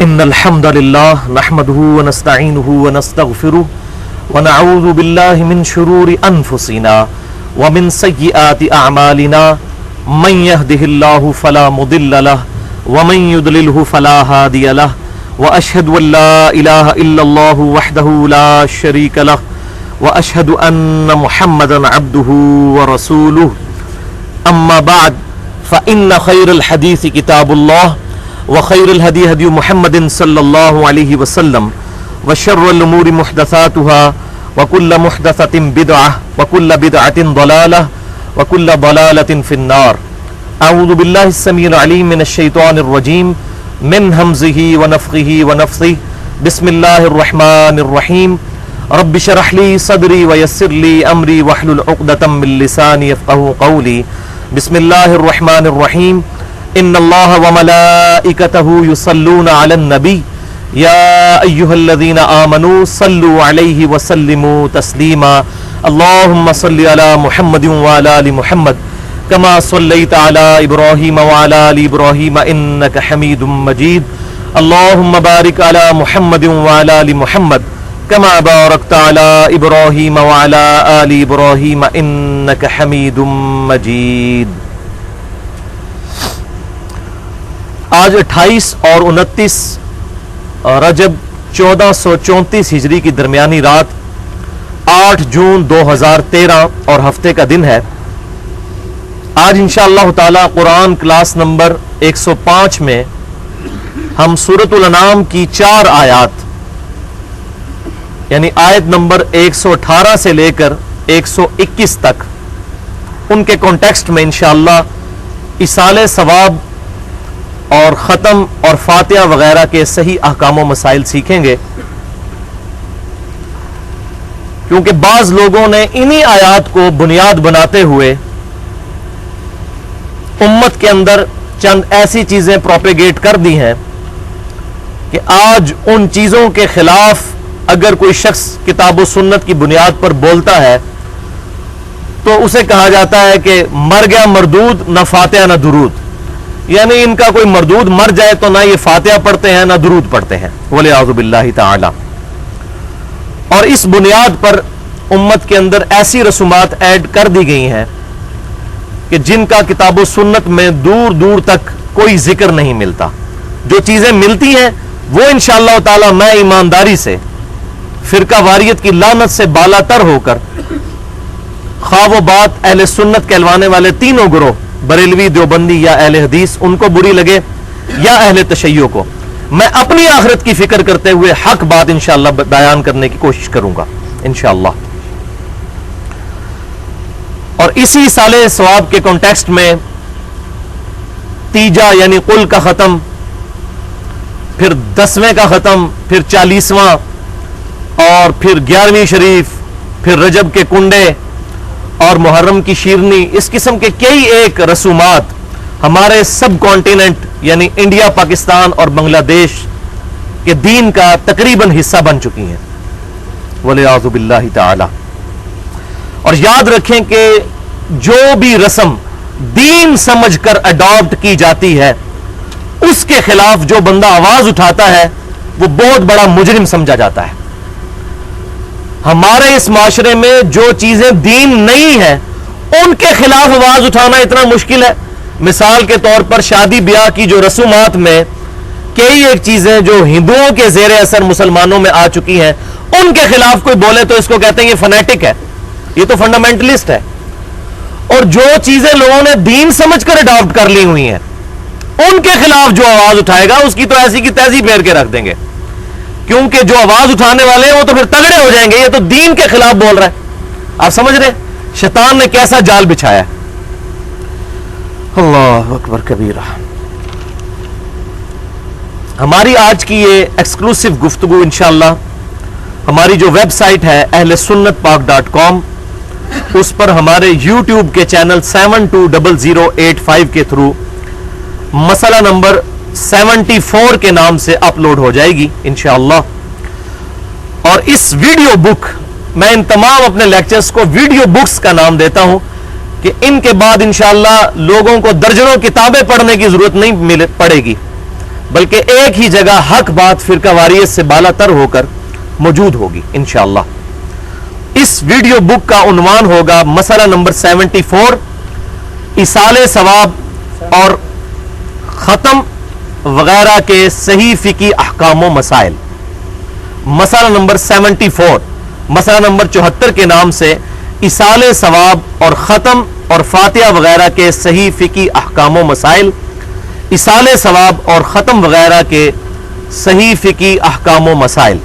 إن الحمد لله نحمده ونستعينه ونستغفره ونعوذ بالله من شرور أنفسنا ومن سيئات أعمالنا من يهده الله فلا مضل له ومن يضلله فلا هادي له وأشهد أن لا إله إلا الله وحده لا شريك له وأشهد أن محمدا عبده ورسوله أما بعد فإن خير الحديث كتاب الله وخير الهدي هدي محمد صلى الله عليه وسلم وشر الأمور محدثاتها وكل محدثة بدعة وكل بدعة ضلالة وكل ضلالة في النار. أعوذ بالله السميع العليم من الشيطان الرجيم من همزه ونفخه ونفثه. بسم الله الرحمن الرحيم. رب اشرح لي صدري ويسر لي أمري واحلل عقدة من لساني يفقهوا قولي. بسم الله الرحمن الرحيم. إن الله وملائكته يصلون على النبي يا أيها الذين آمنوا صلوا عليه وسلموا تسليما. اللهم صل على محمد وعلى آل محمد كما صليت على إبراهيم وعلى آل إبراهيم إنك حميد مجيد. اللهم بارك على محمد وعلى آل محمد كما باركت على إبراهيم وعلى آل إبراهيم إنك حميد مجيد. آج 28 اور 29 رجب 1434 ہجری کی درمیانی رات 8 جون 2013 اور ہفتے کا دن ہے. آج انشاءاللہ تعالی قرآن کلاس نمبر 105 میں ہم سورۃ الانعام کی 4 آیات یعنی آیت نمبر 118 سے لے کر 121 تک ان کے کانٹیکسٹ میں انشاءاللہ ایصال ثواب اور ختم اور فاتحہ وغیرہ کے صحیح احکام و مسائل سیکھیں گے، کیونکہ بعض لوگوں نے انہی آیات کو بنیاد بناتے ہوئے امت کے اندر چند ایسی چیزیں پروپیگیٹ کر دی ہیں کہ آج ان چیزوں کے خلاف اگر کوئی شخص کتاب و سنت کی بنیاد پر بولتا ہے تو اسے کہا جاتا ہے کہ مر گیا مردود، نہ فاتحہ نہ درود، یعنی ان کا کوئی مردود مر جائے تو نہ یہ فاتحہ پڑھتے ہیں نہ درود پڑھتے ہیں، والعیاذ باللہ تعالی. اور اس بنیاد پر امت کے اندر ایسی رسومات ایڈ کر دی گئی ہیں کہ جن کا کتاب و سنت میں دور دور تک کوئی ذکر نہیں ملتا. جو چیزیں ملتی ہیں وہ انشاءاللہ تعالی میں ایمانداری سے فرقہ واریت کی لعنت سے بالا تر ہو کر خواہ و بات اہل سنت کہلوانے والے تینوں گروہ، بریلوی، دیوبندی یا اہل حدیث، ان کو بری لگے یا اہل تشیع کو، میں اپنی آخرت کی فکر کرتے ہوئے حق بات انشاءاللہ بیان کرنے کی کوشش کروں گا انشاءاللہ. اور اسی سال ثواب کے کانٹیکسٹ میں تیجا یعنی قل کا ختم، پھر 10ویں کا ختم، پھر 40واں، اور پھر 11ویں شریف، پھر رجب کے کنڈے اور محرم کی شیرنی، اس قسم کے کئی ایک رسومات ہمارے سب کانٹیننٹ یعنی انڈیا، پاکستان اور بنگلہ دیش کے دین کا تقریباً حصہ بن چکی ہیں، والعیاذ باللہ تعالی. اور یاد رکھیں کہ جو بھی رسم دین سمجھ کر اڈاپٹ کی جاتی ہے اس کے خلاف جو بندہ آواز اٹھاتا ہے وہ بہت بڑا مجرم سمجھا جاتا ہے. ہمارے اس معاشرے میں جو چیزیں دین نہیں ہیں ان کے خلاف آواز اٹھانا اتنا مشکل ہے. مثال کے طور پر شادی بیاہ کی جو رسومات میں کئی ایک چیزیں جو ہندوؤں کے زیر اثر مسلمانوں میں آ چکی ہیں ان کے خلاف کوئی بولے تو اس کو کہتے ہیں یہ فنیٹک ہے، یہ تو فنڈامنٹلسٹ ہے. اور جو چیزیں لوگوں نے دین سمجھ کر اڈاپٹ کر لی ہوئی ہیں ان کے خلاف جو آواز اٹھائے گا اس کی تو ایسی کی تیزی پھیر کے رکھ دیں گے، کیونکہ جو آواز اٹھانے والے ہیں وہ تو پھر تگڑے ہو جائیں گے، یہ تو دین کے خلاف بول رہا ہے. آپ سمجھ رہے شیطان نے کیسا جال بچھایا ہے. اللہ اکبر کبیرہ. ہماری آج کی یہ ایکسکلوسیو گفتگو انشاءاللہ ہماری جو ویب سائٹ ہے ahlsunnatpak.com، اس پر ہمارے یوٹیوب کے چینل 720085 کے تھرو مسئلہ نمبر 74 کے نام سے اپلوڈ ہو جائے گی انشاءاللہ. اور اس ویڈیو بک، میں ان تمام اپنے لیکچرز کو ویڈیو بکس کا نام دیتا ہوں کہ ان کے بعد انشاءاللہ لوگوں کو درجنوں کتابیں پڑھنے کی ضرورت نہیں پڑے گی. بلکہ ایک ہی جگہ حق بات فرقہ واریت سے بالا تر ہو کر موجود ہوگی انشاءاللہ۔ اس ویڈیو بک کا عنوان ہوگا مسئلہ نمبر 74، ایصال ثواب اور ختم وغیرہ کے صحیح فقہی احکام و مسائل۔ مسئلہ نمبر 74، مسئلہ نمبر 74 کے نام سے ایصال ثواب اور ختم اور فاتحہ وغیرہ کے صحیح فقہی احکام و مسائل، ایصال ثواب اور ختم وغیرہ کے صحیح فقہی احکام و مسائل۔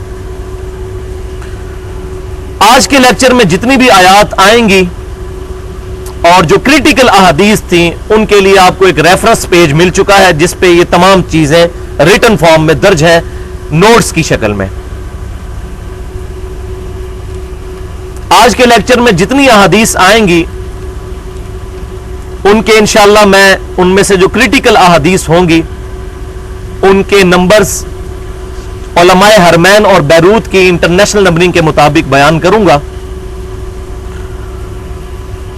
آج کے لیکچر میں جتنی بھی آیات آئیں گی اور جو کریٹیکل احادیث تھیں ان کے لیے آپ کو ایک ریفرنس پیج مل چکا ہے جس پہ یہ تمام چیزیں ریٹن فارم میں درج ہیں، نوٹس کی شکل میں۔ آج کے لیکچر میں جتنی احادیث آئیں گی ان کے انشاءاللہ میں ان میں سے جو کریٹیکل احادیث ہوں گی ان کے نمبرز علماء حرمین اور بیروت کی انٹرنیشنل نمبرنگ کے مطابق بیان کروں گا،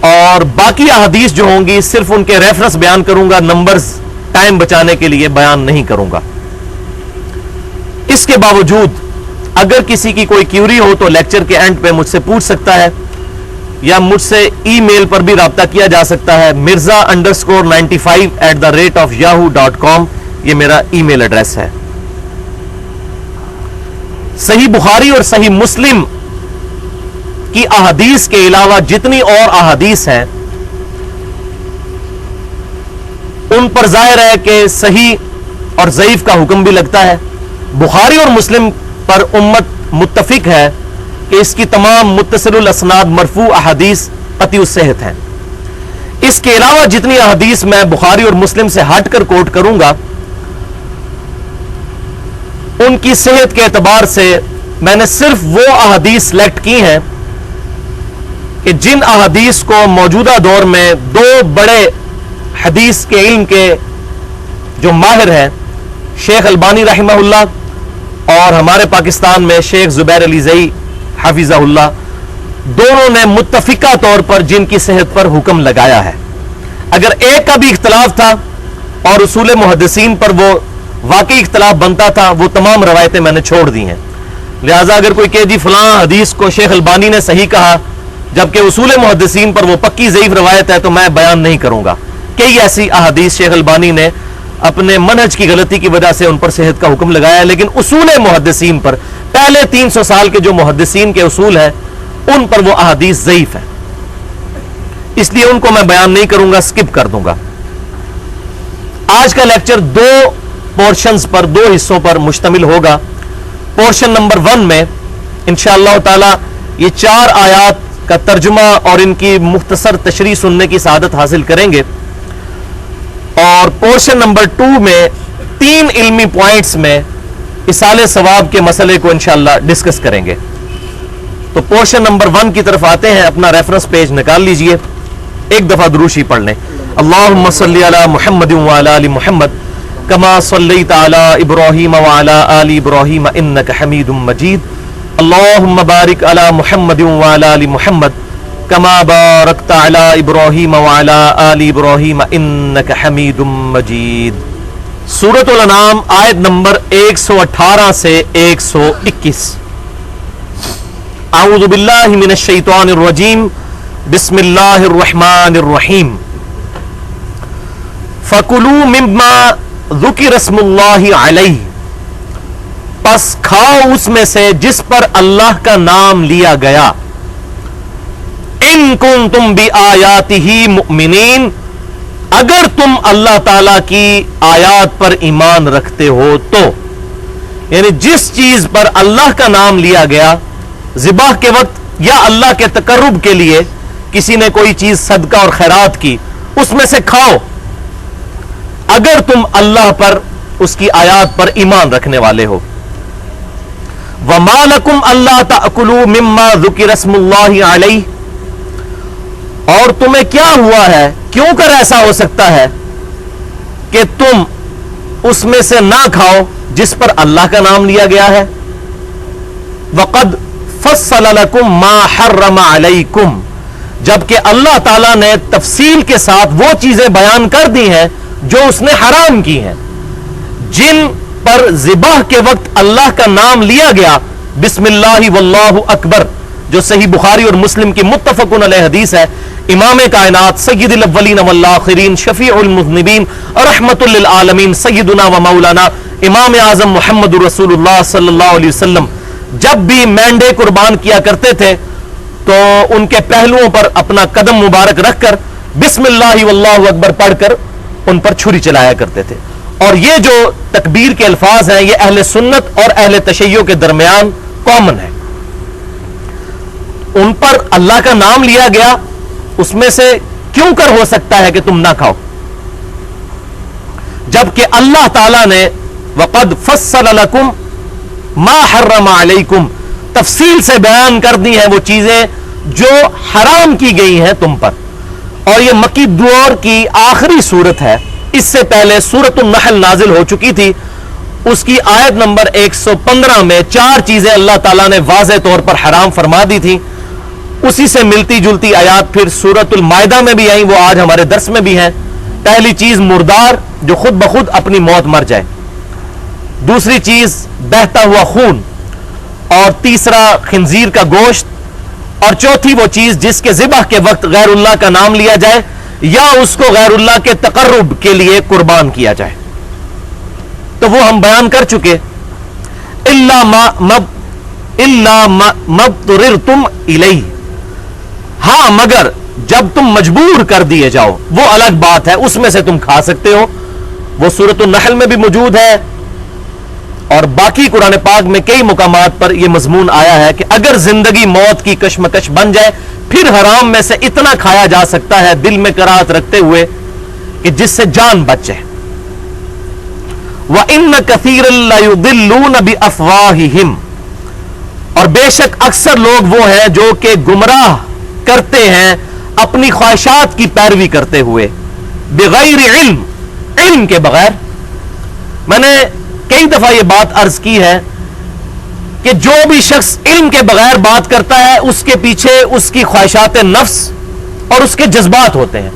اور باقی احادیث جو ہوں گی صرف ان کے ریفرنس بیان کروں گا، نمبرز ٹائم بچانے کے لیے بیان نہیں کروں گا۔ اس کے باوجود اگر کسی کی کوئی کیوری ہو تو لیکچر کے اینڈ پہ مجھ سے پوچھ سکتا ہے، یا مجھ سے ای میل پر بھی رابطہ کیا جا سکتا ہے، mirza_95@yahoo.com، یہ میرا ای میل ایڈریس ہے۔ صحیح بخاری اور صحیح مسلم کی احادیث کے علاوہ جتنی اور احادیث ہیں ان پر ظاہر ہے کہ صحیح اور ضعیف کا حکم بھی لگتا ہے۔ بخاری اور مسلم پر امت متفق ہے کہ اس کی تمام متصل الاسناد مرفوع احادیث قطعی الصحت ہیں۔ اس کے علاوہ جتنی احادیث میں بخاری اور مسلم سے ہٹ کر کوٹ کروں گا ان کی صحت کے اعتبار سے میں نے صرف وہ احادیث سلیکٹ کی ہیں کہ جن احادیث کو موجودہ دور میں دو بڑے حدیث کے علم کے جو ماہر ہیں، شیخ البانی رحمہ اللہ اور ہمارے پاکستان میں شیخ زبیر علی زئی حفظہ اللہ، دونوں نے متفقہ طور پر جن کی صحت پر حکم لگایا ہے۔ اگر ایک کا بھی اختلاف تھا اور اصول محدثین پر وہ واقعی اختلاف بنتا تھا، وہ تمام روایتیں میں نے چھوڑ دی ہیں۔ لہٰذا اگر کوئی کہ جی فلاں حدیث کو شیخ البانی نے صحیح کہا جبکہ اصول محدثین پر وہ پکی ضعیف روایت ہے، تو میں بیان نہیں کروں گا۔ کئی ایسی احادیث شیخ البانی نے اپنے منہج کی غلطی کی وجہ سے ان پر صحت کا حکم لگایا ہے، لیکن اصول محدثین پر، پہلے 300 سال کے جو محدثین کے اصول ہیں ان پر وہ احادیث ضعیف ہیں، اس لیے ان کو میں بیان نہیں کروں گا، سکپ کر دوں گا۔ آج کا لیکچر دو پورشنز پر، دو حصوں پر مشتمل ہوگا۔ پورشن نمبر 1 میں انشاءاللہ تعالی یہ 4 آیات کا ترجمہ اور ان کی مختصر تشریح سننے کی سعادت حاصل کریں گے، اور پورشن نمبر 2 میں 3 علمی پوائنٹس میں ایصال ثواب کے مسئلے کو انشاءاللہ ڈسکس کریں گے۔ تو پورشن نمبر 1 کی طرف آتے ہیں، اپنا ریفرنس پیج نکال لیجئے، ایک دفعہ دروشی پڑھ لیں۔ اللہم صلی علی محمد وعلی آل محمد کما صلیت علی ابراہیم وعلی آل ابراہیم انک حمید مجید، اللہم بارک علی محمد وعلی آل محمد کما بارکت علی ابراہیم وعلی آل ابراہیم انک حمید مجید۔ سورۃ الانعام آیت نمبر 118 سے 121۔ اعوذ باللہ من الشیطان الرجیم، بسم اللہ الرحمن الرحیم۔ فَكُلُوا مِمَّا ذُكِرَ اسْمُ اللَّهِ عَلَيْهِ، پس کھاؤ اس میں سے جس پر اللہ کا نام لیا گیا، ان کنتم بآیاتہ مؤمنین، اگر تم اللہ تعالی کی آیات پر ایمان رکھتے ہو تو، یعنی جس چیز پر اللہ کا نام لیا گیا ذبح کے وقت یا اللہ کے تقرب کے لیے کسی نے کوئی چیز صدقہ اور خیرات کی، اس میں سے کھاؤ اگر تم اللہ پر، اس کی آیات پر ایمان رکھنے والے ہو۔ وَمَا لَكُمْ أَلَّا تَأْكُلُوا مِمَّا ذُكِرَ اسْمُ اللَّهِ عَلَيْهِ، اور تمہیں کیا ہوا ہے، کیوں کر ایسا ہو سکتا ہے کہ تم اس میں سے نہ کھاؤ جس پر اللہ کا نام لیا گیا ہے۔ وَقَدْ فَصَّلَ لَكُمْ مَا حَرَّمَ عَلَيْكُمْ، جبکہ اللہ تعالیٰ نے تفصیل کے ساتھ وہ چیزیں بیان کر دی ہیں جو اس نے حرام کی ہیں، جن پر ذبح کے وقت اللہ کا نام لیا گیا، بسم اللہ واللہ اکبر، جو صحیح بخاری اور مسلم کی متفقن علیہ حدیث ہے، امام کائنات سید الاولین والآخرین شفیع المذنبین رحمت للعالمین سیدنا و مولانا امام اعظم محمد رسول اللہ صلی اللہ علیہ وسلم جب بھی مینڈے قربان کیا کرتے تھے تو ان کے پہلوؤں پر اپنا قدم مبارک رکھ کر بسم اللہ واللہ اکبر پڑھ کر ان پر چھری چلایا کرتے تھے. اور یہ جو تکبیر کے الفاظ ہیں یہ اہل سنت اور اہل تشیع کے درمیان کامن ہے. ان پر اللہ کا نام لیا گیا، اس میں سے کیوں کر ہو سکتا ہے کہ تم نہ کھاؤ، جبکہ اللہ تعالیٰ نے وَقَدْ فَصَّلَ لَكُمْ مَا حَرَّمَ عَلَيْكُمْ تفصیل سے بیان کر دی ہیں وہ چیزیں جو حرام کی گئی ہیں تم پر. اور یہ مکی دور کی آخری صورت ہے. اس سے پہلے سورۃ النحل نازل ہو چکی تھی، اس کی آیت نمبر 115 میں 4 چیزیں اللہ تعالیٰ نے واضح طور پر حرام فرما دی تھی. اسی سے ملتی جلتی آیات پھر سورۃ المائدہ میں بھی آئیں، وہ آج ہمارے درس میں بھی ہیں. پہلی چیز مردار جو خود بخود اپنی موت مر جائے، دوسری چیز بہتا ہوا خون، اور تیسرا خنزیر کا گوشت، اور چوتھی وہ چیز جس کے ذبح کے وقت غیر اللہ کا نام لیا جائے یا اس کو غیر اللہ کے تقرب کے لیے قربان کیا جائے. تو وہ ہم بیان کر چکے. الا ما اضطررتم الیہ، ہاں مگر جب تم مجبور کر دیے جاؤ وہ الگ بات ہے، اس میں سے تم کھا سکتے ہو. وہ سورۃ النحل میں بھی موجود ہے اور باقی قرآن پاک میں کئی مقامات پر یہ مضمون آیا ہے کہ اگر زندگی موت کی کشمکش بن جائے پھر حرام میں سے اتنا کھایا جا سکتا ہے دل میں کراہت رکھتے ہوئے کہ جس سے جان بچ جائے. وَإِنَّ كَثِيرًا لَيُضِلُّونَ بِأَفْوَاهِهِمْ، اور بے شک اکثر لوگ وہ ہیں جو کہ گمراہ کرتے ہیں اپنی خواہشات کی پیروی کرتے ہوئے، بغیر علم، علم کے بغیر. میں نے کئی دفعہ یہ بات عرض کی ہے کہ جو بھی شخص علم کے بغیر بات کرتا ہے اس کے پیچھے اس کی خواہشات نفس اور اس کے جذبات ہوتے ہیں.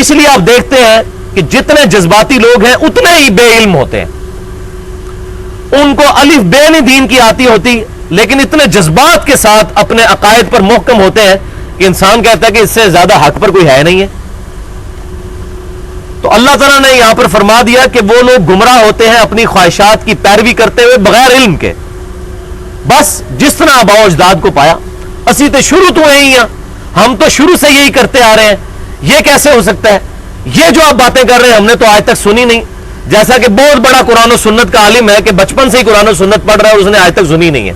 اس لیے آپ دیکھتے ہیں کہ جتنے جذباتی لوگ ہیں اتنے ہی بے علم ہوتے ہیں. ان کو الف بے نہیں دین کی آتی ہوتی، لیکن اتنے جذبات کے ساتھ اپنے عقائد پر محکم ہوتے ہیں کہ انسان کہتا ہے کہ اس سے زیادہ حق پر کوئی ہے نہیں ہے. تو اللہ تعالیٰ نے یہاں پر فرما دیا کہ وہ لوگ گمراہ ہوتے ہیں اپنی خواہشات کی پیروی کرتے ہوئے بغیر علم کے. بس جس طرح آباء و اجداد کو پایا، اسی تو شروع تو ہیں ہی، ہم تو شروع سے یہی کرتے آ رہے ہیں. یہ کیسے ہو سکتا ہے؟ یہ جو آپ باتیں کر رہے ہیں ہم نے تو آج تک سنی نہیں. جیسا کہ بہت بڑا قرآن و سنت کا عالم ہے کہ بچپن سے ہی قرآن و سنت پڑھ رہا ہے، اس نے آج تک سنی نہیں ہے.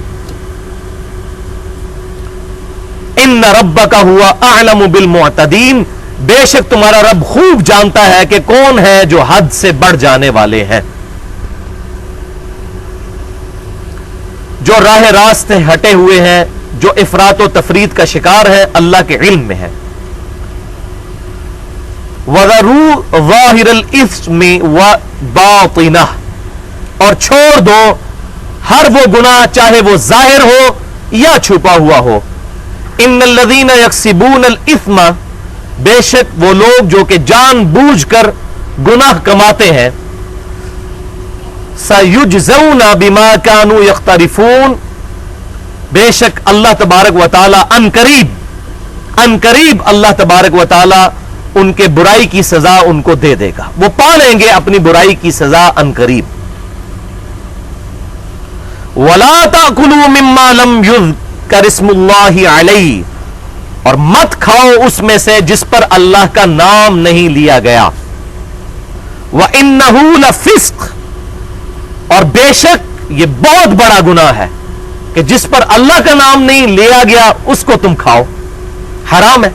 ان ربک ھوا اعلم بالمعتدین، بے شک تمہارا رب خوب جانتا ہے کہ کون ہے جو حد سے بڑھ جانے والے ہیں، جو راہ راست ہٹے ہوئے ہیں، جو افراط و تفرید کا شکار ہے، اللہ کے علم میں ہے. وَذَرُوا ظَاهِرَ الْإِثْمِ وَبَاطِنَهُ، اور چھوڑ دو ہر وہ گناہ چاہے وہ ظاہر ہو یا چھپا ہوا ہو. ان الذین یکسبون الاثم، بے شک وہ لوگ جو کہ جان بوجھ کر گناہ کماتے ہیں، سیجزون بما کانوا یقترفون، بے شک اللہ تبارک و تعالی ان قریب اللہ تبارک و تعالی ان کے برائی کی سزا ان کو دے دے گا. وہ پا لیں گے اپنی برائی کی سزا ان قریب. وَلَا تَأْكُلُوا مِمَّا لَمْ يُذْكَرِ اسْمُ اللَّهِ عَلَيْهِ، اور مت کھاؤ اس میں سے جس پر اللہ کا نام نہیں لیا گیا. وَإِنَّهُ لَفِسْقٌ، اور بے شک یہ بہت بڑا گناہ ہے کہ جس پر اللہ کا نام نہیں لیا گیا اس کو تم کھاؤ، حرام ہے.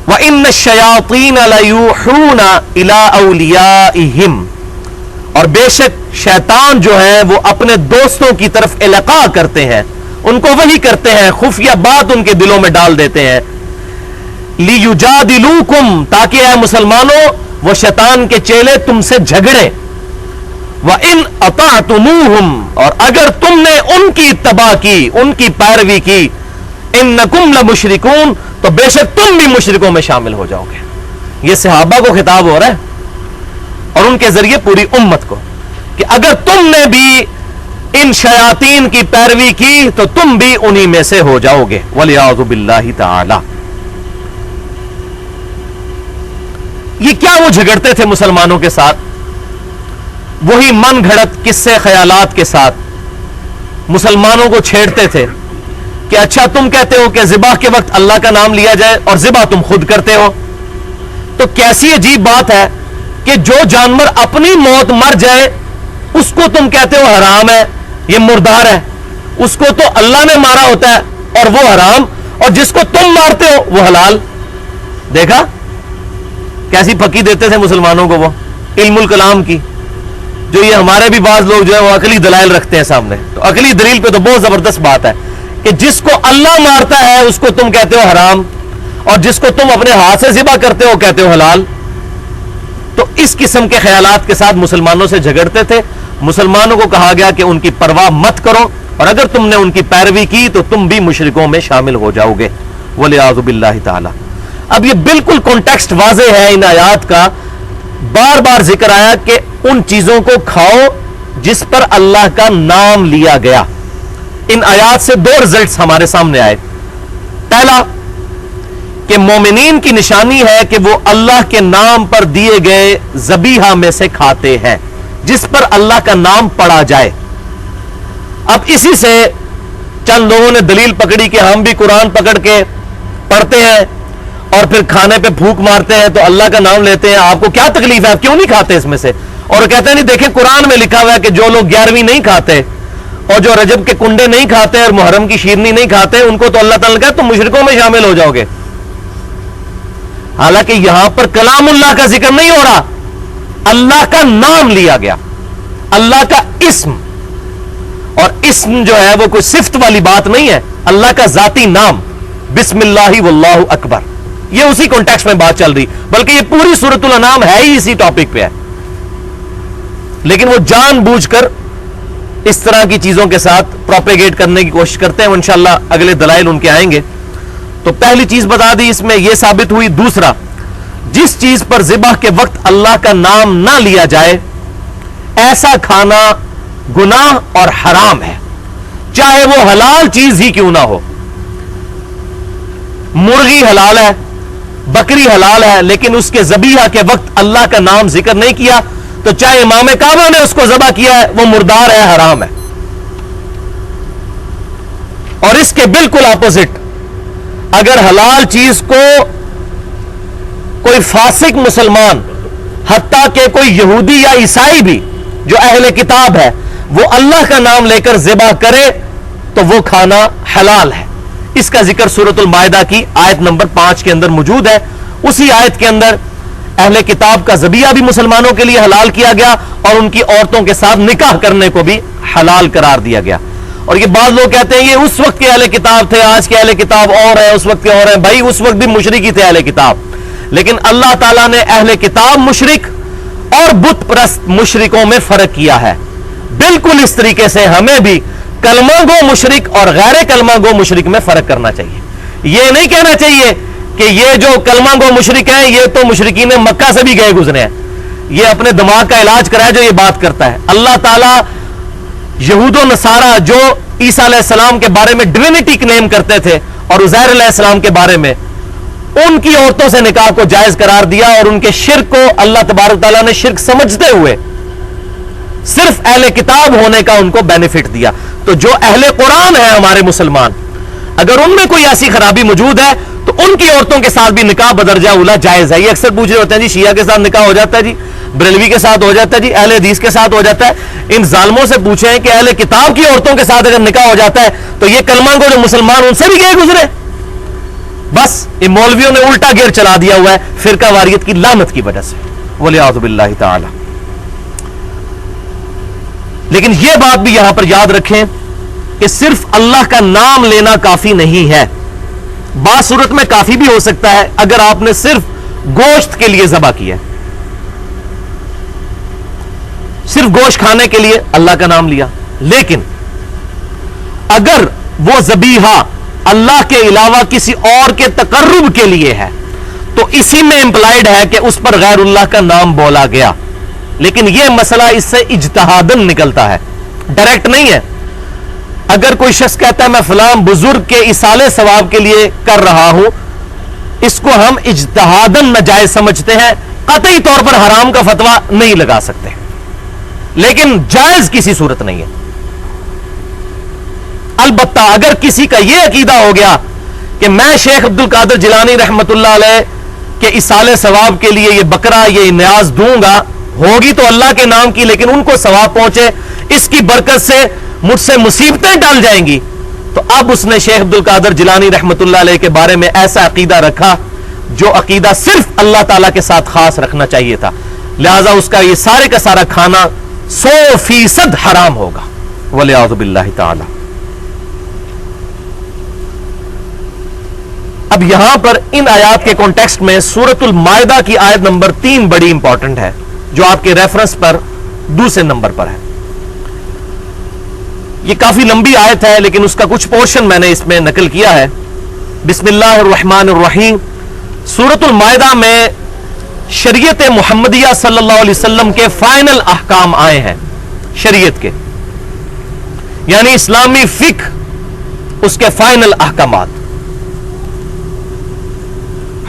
وَإِنَّ الشَّيَاطِينَ لَيُوحُونَ إِلَىٰ أَوْلِيَائِهِمْ، اور بے شک شیطان جو ہے وہ اپنے دوستوں کی طرف القاء کرتے ہیں، ان کو وحی کرتے ہیں، خفیہ بات ان کے دلوں میں ڈال دیتے ہیں. لِيُجَادِلُوكُمْ، تاکہ اے مسلمانوں وہ شیطان کے چیلے تم سے جھگڑیں. وَإِنْ أَطَعْتُمُوهُمْ، اور اگر تم نے ان کی اتباع کی، ان کی پیروی کی، اِنَّكُمْ لَمُشْرِكُونَ، تو بے شک تم بھی مشرکوں میں شامل ہو جاؤ گے. یہ صحابہ کو خطاب ہو رہا ہے اور ان کے ذریعے پوری امت کو. کہ اگر تم نے بھی ان شیاطین کی پیروی کی تو تم بھی انہی میں سے ہو جاؤ گے، وَلِعَاذُ بِاللَّهِ تَعَالَى۔ یہ کیا وہ جھگڑتے تھے مسلمانوں کے ساتھ؟ وہی من گھڑت قصے خیالات کے ساتھ مسلمانوں کو چھیڑتے تھے کہ اچھا تم کہتے ہو کہ ذبح کے وقت اللہ کا نام لیا جائے اور ذبح تم خود کرتے ہو، تو کیسی عجیب بات ہے کہ جو جانور اپنی موت مر جائے اس کو تم کہتے ہو حرام ہے، یہ مردار ہے، اس کو تو اللہ نے مارا ہوتا ہے اور وہ حرام، اور جس کو تم مارتے ہو وہ حلال۔ دیکھا کیسی پھکی دیتے تھے مسلمانوں کو وہ علم الکلام کی، جو یہ ہمارے بھی بعض لوگ جو ہے وہ عقلی دلائل رکھتے ہیں سامنے، تو عقلی دلیل پہ تو بہت زبردست بات ہے کہ جس کو اللہ مارتا ہے اس کو تم کہتے ہو حرام، اور جس کو تم اپنے ہاتھ سے ذبح کرتے ہو کہتے ہو حلال۔ تو اس قسم کے خیالات کے ساتھ مسلمانوں سے جھگڑتے تھے۔ مسلمانوں کو کہا گیا کہ ان کی پرواہ مت کرو، اور اگر تم نے ان کی پیروی کی تو تم بھی مشرکوں میں شامل ہو جاؤ گے، وَلِعَاذُ بِاللَّهِ تَعَالَى۔ اب یہ بالکل کانٹیکسٹ واضح ہے ان آیات کا، بار بار ذکر آیا کہ ان چیزوں کو کھاؤ جس پر اللہ کا نام لیا گیا۔ ان آیات سے دو رزلٹس ہمارے سامنے آئے۔ پہلا کہ مومنین کی نشانی ہے کہ وہ اللہ کے نام پر دیے گئے ذبیحہ میں سے کھاتے ہیں جس پر اللہ کا نام پڑا جائے۔ اب اسی سے چند لوگوں نے دلیل پکڑی کہ ہم بھی قرآن پکڑ کے پڑھتے ہیں اور پھر کھانے پہ پھونک مارتے ہیں تو اللہ کا نام لیتے ہیں، آپ کو کیا تکلیف ہے، آپ کیوں نہیں کھاتے اس میں سے؟ اور کہتے ہیں نہیں دیکھیں قرآن میں لکھا ہوا ہے کہ جو لوگ 11ویں نہیں کھاتے اور جو رجب کے کنڈے نہیں کھاتے اور محرم کی شیرنی نہیں کھاتے ان کو تو اللہ تعالیٰ نے کہا تم مشرکوں میں شامل ہو جاؤ گے۔ حالانکہ یہاں پر کلام اللہ کا ذکر نہیں ہو رہا، اللہ کا نام لیا گیا، اللہ کا اسم، اور اسم جو ہے وہ کوئی صفت والی بات نہیں ہے، اللہ کا ذاتی نام، بسم اللہ واللہ اکبر، یہ اسی کانٹیکسٹ میں بات چل رہی، بلکہ یہ پوری سورۃ الانعام ہے ہی اسی ٹاپک پہ ہے، لیکن وہ جان بوجھ کر اس طرح کی چیزوں کے ساتھ پروپیگیٹ کرنے کی کوشش کرتے ہیں۔ انشاءاللہ اگلے دلائل ان کے آئیں گے۔ تو پہلی چیز بتا دی اس میں یہ ثابت ہوئی۔ دوسرا، جس چیز پر ذبح کے وقت اللہ کا نام نہ لیا جائے ایسا کھانا گناہ اور حرام ہے، چاہے وہ حلال چیز ہی کیوں نہ ہو۔ مرغی حلال ہے، بکری حلال ہے، لیکن اس کے ذبیحہ کے وقت اللہ کا نام ذکر نہیں کیا تو چاہے امام کعبہ نے اس کو ذبح کیا ہے وہ مردار ہے، حرام ہے۔ اور اس کے بالکل اپوزٹ، اگر حلال چیز کو کوئی فاسق مسلمان، حتیٰ کہ کوئی یہودی یا عیسائی بھی جو اہل کتاب ہے، وہ اللہ کا نام لے کر ذبح کرے تو وہ کھانا حلال ہے۔ اس کا ذکر سورۃ المائدہ کی آیت نمبر 5 کے اندر موجود ہے۔ اسی آیت کے اندر اہل کتاب کا ذبیحہ بھی مسلمانوں کے لیے حلال کیا گیا اور ان کی عورتوں کے ساتھ نکاح کرنے کو بھی حلال قرار دیا گیا۔ اور یہ بعض لوگ کہتے ہیں یہ اس وقت کے اہل کتاب تھے، آج کے اہل کتاب اور ہیں، اس وقت کے اور ہیں۔ بھائی اس وقت بھی مشرک ہی تھے اہل کتاب، لیکن اللہ تعالیٰ نے اہل کتاب مشرک اور بت پرست مشرکوں میں فرق کیا ہے۔ بالکل اس طریقے سے ہمیں بھی کلمہ گو مشرک اور غیر کلمہ گو مشرک میں فرق کرنا چاہیے۔ یہ نہیں کہنا چاہیے کہ یہ جو کلمہ گو مشرک ہیں یہ تو مشرکین مکہ سے بھی گئے گزرے ہیں، یہ اپنے دماغ کا علاج کرائے جو یہ بات کرتا ہے۔ اللہ تعالیٰ یہود و نصارہ جو عیسیٰ علیہ السلام کے بارے میں ڈوینٹی کلیم کرتے تھے اور عزیر علیہ السلام کے بارے میں، ان کی عورتوں سے نکاح کو جائز قرار دیا اور ان کے شرک کو اللہ تبارک تعالیٰ نے شرک سمجھتے ہوئے صرف اہل کتاب ہونے کا ان کو بینیفٹ دیا۔ تو جو اہل قرآن ہیں ہمارے مسلمان، اگر ان میں کوئی ایسی خرابی موجود ہے تو ان کی عورتوں کے ساتھ بھی نکاح بدرجہ اولا جائز ہے۔ یہ اکثر پوچھ رہے ہوتے ہیں جی شیعہ کے ساتھ نکاح ہو جاتا ہے، جی بریلوی کے ساتھ ہو جاتا ہے، جی اہل حدیث کے ساتھ ہو جاتا ہے۔ ان ظالموں سے پوچھیں کہ اہل کتاب کی عورتوں کے ساتھ اگر نکاح ہو جاتا ہے تو یہ کلمہ کو جو مسلمان ان سے بھی گئے گزرے؟ بس ان مولویوں نے الٹا گیئر چلا دیا ہوا ہے فرقہ واریت کی لعنت کی وجہ سے، وَلِعَاذُ بِاللَّهِ تَعَالَى۔ لیکن یہ بات بھی یہاں پر یاد رکھیں کہ صرف اللہ کا نام لینا کافی نہیں ہے۔ بعض صورت میں کافی بھی ہو سکتا ہے اگر آپ نے صرف گوشت کے لیے ذبح کیا، صرف گوشت کھانے کے لیے اللہ کا نام لیا، لیکن اگر وہ ذبیحہ اللہ کے علاوہ کسی اور کے تقرب کے لیے ہے تو اسی میں امپلائڈ ہے کہ اس پر غیر اللہ کا نام بولا گیا۔ لیکن یہ مسئلہ اس سے اجتہادن نکلتا ہے، ڈائریکٹ نہیں ہے۔ اگر کوئی شخص کہتا ہے میں فلاں بزرگ کے ایصال ثواب کے لیے کر رہا ہوں، اس کو ہم اجتہادن ناجائز سمجھتے ہیں، قطعی طور پر حرام کا فتویٰ نہیں لگا سکتے، لیکن جائز کسی صورت نہیں ہے۔ البتہ اگر کسی کا یہ عقیدہ ہو گیا کہ میں شیخ عبد القادر جیلانی رحمت اللہ علیہ کے ایصال ثواب کے لیے یہ بکرا یہ نیاز دوں گا، ہوگی تو اللہ کے نام کی، لیکن ان کو ثواب پہنچے، اس کی برکت سے مجھ سے مصیبتیں ٹل جائیں گی، تو اب اس نے شیخ عبد القادر جیلانی رحمت اللہ علیہ کے بارے میں ایسا عقیدہ رکھا جو عقیدہ صرف اللہ تعالیٰ کے ساتھ خاص رکھنا چاہیے تھا، لہذا اس کا یہ سارے کا سارا کھانا 100% حرام ہوگا، والعیاذ باللہ تعالی۔ اب یہاں پر ان آیات کے کانٹیکسٹ میں سورۃ المائدہ کی آیت نمبر 3 بڑی امپورٹنٹ ہے، جو آپ کے ریفرنس پر دوسرے نمبر پر ہے۔ یہ کافی لمبی آیت ہے، لیکن اس کا کچھ پورشن میں نے اس میں نقل کیا ہے۔ بسم اللہ الرحمن الرحیم۔ سورۃ المائدہ میں شریعت محمدیہ صلی اللہ علیہ وسلم کے فائنل احکام آئے ہیں، شریعت کے، یعنی اسلامی فقہ، اس کے فائنل احکامات۔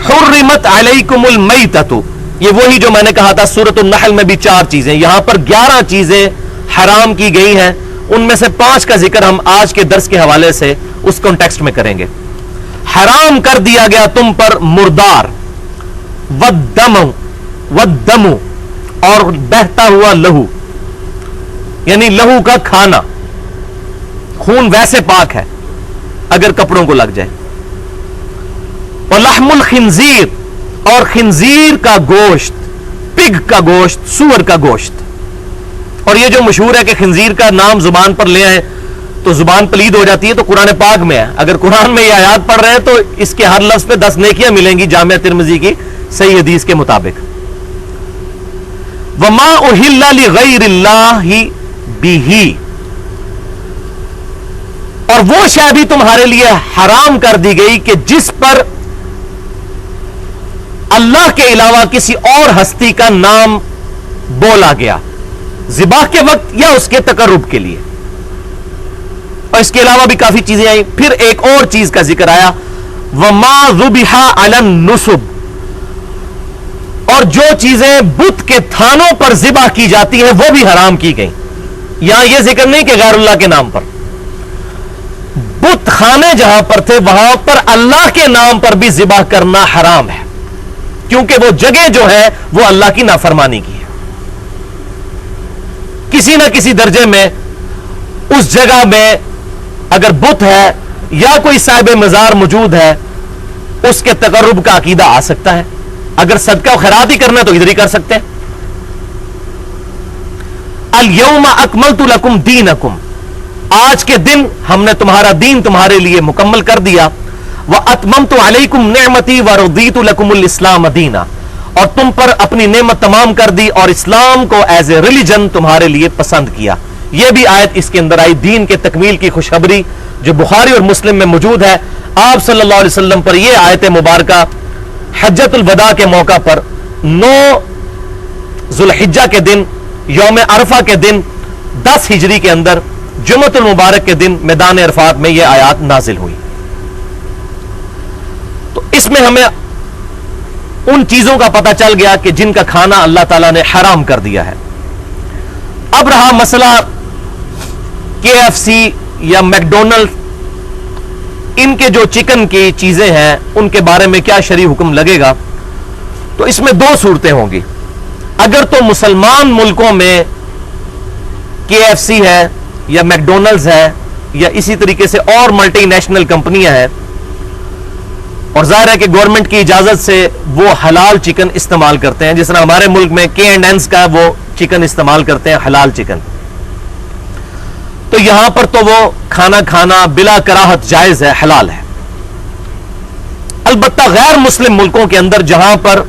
حرمت علیکم المیتۃ، یہ وہی جو میں نے کہا تھا سورۃ النحل میں بھی 4 چیزیں، یہاں پر 11 چیزیں حرام کی گئی ہیں، ان میں سے 5 کا ذکر ہم آج کے درس کے حوالے سے اس کانٹیکسٹ میں کریں گے۔ حرام کر دیا گیا تم پر مردار، والدم، اور بہتا ہوا لہو، یعنی لہو کا کھانا، خون ویسے پاک ہے اگر کپڑوں کو لگ جائے، ولحم الخنزیر، اور خنزیر کا گوشت، پگ کا گوشت، سور کا گوشت۔ اور یہ جو مشہور ہے کہ خنزیر کا نام زبان پر لے آئے تو زبان پلید ہو جاتی ہے، تو قرآن پاک میں ہے، اگر قرآن میں یہ آیات پڑھ رہے ہیں تو اس کے ہر لفظ پہ 10 نیکیاں ملیں گی، جامعہ ترمذی کی صحیح حدیث کے مطابق۔ وما اہل لغیر اللہ بہ، اور وہ شے بھی تمہارے لیے حرام کر دی گئی کہ جس پر اللہ کے علاوہ کسی اور ہستی کا نام بولا گیا، ذبح کے وقت یا اس کے تقرب کے لیے، اور اس کے علاوہ بھی کافی چیزیں آئیں۔ پھر ایک اور چیز کا ذکر آیا، وما ذبح علی النصب، اور جو چیزیں بت کے تھانوں پر ذبح کی جاتی ہیں وہ بھی حرام کی گئیں۔ یہاں یہ ذکر نہیں کہ غیر اللہ کے نام پر، بت خانے جہاں پر تھے وہاں پر اللہ کے نام پر بھی ذبح کرنا حرام ہے، کیونکہ وہ جگہ جو ہے وہ اللہ کی نافرمانی کی ہے۔ کسی نہ کسی درجے میں اس جگہ میں اگر بت ہے یا کوئی صاحب مزار موجود ہے، اس کے تقرب کا عقیدہ آ سکتا ہے۔ اگر صدقہ و خیرات ہی کرنا تو ادھر ہی کر سکتے ہیں۔ الیوم اکملت لکم دینکم، آج کے دن ہم نے تمہارا دین تمہارے لیے مکمل کر دیا۔ واتممت علیکم نعمتی ورضیت لکم الاسلام دینا، اور تم پر اپنی نعمت تمام کر دی اور اسلام کو ایز اے ریلیجن تمہارے لیے پسند کیا۔ یہ بھی آیت اس کے اندر آئی، دین کے تکمیل کی خوشخبری جو بخاری اور مسلم میں موجود ہے۔ آپ صلی اللہ علیہ وسلم پر یہ آیت مبارکہ حجۃ الوداع کے موقع پر 9 ذوالحجہ کے دن، یوم عرفہ کے دن، 10 ہجری کے اندر جمعۃ المبارک کے دن میدان عرفات میں یہ آیات نازل ہوئی۔ تو اس میں ہمیں ان چیزوں کا پتہ چل گیا کہ جن کا کھانا اللہ تعالیٰ نے حرام کر دیا ہے۔ اب رہا مسئلہ KFC یا میکڈونلڈ، ان کے جو چکن کی چیزیں ہیں ان کے بارے میں کیا شرعی حکم لگے گا، تو اس میں 2 صورتیں ہوں گی۔ اگر تو مسلمان ملکوں میں KFC ہے یا میکڈونلڈز ہے یا اسی طریقے سے اور ملٹی نیشنل کمپنیاں ہیں، اور ظاہر ہے کہ گورنمنٹ کی اجازت سے وہ حلال چکن استعمال کرتے ہیں، جس طرح ہمارے ملک میں K&N's کا وہ چکن استعمال کرتے ہیں، حلال چکن، تو یہاں پر تو وہ کھانا بلا کراہت جائز ہے، حلال ہے۔ البتہ غیر مسلم ملکوں کے اندر جہاں پر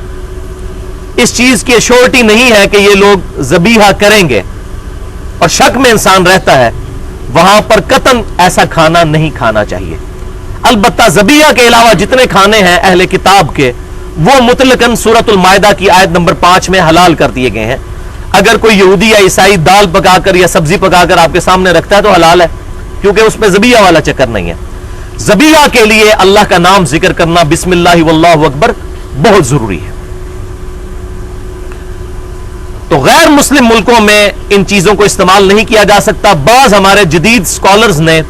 اس چیز کی ایشورٹی نہیں ہے کہ یہ لوگ ذبیحہ کریں گے اور شک میں انسان رہتا ہے، وہاں پر قطعاً ایسا کھانا نہیں کھانا چاہیے۔ البتہ ذبیحہ کے علاوہ جتنے کھانے ہیں اہل کتاب کے، وہ مطلقاً سورۃ المائدہ کی آیت نمبر 5 میں حلال کر دیے گئے ہیں۔ اگر کوئی یہودی یا عیسائی دال پکا کر یا سبزی پکا کر آپ کے سامنے رکھتا ہے تو حلال ہے، کیونکہ اس میں ذبیحہ والا چکر نہیں ہے. ذبیحہ کے لیے اللہ کا نام ذکر کرنا، بسم اللہ واللہ اکبر، بہت ضروری ہے. تو غیر مسلم ملکوں میں ان چیزوں کو استعمال نہیں کیا جا سکتا. بعض ہمارے جدید سکولرز نے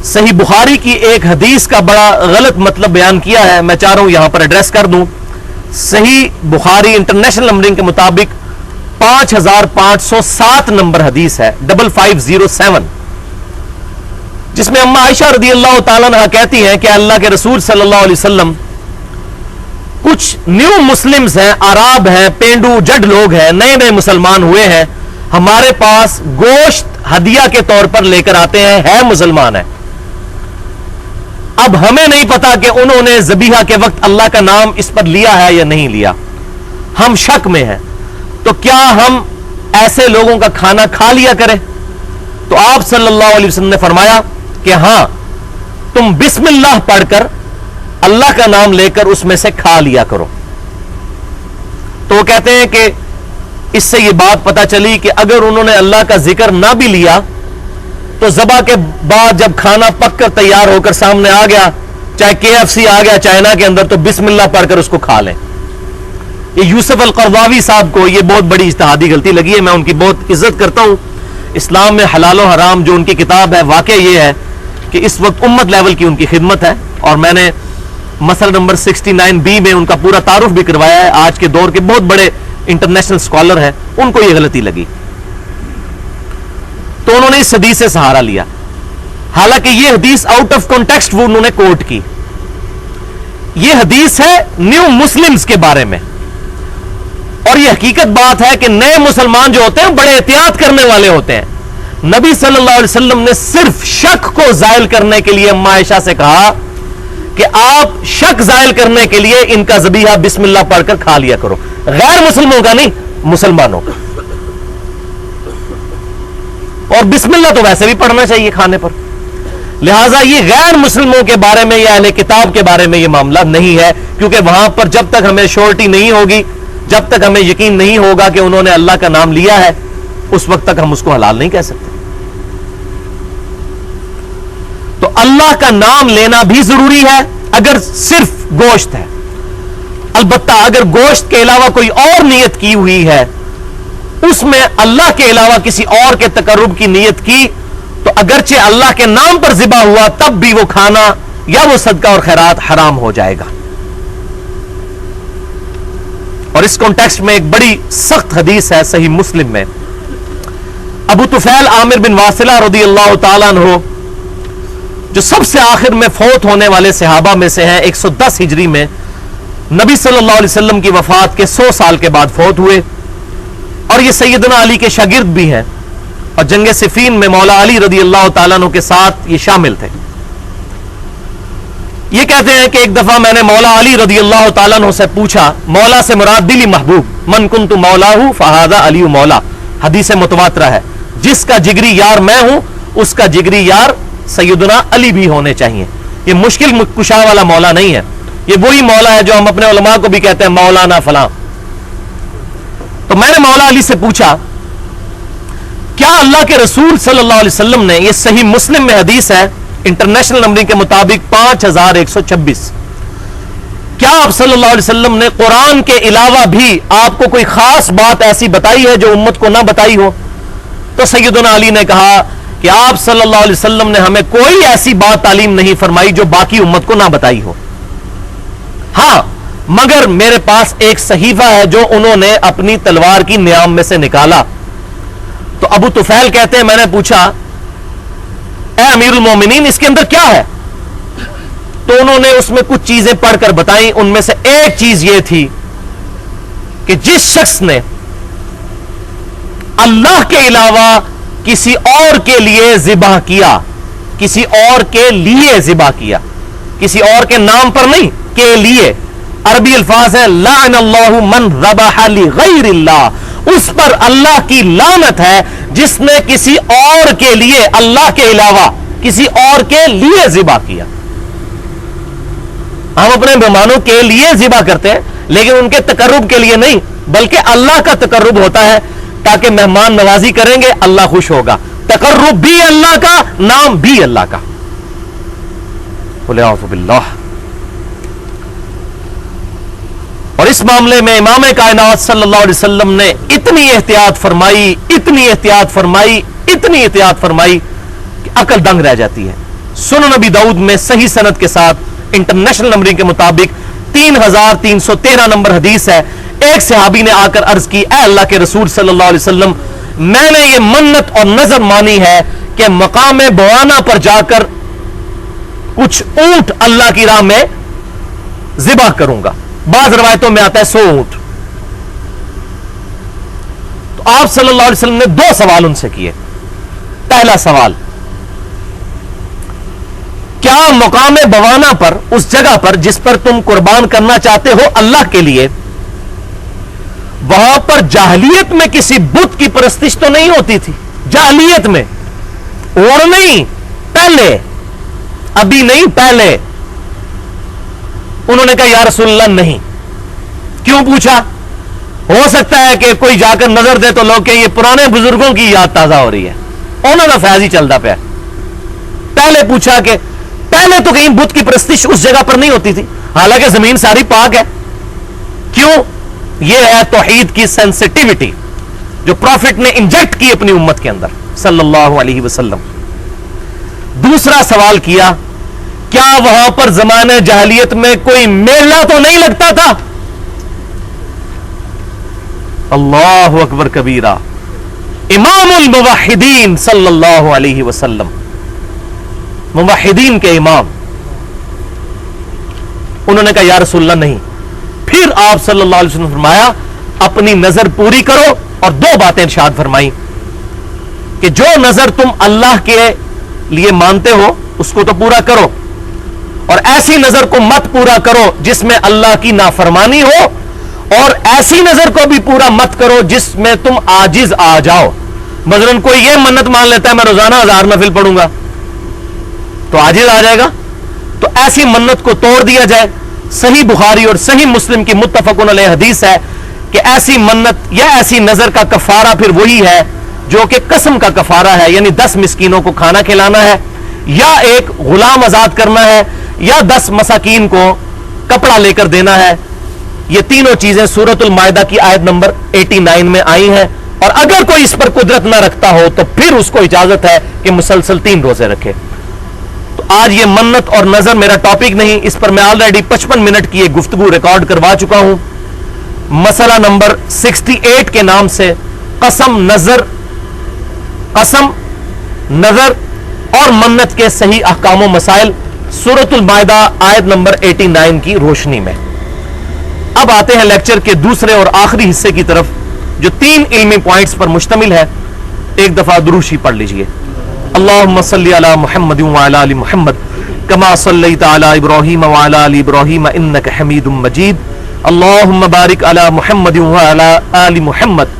صحیح بخاری کی ایک حدیث کا بڑا غلط مطلب بیان کیا ہے، میں چاہ رہا ہوں یہاں پر ایڈریس کر دوں. صحیح بخاری انٹرنیشنل نمبرنگ کے مطابق 5507 نمبر حدیث ہے، 5507، جس میں اما عائشہ رضی اللہ تعالیٰ عنہ کہتی ہیں کہ اللہ کے رسول صلی اللہ علیہ وسلم، کچھ نیو مسلمز ہیں، عرب ہیں، پینڈو جڈ لوگ ہیں، نئے نئے مسلمان ہوئے ہیں، ہمارے پاس گوشت ہدیہ کے طور پر لے کر آتے ہیں، ہے مسلمان ہیں. اب ہمیں نہیں پتا کہ انہوں نے ذبیحہ کے وقت اللہ کا نام اس پر لیا ہے یا نہیں لیا، ہم شک میں ہیں. تو کیا ہم ایسے لوگوں کا کھانا کھا لیا کریں؟ تو آپ صلی اللہ علیہ وسلم نے فرمایا کہ ہاں، تم بسم اللہ پڑھ کر اللہ کا نام لے کر اس میں سے کھا لیا کرو. تو وہ کہتے ہیں کہ اس سے یہ بات پتا چلی کہ اگر انہوں نے اللہ کا ذکر نہ بھی لیا تو ذبح کے بعد جب کھانا پک کر تیار ہو کر سامنے آ گیا، چاہے KFC آ گیا چائنا کے اندر، تو بسم اللہ پڑھ کر اس کو کھا لیں. یہ یوسف القرضاوی صاحب کو یہ بہت بڑی اجتہادی غلطی لگی ہے. میں ان کی بہت عزت کرتا ہوں. اسلام میں حلال و حرام جو ان کی کتاب ہے، واقع یہ ہے کہ اس وقت امت لیول کی ان کی خدمت ہے، اور میں نے مسئلہ نمبر 69B میں ان کا پورا تعارف بھی کروایا ہے. آج کے دور کے بہت بڑے انٹرنیشنل سکولر ہیں، ان کو یہ غلطی لگی تو انہوں نے اس حدیث سے سہارا لیا، حالانکہ یہ حدیث آؤٹ آف کانٹیکسٹ وہ انہوں نے کوٹ کی. یہ حدیث ہے نیو مسلمز کے بارے میں، اور یہ حقیقت بات ہے کہ نئے مسلمان جو ہوتے ہیں بڑے احتیاط کرنے والے ہوتے ہیں. نبی صلی اللہ علیہ وسلم نے صرف شک کو زائل کرنے کے لیے اما عائشہ سے کہا کہ آپ شک زائل کرنے کے لیے ان کا ذبیحہ بسم اللہ پڑھ کر کھا لیا کرو، غیر مسلموں کا نہیں، مسلمانوں کا. اور بسم اللہ تو ویسے بھی پڑھنا چاہیے کھانے پر. لہٰذا یہ غیر مسلموں کے بارے میں یا اہل کتاب کے بارے میں یہ معاملہ نہیں ہے، کیونکہ وہاں پر جب تک ہمیں شورٹی نہیں ہوگی، جب تک ہمیں یقین نہیں ہوگا کہ انہوں نے اللہ کا نام لیا ہے، اس وقت تک ہم اس کو حلال نہیں کہہ سکتے. تو اللہ کا نام لینا بھی ضروری ہے اگر صرف گوشت ہے. البتہ اگر گوشت کے علاوہ کوئی اور نیت کی ہوئی ہے، اس میں اللہ کے علاوہ کسی اور کے تقرب کی نیت کی، تو اگرچہ اللہ کے نام پر ذبح ہوا تب بھی وہ کھانا یا وہ صدقہ اور خیرات حرام ہو جائے گا. اور اس کانٹیکسٹ میں ایک بڑی سخت حدیث ہے صحیح مسلم میں. ابو طفیل عامر بن واصلہ رضی اللہ تعالیٰ عنہ، جو سب سے آخر میں فوت ہونے والے صحابہ میں سے ہیں، 110 ہجری میں نبی صلی اللہ علیہ وسلم کی وفات کے 100 سال کے بعد فوت ہوئے، اور یہ سیدنا علی کے شاگرد بھی ہیں، اور جنگ صفین میں مولا علی رضی اللہ تعالیٰ عنہ کے ساتھ یہ شامل تھے. یہ کہتے ہیں کہ ایک دفعہ میں نے مولا علی رضی اللہ تعالیٰ عنہ سے پوچھا، مولا سے مراد دلی محبوب، من کنت مولاہ فہذا علی مولا، حدیث متواترہ ہے، جس کا جگری یار میں ہوں اس کا جگری یار سیدنا علی بھی ہونے چاہیے. یہ مشکل کشا والا مولا نہیں ہے، یہ وہی مولا ہے جو ہم اپنے علماء کو بھی کہتے ہیں مولانا فلاں. تو میں نے مولا علی سے پوچھا، کیا اللہ کے رسول صلی اللہ علیہ وسلم نے، یہ صحیح مسلم میں حدیث ہے انٹرنیشنل نمبرنگ کے مطابق 5126، کیا آپ صلی اللہ علیہ وسلم نے قرآن کے علاوہ بھی آپ کو کوئی خاص بات ایسی بتائی ہے جو امت کو نہ بتائی ہو؟ تو سیدنا علی نے کہا کہ آپ صلی اللہ علیہ وسلم نے ہمیں کوئی ایسی بات تعلیم نہیں فرمائی جو باقی امت کو نہ بتائی ہو. ہاں، مگر میرے پاس ایک صحیفہ ہے جو انہوں نے اپنی تلوار کی نیام میں سے نکالا. تو ابو طفیل کہتے ہیں میں نے پوچھا، اے امیر المومنین اس کے اندر کیا ہے؟ تو انہوں نے اس میں کچھ چیزیں پڑھ کر بتائیں. ان میں سے ایک چیز یہ تھی کہ جس شخص نے اللہ کے علاوہ کسی اور کے لیے ذبح کیا، کسی اور کے لیے ذبح کیا، کسی اور کے نام پر نہیں، کے لیے، عربی الفاظ ہے لعن اللہ من ذبح لغیر اللہ، اس پر اللہ کی لعنت ہے جس نے کسی اور کے لیے، اللہ کے علاوہ کسی اور کے لیے ذبح کیا. ہم اپنے مہمانوں کے لیے ذبح کرتے ہیں لیکن ان کے تقرب کے لیے نہیں، بلکہ اللہ کا تقرب ہوتا ہے تاکہ مہمان نوازی کریں گے اللہ خوش ہوگا، تقرب بھی اللہ کا، نام بھی اللہ کا۔ اعوذ باللہ۔ اور اس معاملے میں امام کائنات صلی اللہ علیہ وسلم نے اتنی احتیاط فرمائی، اتنی احتیاط فرمائی، اتنی احتیاط فرمائی کہ عقل دنگ رہ جاتی ہے۔ سنن نبی داؤد میں صحیح سند کے ساتھ انٹرنیشنل نمبرنگ کے مطابق 3313 نمبر حدیث ہے۔ ایک صحابی نے آ کر عرض کی، اے اللہ کے رسول صلی اللہ علیہ وسلم، میں نے یہ منت اور نظر مانی ہے کہ مقام بوانا پر جا کر کچھ اونٹ اللہ کی راہ میں ذبح کروں گا۔ بعض روایتوں میں آتا ہے 100 اونٹ۔ تو آپ صلی اللہ علیہ وسلم نے 2 سوال ان سے کیے۔ پہلا سوال، کیا مقام بوانا پر، اس جگہ پر جس پر تم قربان کرنا چاہتے ہو اللہ کے لیے، وہاں پر جاہلیت میں کسی بت کی پرستش تو نہیں ہوتی تھی؟ جاہلیت میں، اور نہیں، پہلے، ابھی نہیں، پہلے۔ انہوں نے کہا یا رسول اللہ نہیں۔ کیوں پوچھا؟ ہو سکتا ہے کہ کوئی جا کر نظر دے تو لوگ کہ یہ پرانے بزرگوں کی یاد تازہ ہو رہی ہے، انہوں نے فیض ہی چلتا پیا۔ پہلے پوچھا کہ پہلے تو کہیں بت کی پرستش اس جگہ پر نہیں ہوتی تھی، حالانکہ زمین ساری پاک ہے۔ کیوں؟ یہ ہے توحید کی سینسٹیوٹی جو پروفٹ نے انجیکٹ کی اپنی امت کے اندر صلی اللہ علیہ وسلم۔ دوسرا سوال کیا، کیا وہاں پر زمانے جاہلیت میں کوئی میلہ تو نہیں لگتا تھا؟ اللہ اکبر کبیرہ، امام الموحدین صلی اللہ علیہ وسلم، موحدین کے امام، انہوں نے کہا یا رسول اللہ نہیں۔ پھر آپ صلی اللہ علیہ وسلم نے فرمایا اپنی نظر پوری کرو، اور 2 باتیں ارشاد فرمائی کہ جو نظر تم اللہ کے لیے مانتے ہو اس کو تو پورا کرو، اور ایسی نظر کو مت پورا کرو جس میں اللہ کی نافرمانی ہو، اور ایسی نظر کو بھی پورا مت کرو جس میں تم عاجز آ جاؤ۔ مثلاً کوئی یہ منت مان لیتا ہے میں روزانہ 1000 نفل پڑھوں گا، تو عاجز آ جائے گا، تو ایسی منت کو توڑ دیا جائے۔ صحیح بخاری اور صحیح مسلم کی متفقن علیہ حدیث ہے کہ ایسی منت یا ایسی نظر کا کفارہ پھر وہی ہے جو کہ قسم کا کفارہ ہے، یعنی 10 مسکینوں کو کھانا کھلانا ہے، یا ایک غلام آزاد کرنا ہے، یا 10 مساکین کو کپڑا لے کر دینا ہے۔ یہ تینوں چیزیں سورۃ المائدہ کی آیت نمبر 89 میں آئی ہیں، اور اگر کوئی اس پر قدرت نہ رکھتا ہو تو پھر اس کو اجازت ہے کہ مسلسل 3 روزے رکھے۔ تو آج یہ منت اور نظر میرا ٹاپک نہیں، اس پر میں آلریڈی 55 منٹ کی ایک گفتگو ریکارڈ کروا چکا ہوں۔ مسئلہ نمبر 68 کے نام سے قسم، نظر اور منت کے صحیح احکام و مسائل، سورۃ المائدہ آیت نمبر 89 کی روشنی میں۔ اب آتے ہیں لیکچر کے دوسرے اور آخری حصے کی طرف جو 3 علمی پوائنٹس پر مشتمل ہے۔ ایک دفعہ دروشی پڑھ لیجئے۔ اللہم صلی علی محمد وعلی آل محمد کما صلیت علی ابراہیم وعلی آل ابراہیم انک حمید مجید۔ اللہم بارک علی محمد وعلی آل محمد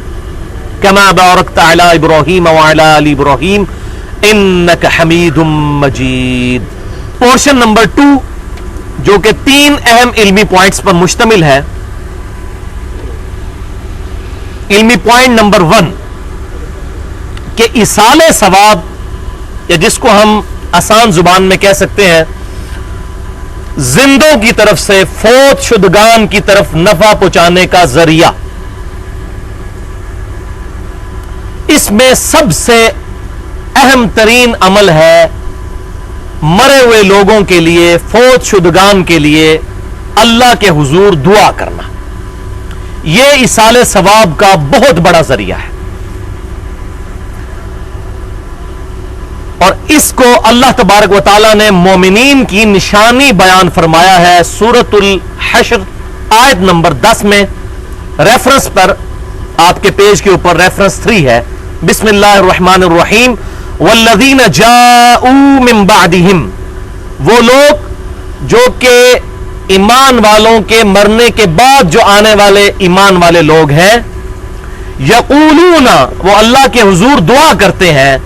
کما بارکت علی ابراہیم وعلی آل ابراہیم انک حمید مجید۔ پورشن نمبر 2 جو کہ 3 اہم علمی پوائنٹس پر مشتمل ہے۔ علمی پوائنٹ نمبر 1 کہ ایصال ثواب، یا جس کو ہم آسان زبان میں کہہ سکتے ہیں زندوں کی طرف سے فوت شدگان کی طرف نفع پہنچانے کا ذریعہ، اس میں سب سے اہم ترین عمل ہے مرے ہوئے لوگوں کے لیے، فوت شدگان کے لیے اللہ کے حضور دعا کرنا۔ یہ ایصال ثواب کا بہت بڑا ذریعہ ہے، اور اس کو اللہ تبارک و تعالی نے مومنین کی نشانی بیان فرمایا ہے سورۃ الحشر آیت نمبر 10 میں۔ ریفرنس پر آپ کے پیج کے اوپر ریفرنس 3 ہے۔ بسم اللہ الرحمن الرحیم۔ والذین جاءوا من بعدہم، وہ لوگ جو کہ ایمان والوں کے مرنے کے بعد جو آنے والے ایمان والے لوگ ہیں، یقولون، وہ اللہ کے حضور دعا کرتے ہیں،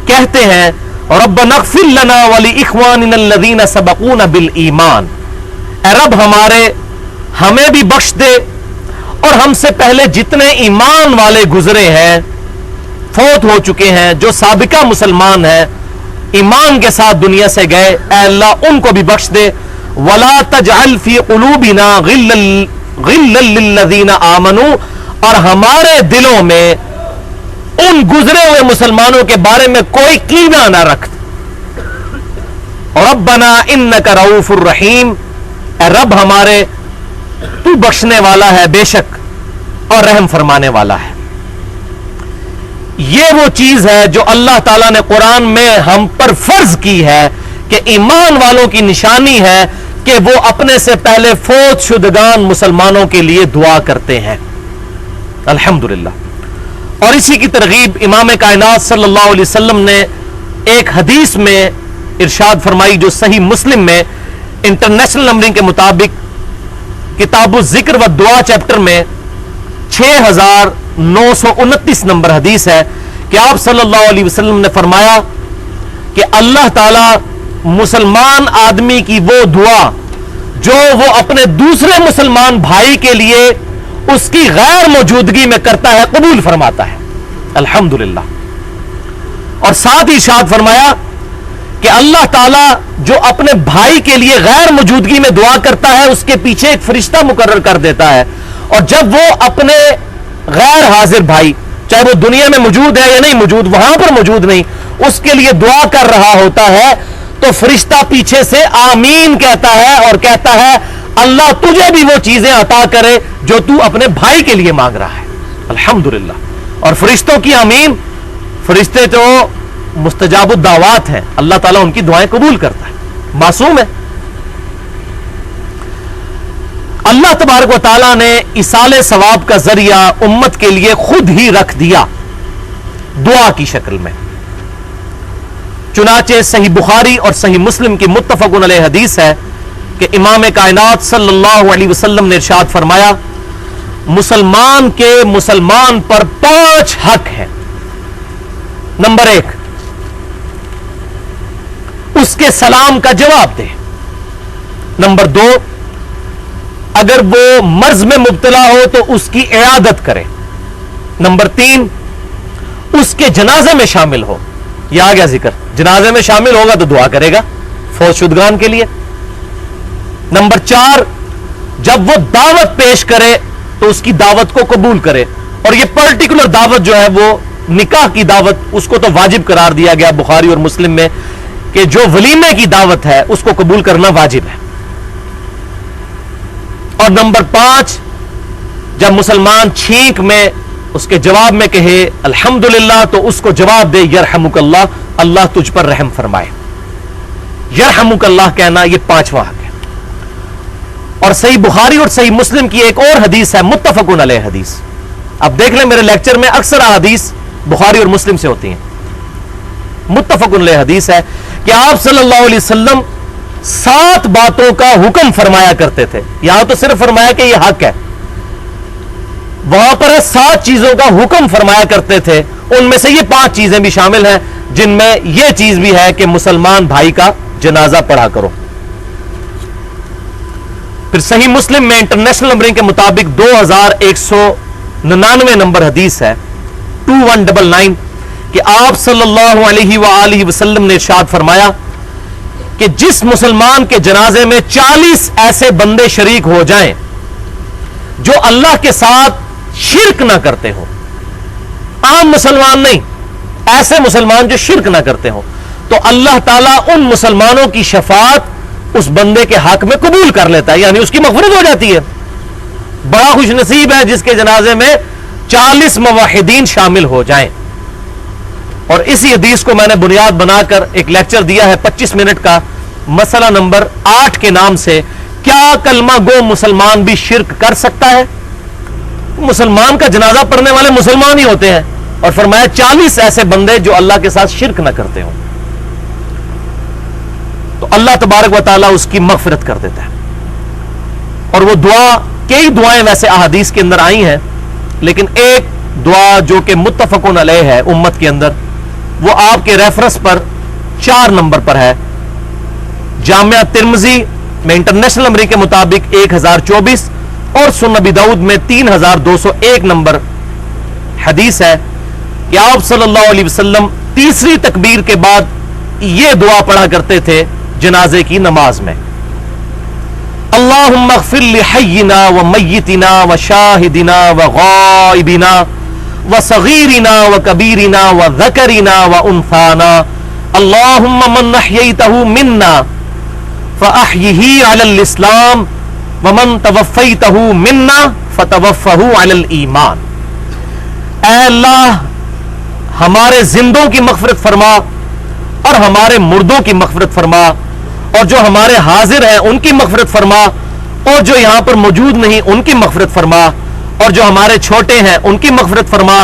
کہتے ہیں ربنا اغفر لنا ولاخواننا الذین سبقونا بالایمان، اے رب ہمارے، ہمیں بھی بخش دے اور ہم سے پہلے جتنے ایمان والے گزرے ہیں، فوت ہو چکے ہیں، جو سابقہ مسلمان ہیں، ایمان کے ساتھ دنیا سے گئے، اے اللہ ان کو بھی بخش دے. وَلَا تَجْعَلْ فِي قُلُوبِنَا غِلًّا لِّلَّذِينَ آمَنُوا، اور ہمارے دلوں میں ان گزرے ہوئے مسلمانوں کے بارے میں کوئی کینہ نہ رکھ. ربنا انک رؤوف الرحیم، اے رب ہمارے تو بخشنے والا ہے بے شک اور رحم فرمانے والا ہے. یہ وہ چیز ہے جو اللہ تعالیٰ نے قرآن میں ہم پر فرض کی ہے کہ ایمان والوں کی نشانی ہے کہ وہ اپنے سے پہلے فوت شدگان مسلمانوں کے لیے دعا کرتے ہیں. الحمدللہ. اور اسی کی ترغیب امام کائنات صلی اللہ علیہ وسلم نے ایک حدیث میں ارشاد فرمائی جو صحیح مسلم میں انٹرنیشنل نمبرنگ کے مطابق کتاب الذکر و دعا چیپٹر میں 6929 نمبر حدیث ہے کہ آپ صلی اللہ علیہ وسلم نے فرمایا کہ اللہ تعالی مسلمان آدمی کی وہ دعا جو وہ اپنے دوسرے مسلمان بھائی کے لیے اس کی غیر موجودگی میں کرتا ہے قبول فرماتا ہے. الحمدللہ. اور ساتھ ہی ارشاد فرمایا کہ اللہ تعالیٰ جو اپنے بھائی کے لیے غیر موجودگی میں دعا کرتا ہے اس کے پیچھے ایک فرشتہ مقرر کر دیتا ہے، اور جب وہ اپنے غیر حاضر بھائی، چاہے وہ دنیا میں موجود ہے یا نہیں موجود، وہاں پر موجود نہیں، اس کے لیے دعا کر رہا ہوتا ہے تو فرشتہ پیچھے سے آمین کہتا ہے اور کہتا ہے اللہ تجھے بھی وہ چیزیں عطا کرے جو تو اپنے بھائی کے لیے مانگ رہا ہے. الحمدللہ. اور فرشتوں کی آمین، فرشتے تو مستجاب الدعوات ہیں، اللہ تعالیٰ ان کی دعائیں قبول کرتا ہے، معصوم ہے. اللہ تبارک و تعالیٰ نے ایصال ثواب کا ذریعہ امت کے لیے خود ہی رکھ دیا دعا کی شکل میں. چنانچہ صحیح بخاری اور صحیح مسلم کی متفق علیہ حدیث ہے کہ امام کائنات صلی اللہ علیہ وسلم نے ارشاد فرمایا مسلمان کے مسلمان پر 5 حق ہیں. نمبر 1، اس کے سلام کا جواب دے. نمبر 2، اگر وہ مرض میں مبتلا ہو تو اس کی عیادت کرے. نمبر 3، اس کے جنازے میں شامل ہو. یہ آ گیا ذکر، جنازے میں شامل ہوگا تو دعا کرے گا فوت شدگان کے لیے. نمبر 4، جب وہ دعوت پیش کرے تو اس کی دعوت کو قبول کرے. اور یہ پرٹیکولر دعوت جو ہے وہ نکاح کی دعوت، اس کو تو واجب قرار دیا گیا بخاری اور مسلم میں کہ جو ولیمے کی دعوت ہے اس کو قبول کرنا واجب ہے. اور نمبر 5، جب مسلمان چھینک میں اس کے جواب میں کہے الحمدللہ تو اس کو جواب دے یرحمک اللہ، اللہ تجھ پر رحم فرمائے. یرحمک اللہ کہنا یہ 5واں حق ہے. اور صحیح بخاری اور صحیح مسلم کی ایک اور حدیث ہے متفق علیہ حدیث. اب دیکھ لیں میرے لیکچر میں اکثر حدیث بخاری اور مسلم سے ہوتی ہیں. متفق علیہ حدیث ہے کہ آپ صلی اللہ علیہ وسلم 7 باتوں کا حکم فرمایا کرتے تھے. یہاں تو صرف فرمایا کہ یہ حق ہے، وہاں پر 7 چیزوں کا حکم فرمایا کرتے تھے. ان میں سے یہ 5 چیزیں بھی شامل ہیں جن میں یہ چیز بھی ہے کہ مسلمان بھائی کا جنازہ پڑھا کرو. پھر صحیح مسلم میں انٹرنیشنل نمبرنگ کے مطابق 2199 نمبر حدیث ہے 2199 کہ آپ صلی اللہ علیہ وآلہ وسلم نے ارشاد فرمایا کہ جس مسلمان کے جنازے میں 40 ایسے بندے شریک ہو جائیں جو اللہ کے ساتھ شرک نہ کرتے ہوں، عام مسلمان نہیں، ایسے مسلمان جو شرک نہ کرتے ہوں، تو اللہ تعالیٰ ان مسلمانوں کی شفاعت اس بندے کے حق میں قبول کر لیتا ہے، یعنی اس کی مغفرت ہو جاتی ہے. بڑا خوش نصیب ہے جس کے جنازے میں 40 موحدین شامل ہو جائیں. اور اسی حدیث کو میں نے بنیاد بنا کر ایک لیکچر دیا ہے 25 منٹ کا، مسئلہ نمبر 8 کے نام سے، کیا کلمہ گو مسلمان بھی شرک کر سکتا ہے؟ مسلمان کا جنازہ پڑھنے والے مسلمان ہی ہوتے ہیں، اور فرمایا 40 ایسے بندے جو اللہ کے ساتھ شرک نہ کرتے ہوں، تو اللہ تبارک و تعالیٰ اس کی مغفرت کر دیتا ہے. اور وہ دعا، کئی دعائیں ویسے احادیث کے اندر آئی ہیں، لیکن ایک دعا جو کہ متفق علیہ ہے امت کے اندر، وہ آپ کے ریفرنس پر 4 نمبر پر ہے. جامعہ ترمذی میں انٹرنیشنل نمبر کے مطابق 1024 اور سنن ابی داؤد میں 3201 نمبر حدیث ہے کہ آپ صلی اللہ علیہ وسلم تیسری تکبیر کے بعد یہ دعا پڑھا کرتے تھے جنازے کی نماز میں: اللہم اغفر لحینا و میتنا و شاہدنا و غائبنا و صغیرنا و کبیرنا و ذکرنا و انثانا اللہم من احییتہ منا فاحیہ علی الاسلام ومن توفیتہ منا فتوفہ علی الایمان. اے اللہ ہمارے زندوں کی مغفرت فرما اور ہمارے مردوں کی مغفرت فرما، اور جو ہمارے حاضر ہیں ان کی مغفرت فرما، اور جو یہاں پر موجود نہیں ان کی مغفرت فرما، اور جو ہمارے چھوٹے ہیں ان کی مغفرت فرما،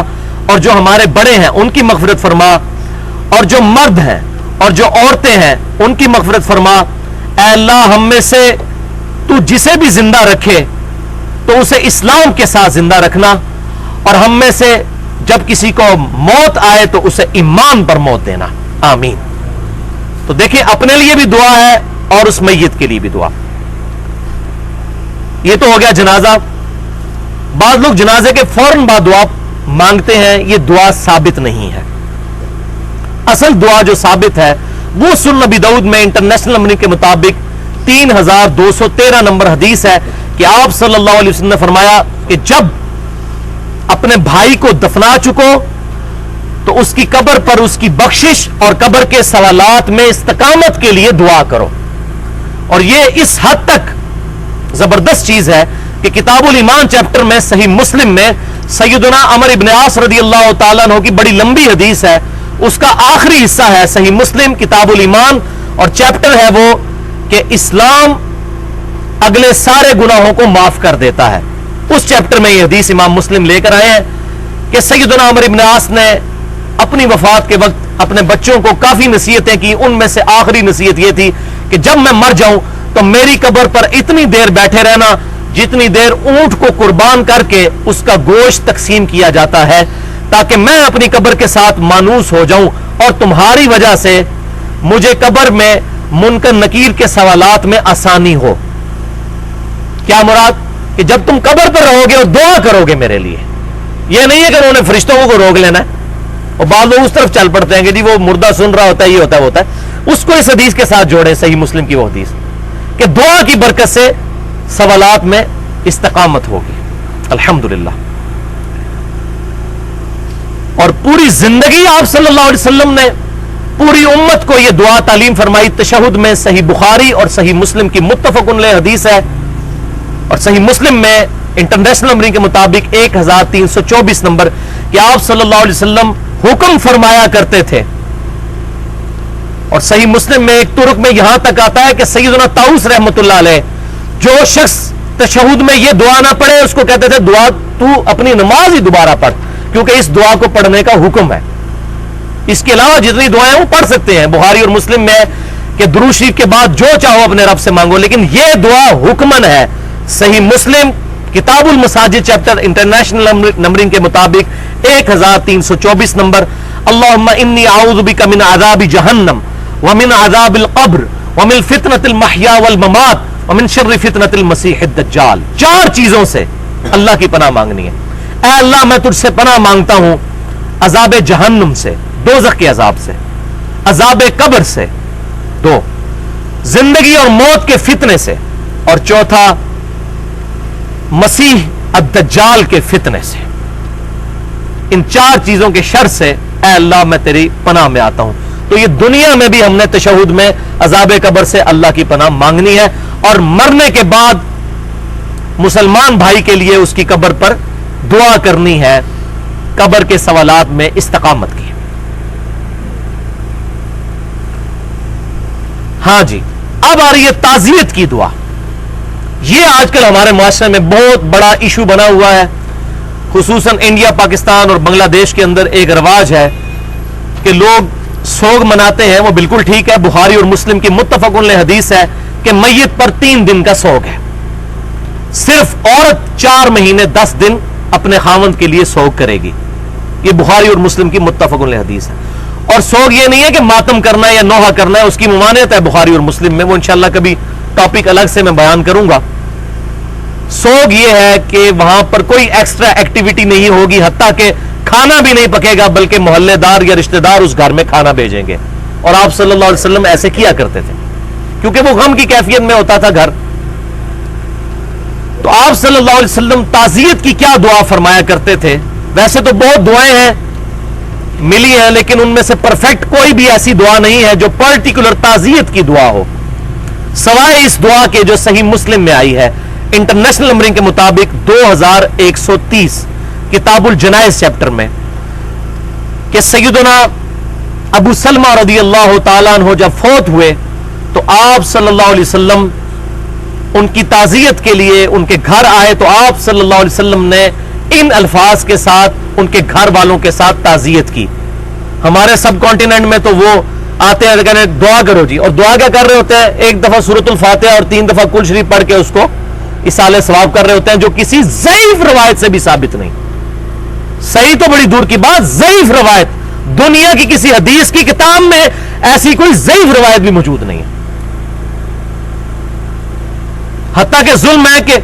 اور جو ہمارے بڑے ہیں ان کی مغفرت فرما، اور جو مرد ہیں اور جو عورتیں ہیں ان کی مغفرت فرما. اے اللہ ہم میں سے تو جسے بھی زندہ رکھے تو اسے اسلام کے ساتھ زندہ رکھنا، اور ہم میں سے جب کسی کو موت آئے تو اسے ایمان پر موت دینا. آمین. تو دیکھیں اپنے لیے بھی دعا ہے اور اس میت کے لیے بھی دعا. یہ تو ہو گیا جنازہ. بعض لوگ جنازے کے فوراً بعد دعا مانگتے ہیں، یہ دعا ثابت نہیں ہے. اصل دعا جو ثابت ہے وہ سنن ابی داؤد میں انٹرنیشنل نمبر کے مطابق 3213 نمبر حدیث ہے کہ آپ صلی اللہ علیہ وسلم نے فرمایا کہ جب اپنے بھائی کو دفنا چکو تو اس کی قبر پر اس کی بخشش اور قبر کے سوالات میں استقامت کے لیے دعا کرو. اور یہ اس حد تک زبردست چیز ہے کہ کتاب الایمان چیپٹر میں صحیح مسلم میں سیدنا عمر ابن عاص رضی اللہ تعالیٰ عنہ کی بڑی لمبی حدیث ہے، اس کا آخری حصہ ہے صحیح مسلم کتاب الایمان، اور چیپٹر ہے وہ کہ اسلام اگلے سارے گناہوں کو معاف کر دیتا ہے. اس چیپٹر میں یہ حدیث امام مسلم لے کر آئے ہیں کہ سیدنا عمر ابن عاص نے اپنی وفات کے وقت اپنے بچوں کو کافی نصیحتیں کی. ان میں سے آخری نصیحت یہ تھی کہ جب میں مر جاؤں تو میری قبر پر اتنی دیر بیٹھے رہنا جتنی دیر اونٹ کو قربان کر کے اس کا گوشت تقسیم کیا جاتا ہے، تاکہ میں اپنی قبر کے ساتھ مانوس ہو جاؤں اور تمہاری وجہ سے مجھے قبر میں منکر نکیر کے سوالات میں آسانی ہو. کیا مراد؟ کہ جب تم قبر پر رہو گے اور دعا کرو گے میرے لیے. یہ نہیں ہے کہ انہوں نے فرشتوں کو روک لینا ہے، اور بعض لوگ اس طرف چل پڑتے ہیں کہ جی وہ مردہ سن رہا ہوتا ہے، یہ ہوتا ہے وہ ہوتا ہے. اس کو اس حدیث کے ساتھ جوڑے، صحیح مسلم کی وہ حدیث کہ دعا کی برکت سے سوالات میں استقامت ہوگی. الحمدللہ. اور پوری زندگی آپ صلی اللہ علیہ وسلم نے پوری امت کو یہ دعا تعلیم فرمائی. تشہد میں صحیح بخاری اور صحیح مسلم کی متفق علیہ حدیث ہے، اور صحیح مسلم میں انٹرنیشنل نمبرنگ کے مطابق 1324 نمبر کہ آپ صلی اللہ علیہ وسلم حکم فرمایا کرتے تھے. اور صحیح مسلم میں ایک ترک میں یہاں تک آتا ہے کہ سیدنا طاؤس رحمۃ اللہ علیہ جو شخص تشہد میں یہ دعا نہ پڑھے اس کو کہتے تھے دعا تو اپنی نماز ہی دوبارہ پڑھ، کیونکہ اس دعا کو پڑھنے کا حکم ہے. اس کے علاوہ جتنی دعائیں وہ پڑھ سکتے ہیں. بخاری اور مسلم میں کہ درود شریف کے بعد جو چاہو اپنے رب سے مانگو، لیکن یہ دعا حکمن ہے. صحیح مسلم کتاب المساجد چیپٹر انٹرنیشنل نمبرنگ کے مطابق 1324 نمبر: اللہم انی اعوذ بک من عذاب جہنم ومن عذاب القبر ومن فتنة المحیا والممات ومن شر فتنة المسیح الدجال. 4 چیزوں سے اللہ کی پناہ مانگنی ہے. اے اللہ میں تجھ سے پناہ مانگتا ہوں عذاب جہنم سے، دوزخ کے عذاب سے، عذاب قبر سے، 2 زندگی اور موت کے فتنے سے، اور چوتھا مسیح الدجال کے فتنے سے. ان 4 چیزوں کے شر سے اے اللہ میں تیری پناہ میں آتا ہوں. تو یہ دنیا میں بھی ہم نے تشہد میں عذاب قبر سے اللہ کی پناہ مانگنی ہے، اور مرنے کے بعد مسلمان بھائی کے لیے اس کی قبر پر دعا کرنی ہے، قبر کے سوالات میں استقامت کی. ہاں جی، اب آ رہی ہے تعزیت کی دعا. یہ آج کل ہمارے معاشرے میں بہت بڑا ایشو بنا ہوا ہے. خصوصاً انڈیا، پاکستان اور بنگلہ دیش کے اندر ایک رواج ہے کہ لوگ سوگ مناتے ہیں. وہ بالکل ٹھیک ہے. بخاری اور مسلم کی متفق علیہ حدیث ہے کہ میت پر 3 دن کا سوگ ہے. صرف عورت 4 مہینے 10 دن اپنے خاوند کے لیے سوگ کرے گی. یہ بخاری اور مسلم کی متفق علیہ حدیث ہے. اور سوگ یہ نہیں ہے کہ ماتم کرنا ہے یا نوحہ کرنا ہے، اس کی ممانعت ہے بخاری اور مسلم میں. وہ انشاءاللہ کبھی ٹاپک الگ سے میں بیان کروں گا. سوگ یہ ہے کہ وہاں پر کوئی ایکسٹرا ایکٹیویٹی نہیں ہوگی، حتیٰ کہ کھانا بھی نہیں پکے گا، بلکہ محلے دار یا رشتہ دار اس گھر میں کھانا بھیجیں گے. اور آپ صلی اللہ علیہ وسلم ایسے کیا کرتے تھے کیونکہ وہ غم کی کیفیت میں ہوتا تھا گھر. تو آپ صلی اللہ علیہ وسلم تعزیت کی کیا دعا فرمایا کرتے تھے؟ ویسے تو بہت دعائیں ہیں ملی ہیں، لیکن ان میں سے پرفیکٹ کوئی بھی ایسی دعا نہیں ہے جو پرٹیکولر تعزیت کی دعا ہو، سوائے اس دعا کے جو صحیح مسلم میں آئی ہے انٹرنیشنل نمبرنگ کے مطابق 2130 کتاب الجنائز چیپٹر میں، کہ سیدنا ابو سلمہ رضی اللہ تعالیٰ عنہ جب فوت ہوئے تو آپ صلی اللہ علیہ وسلم ان کی تعزیت کے لیے ان کے گھر آئے، تو آپ صلی اللہ علیہ وسلم نے ان الفاظ کے ساتھ ان کے گھر والوں کے ساتھ تعزیت کی. ہمارے سب کانٹیننٹ میں تو وہ آتے ہیں کہنے دعا کرو جی، اور دعا کیا کر رہے ہوتے ہیں؟ ایک دفعہ سورۃ الفاتحہ اور 3 دفعہ کل شریف پڑھ کے اس کو ایصال ثواب کر رہے ہوتے ہیں، جو کسی ضعیف روایت سے بھی ثابت نہیں. صحیح تو بڑی دور کی بات، ضعیف روایت دنیا کی کسی حدیث کی کتاب میں ایسی کوئی ضعیف روایت بھی موجود نہیں ہے. حتیٰ کہ ظلم ہے کہ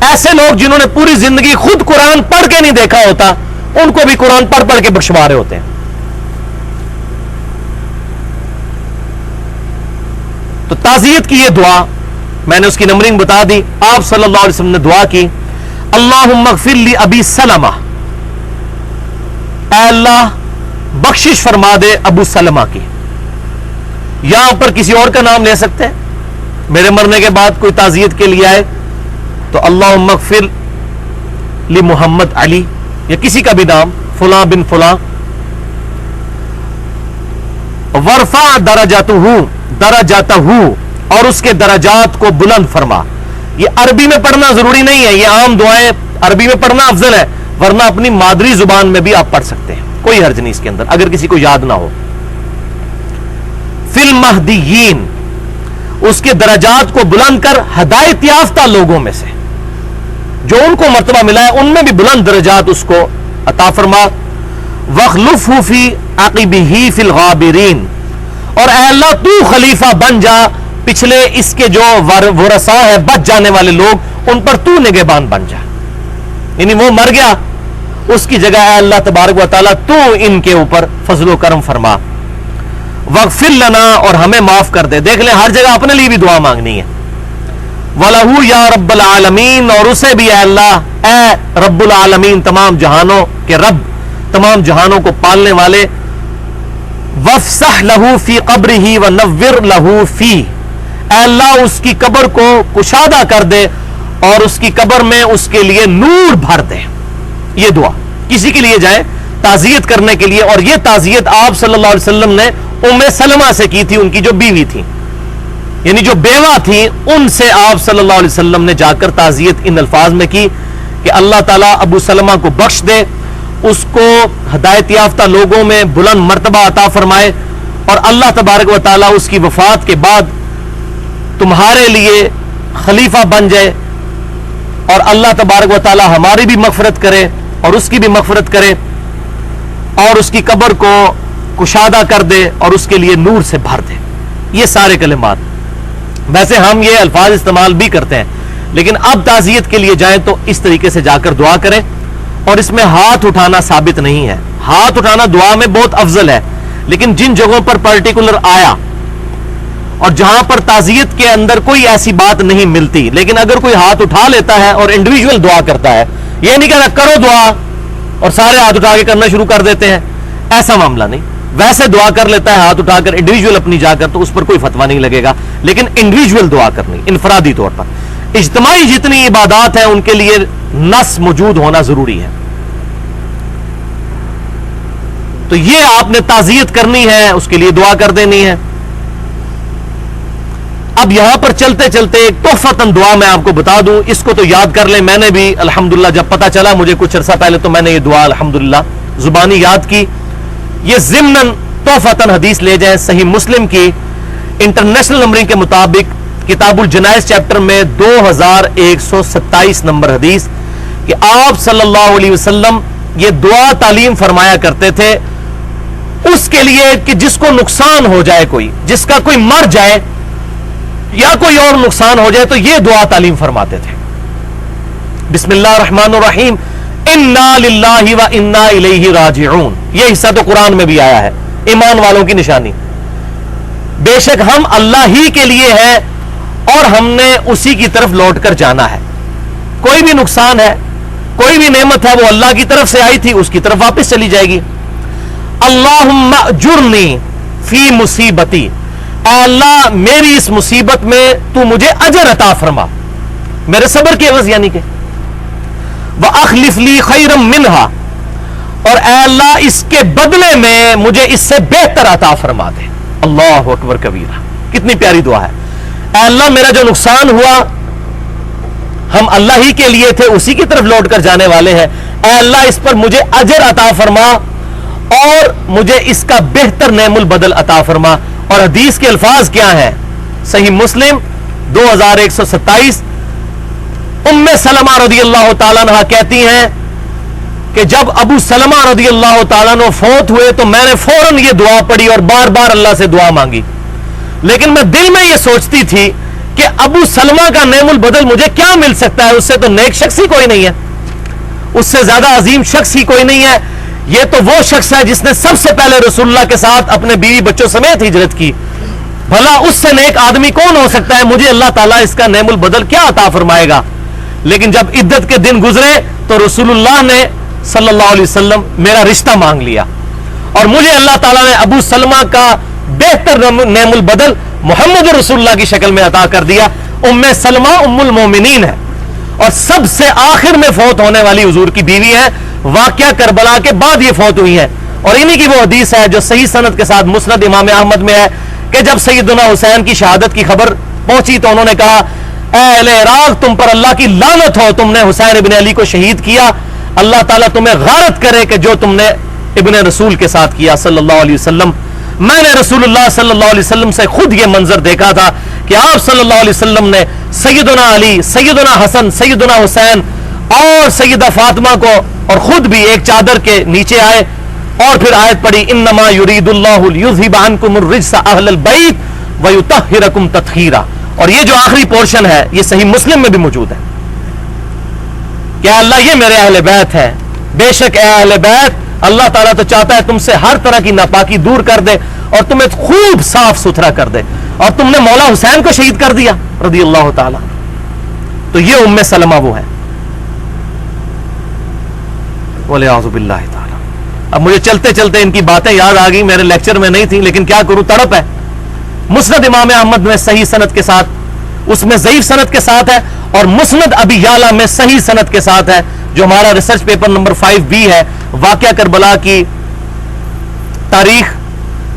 ایسے لوگ جنہوں نے پوری زندگی خود قرآن پڑھ کے نہیں دیکھا ہوتا، ان کو بھی قرآن پڑھ پڑھ کے بخشوا رہے ہوتے ہیں. تو تعزیت کی یہ دعا میں نے اس کی نمبرنگ بتا دی. آپ صلی اللہ علیہ وسلم نے دعا کی، اللہم اغفر لی ابی سلمہ، اے اللہ بخشش فرما دے ابو سلمہ کی. یہاں پر کسی اور کا نام لے سکتے ہیں، میرے مرنے کے بعد کوئی تعزیت کے لیے آئے تو اللہم اغفر لی محمد علی، یا کسی کا بھی نام، فلاں بن فلاں. ورفع درجاتہ، اور اس کے درجات کو بلند فرما. یہ عربی میں پڑھنا ضروری نہیں ہے، یہ عام دعائیں عربی میں پڑھنا افضل ہے، ورنہ اپنی مادری زبان میں بھی آپ پڑھ سکتے ہیں، کوئی حرج نہیں اس کے اندر اگر کسی کو یاد نہ ہو. فی المہدیین، اس کے درجات کو بلند کر ہدایت یافتہ لوگوں میں سے جو ان کو مرتبہ ملا ہے ان میں بھی بلند درجات اس کو عطا فرما. وَخْلُفْهُ فِي عَقِبِهِ فِي الْغَابِرِينَ، اور اے اللہ تو خلیفہ بن جا پچھلے اس کے جو ورثاء ہے بچ جانے والے لوگ، ان پر تو نگہبان بن جا. یعنی وہ مر گیا، اس کی جگہ اے اللہ تبارک و تعالیٰ تو ان کے اوپر فضل و کرم فرما. وَاغْفِرْ لَنَا، اور ہمیں معاف کر دے. دیکھ لیں ہر جگہ اپنے لیے بھی دعا مانگنی ہے. وَلَهُ يَا رَبَّ الْعَالَمِينَ، اور اسے بھی اے اللہ، اے رب العالمین، تمام جہانوں کے رب، تمام جہانوں کو پالنے والے. وَافْسَحْ لَهُ فِي قَبْرِهِ وَنَوِّرْ لَهُ فِيهِ، اے اللہ اس کی قبر کو کشادہ کر دے اور اس کی قبر میں اس کے لیے نور بھر دے. یہ دعا کسی کے لیے جائے تعزیت کرنے کے لیے، اور یہ تعزیت آپ صلی اللہ علیہ وسلم نے ام سلمہ سے کی تھی، ان کی جو بیوی تھی، یعنی جو بیوہ تھی، ان سے آپ صلی اللہ علیہ وسلم نے جا کر تعزیت ان الفاظ میں کی کہ اللہ تعالیٰ ابو سلمہ کو بخش دے، اس کو ہدایت یافتہ لوگوں میں بلند مرتبہ عطا فرمائے، اور اللہ تبارک و تعالیٰ اس کی وفات کے بعد تمہارے لیے خلیفہ بن جائے، اور اللہ تبارک و تعالیٰ ہماری بھی مغفرت کرے اور اس کی بھی مغفرت کرے، اور اس کی قبر کو کشادہ کر دے اور اس کے لیے نور سے بھر دے. یہ سارے کلمات ویسے ہم یہ الفاظ استعمال بھی کرتے ہیں، لیکن اب تعزیت کے لیے جائیں تو اس طریقے سے جا کر دعا کریں. اور اس میں ہاتھ اٹھانا ثابت نہیں ہے. ہاتھ اٹھانا دعا میں بہت افضل ہے، لیکن جن جگہوں پر پرٹیکولر آیا اور جہاں پر تعزیت کے اندر کوئی ایسی بات نہیں ملتی، لیکن اگر کوئی ہاتھ اٹھا لیتا ہے اور انڈیویجول دعا کرتا ہے، یہ نہیں کہنا کرو دعا اور سارے ہاتھ اٹھا کے کرنا شروع کر دیتے ہیں، ایسا معاملہ نہیں. ویسے دعا کر لیتا ہے ہاتھ اٹھا کر انڈیویجول اپنی جا کر، تو اس پر کوئی فتویٰ نہیں لگے گا، لیکن انڈیویجول دعا کرنی انفرادی طور پر. اجتماعی جتنی عبادات ہیں ان کے لیے نص موجود ہونا ضروری ہے. تو یہ آپ نے تعزیت کرنی ہے، اس کے لیے دعا کر دینی ہے. اب یہاں پر چلتے چلتے ایک تحفتاً دعا میں آپ کو بتا دوں، اس کو تو یاد کر لیں. میں نے بھی الحمدللہ جب پتا چلا مجھے کچھ عرصہ پہلے، تو میں نے یہ دعا الحمدللہ زبانی یاد کی. یہ ضمناً تحفتاً حدیث لے جائیں صحیح مسلم کی انٹرنیشنل نمبرنگ کے مطابق کتاب الجنائز چیپٹر میں 2127 نمبر حدیث، کہ آپ صلی اللہ علیہ وسلم یہ دعا تعلیم فرمایا کرتے تھے اس کے لیے کہ جس کو نقصان ہو جائے، کوئی جس کا کوئی مر جائے یا کوئی اور نقصان ہو جائے، تو یہ دعا تعلیم فرماتے تھے. بسم اللہ الرحمن الرحیم انا للہ و انا الیہ راجعون، یہ حصہ تو قرآن میں بھی آیا ہے، ایمان والوں کی نشانی۔ بے شک ہم اللہ ہی کے لیے ہیں اور ہم نے اسی کی طرف لوٹ کر جانا ہے۔ کوئی بھی نقصان ہے، کوئی بھی نعمت ہے، وہ اللہ کی طرف سے آئی تھی، اس کی طرف واپس چلی جائے گی۔ اللہم اجرنی فی مصیبتی، اے اللہ میری اس مصیبت میں تو مجھے اجر عطا فرما، میرے صبر کی عوض، یعنی کہ وَأَخْلِفْ لِي خَيْرًا مِّنْهَا، اور اے اللہ اس کے بدلے میں مجھے اس سے بہتر عطا فرما دے۔ اللہ اکبر کبیرہ، کتنی پیاری دعا ہے۔ اے اللہ میرا جو نقصان ہوا، ہم اللہ ہی کے لیے تھے، اسی کی طرف لوٹ کر جانے والے ہیں، اے اللہ اس پر مجھے اجر عطا فرما اور مجھے اس کا بہتر نعم البدل عطا فرما۔ اور حدیث کے الفاظ کیا ہیں؟ صحیح مسلم 2127، ام سلمہ رضی اللہ تعالیٰ عنہ کہتی ہیں کہ جب ابو سلمہ رضی اللہ تعالیٰ عنہ فوت ہوئے تو میں نے فوراً یہ دعا پڑھی اور بار بار اللہ سے دعا مانگی، لیکن میں دل میں یہ سوچتی تھی کہ ابو سلمہ کا نعم البدل مجھے کیا مل سکتا ہے؟ اس سے تو نیک شخص ہی کوئی نہیں ہے، اس سے زیادہ عظیم شخص ہی کوئی نہیں ہے، یہ تو وہ شخص ہے جس نے سب سے پہلے رسول اللہ کے ساتھ اپنے بیوی بچوں سمیت ہجرت کی، بھلا اس سے نیک آدمی کون ہو سکتا ہے؟ مجھے اللہ تعالیٰ اس کا نعم البدل کیا عطا فرمائے گا؟ لیکن جب عدت کے دن گزرے تو رسول اللہ نے صلی اللہ علیہ وسلم میرا رشتہ مانگ لیا اور مجھے اللہ تعالیٰ نے ابو سلمہ کا بہتر نعم البدل محمد رسول اللہ کی شکل میں عطا کر دیا۔ ام سلمہ ام المومنین ہے اور سب سے آخر میں فوت ہونے والی حضور کی بیوی ہے، واقعہ کربلا کے بعد یہ فوت ہوئی ہے، اور انہی کی وہ حدیث ہے جو صحیح سند کے ساتھ مسند امام احمد میں ہے کہ جب سیدنا حسین کی شہادت کی خبر پہنچی تو انہوں نے کہا اے اہل عراق تم پر اللہ کی لعنت ہو، تم نے حسین ابن علی کو شہید کیا، اللہ تعالیٰ تمہیں غارت کرے کہ جو تم نے ابن رسول کے ساتھ کیا صلی اللہ علیہ وسلم۔ میں نے رسول اللہ صلی اللہ علیہ وسلم سے خود یہ منظر دیکھا تھا کہ آپ صلی اللہ علیہ وسلم نے سیدنا علی، سیدنا حسن، سیدنا حسین اور سیدہ فاطمہ کو اور خود بھی ایک چادر کے نیچے آئے اور پھر آیت پڑھی انما یرید اللہ لیذھب عنکم الرجس اہل البیت ویطہرکم تطہیرا، اور یہ جو آخری پورشن ہے یہ صحیح مسلم میں بھی موجود ہے کہ اللہ یہ میرے اہل بیت ہے، بے شک اے اہل بیت اللہ تعالیٰ تو چاہتا ہے تم سے ہر طرح کی ناپاکی دور کر دے اور تمہیں خوب صاف ستھرا کر دے، اور تم نے مولا حسین کو شہید کر دیا رضی اللہ تعالیٰ۔ تو یہ ام سلمہ وہ ہے، والعیاذ باللہ تعالیٰ۔ اب مجھے چلتے چلتے ان کی باتیں یاد آ گئی، میرے لیکچر میں نہیں تھی لیکن کیا کروں، تڑپ ہے۔ مسند امام احمد میں صحیح سند کے ساتھ، اس میں ضعیف سند کے ساتھ ہے، اور مسند ابی یعلا میں صحیح سند کے ساتھ ہے، جو ہمارا ریسرچ پیپر نمبر 5B ہے، واقعہ کربلا کی تاریخ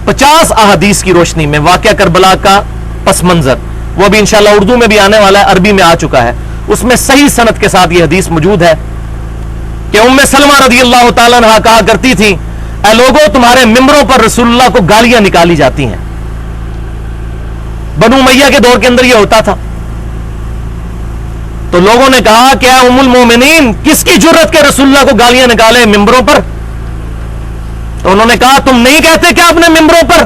50 احادیث کی روشنی میں واقعہ کربلا کا پس منظر، وہ بھی انشاءاللہ اردو میں بھی آنے والا ہے، عربی میں آ چکا ہے، اس میں صحیح سند کے ساتھ یہ حدیث موجود ہے کہ ام سلمہ رضی اللہ تعالیٰ عنہ کہا کرتی تھی اے لوگوں تمہارے ممبروں پر رسول اللہ کو گالیاں نکالی جاتی ہیں۔ بنو امیہ کے دور کے اندر یہ ہوتا تھا، تو لوگوں نے کہا کہ اے ام المومنین کس کی جرت کے رسول اللہ کو گالیاں نکالے ممبروں پر؟ تو انہوں نے کہا تم نہیں کہتے کیا اپنے ممبروں پر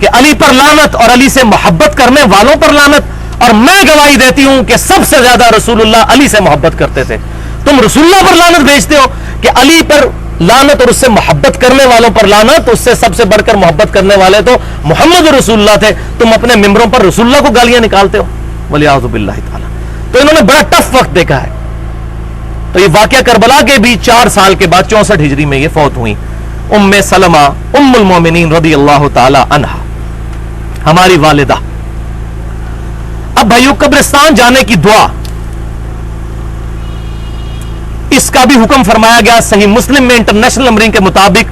کہ علی پر لعنت اور علی سے محبت کرنے والوں پر لعنت؟ اور میں گواہی دیتی ہوں کہ سب سے زیادہ رسول اللہ علی سے محبت کرتے تھے، تم رسول اللہ پر لعنت بھیجتے ہو کہ علی پر لعنت اور اس سے محبت کرنے والوں پر لعنت، اس سے سب سے بڑھ کر محبت کرنے والے تو محمد رسول اللہ تھے، تم اپنے ممبروں پر رسول اللہ کو گالیاں نکالتے ہو، والعیاذ باللہ تعالی۔ تو انہوں نے بڑا ٹف وقت دیکھا ہے۔ تو یہ واقعہ کربلا کے بھی 4 سال کے بعد 64 ہجری میں یہ فوت ہوئی ام سلمہ ام المومنین رضی اللہ تعالی عنہا، ہماری والدہ۔ اب بھائیو قبرستان جانے کی دعا، اس کا بھی حکم فرمایا گیا، صحیح مسلم میں انٹرنیشنل نمبرنگ کے مطابق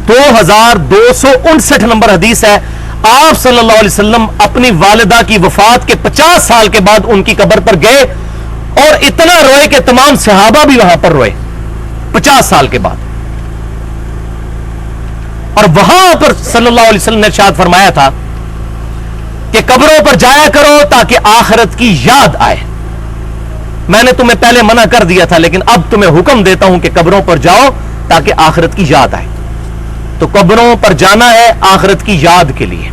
2259 نمبر حدیث ہے، آپ صلی اللہ علیہ وسلم اپنی والدہ کی وفات کے 50 سال کے بعد ان کی قبر پر گئے اور اتنا روئے کہ تمام صحابہ بھی وہاں پر روئے 50 سال کے بعد، اور وہاں پر صلی اللہ علیہ وسلم نے ارشاد فرمایا تھا کہ قبروں پر جایا کرو تاکہ آخرت کی یاد آئے۔ میں نے تمہیں پہلے منع کر دیا تھا لیکن اب تمہیں حکم دیتا ہوں کہ قبروں پر جاؤ تاکہ آخرت کی یاد آئے۔ تو قبروں پر جانا ہے آخرت کی یاد کے لیے،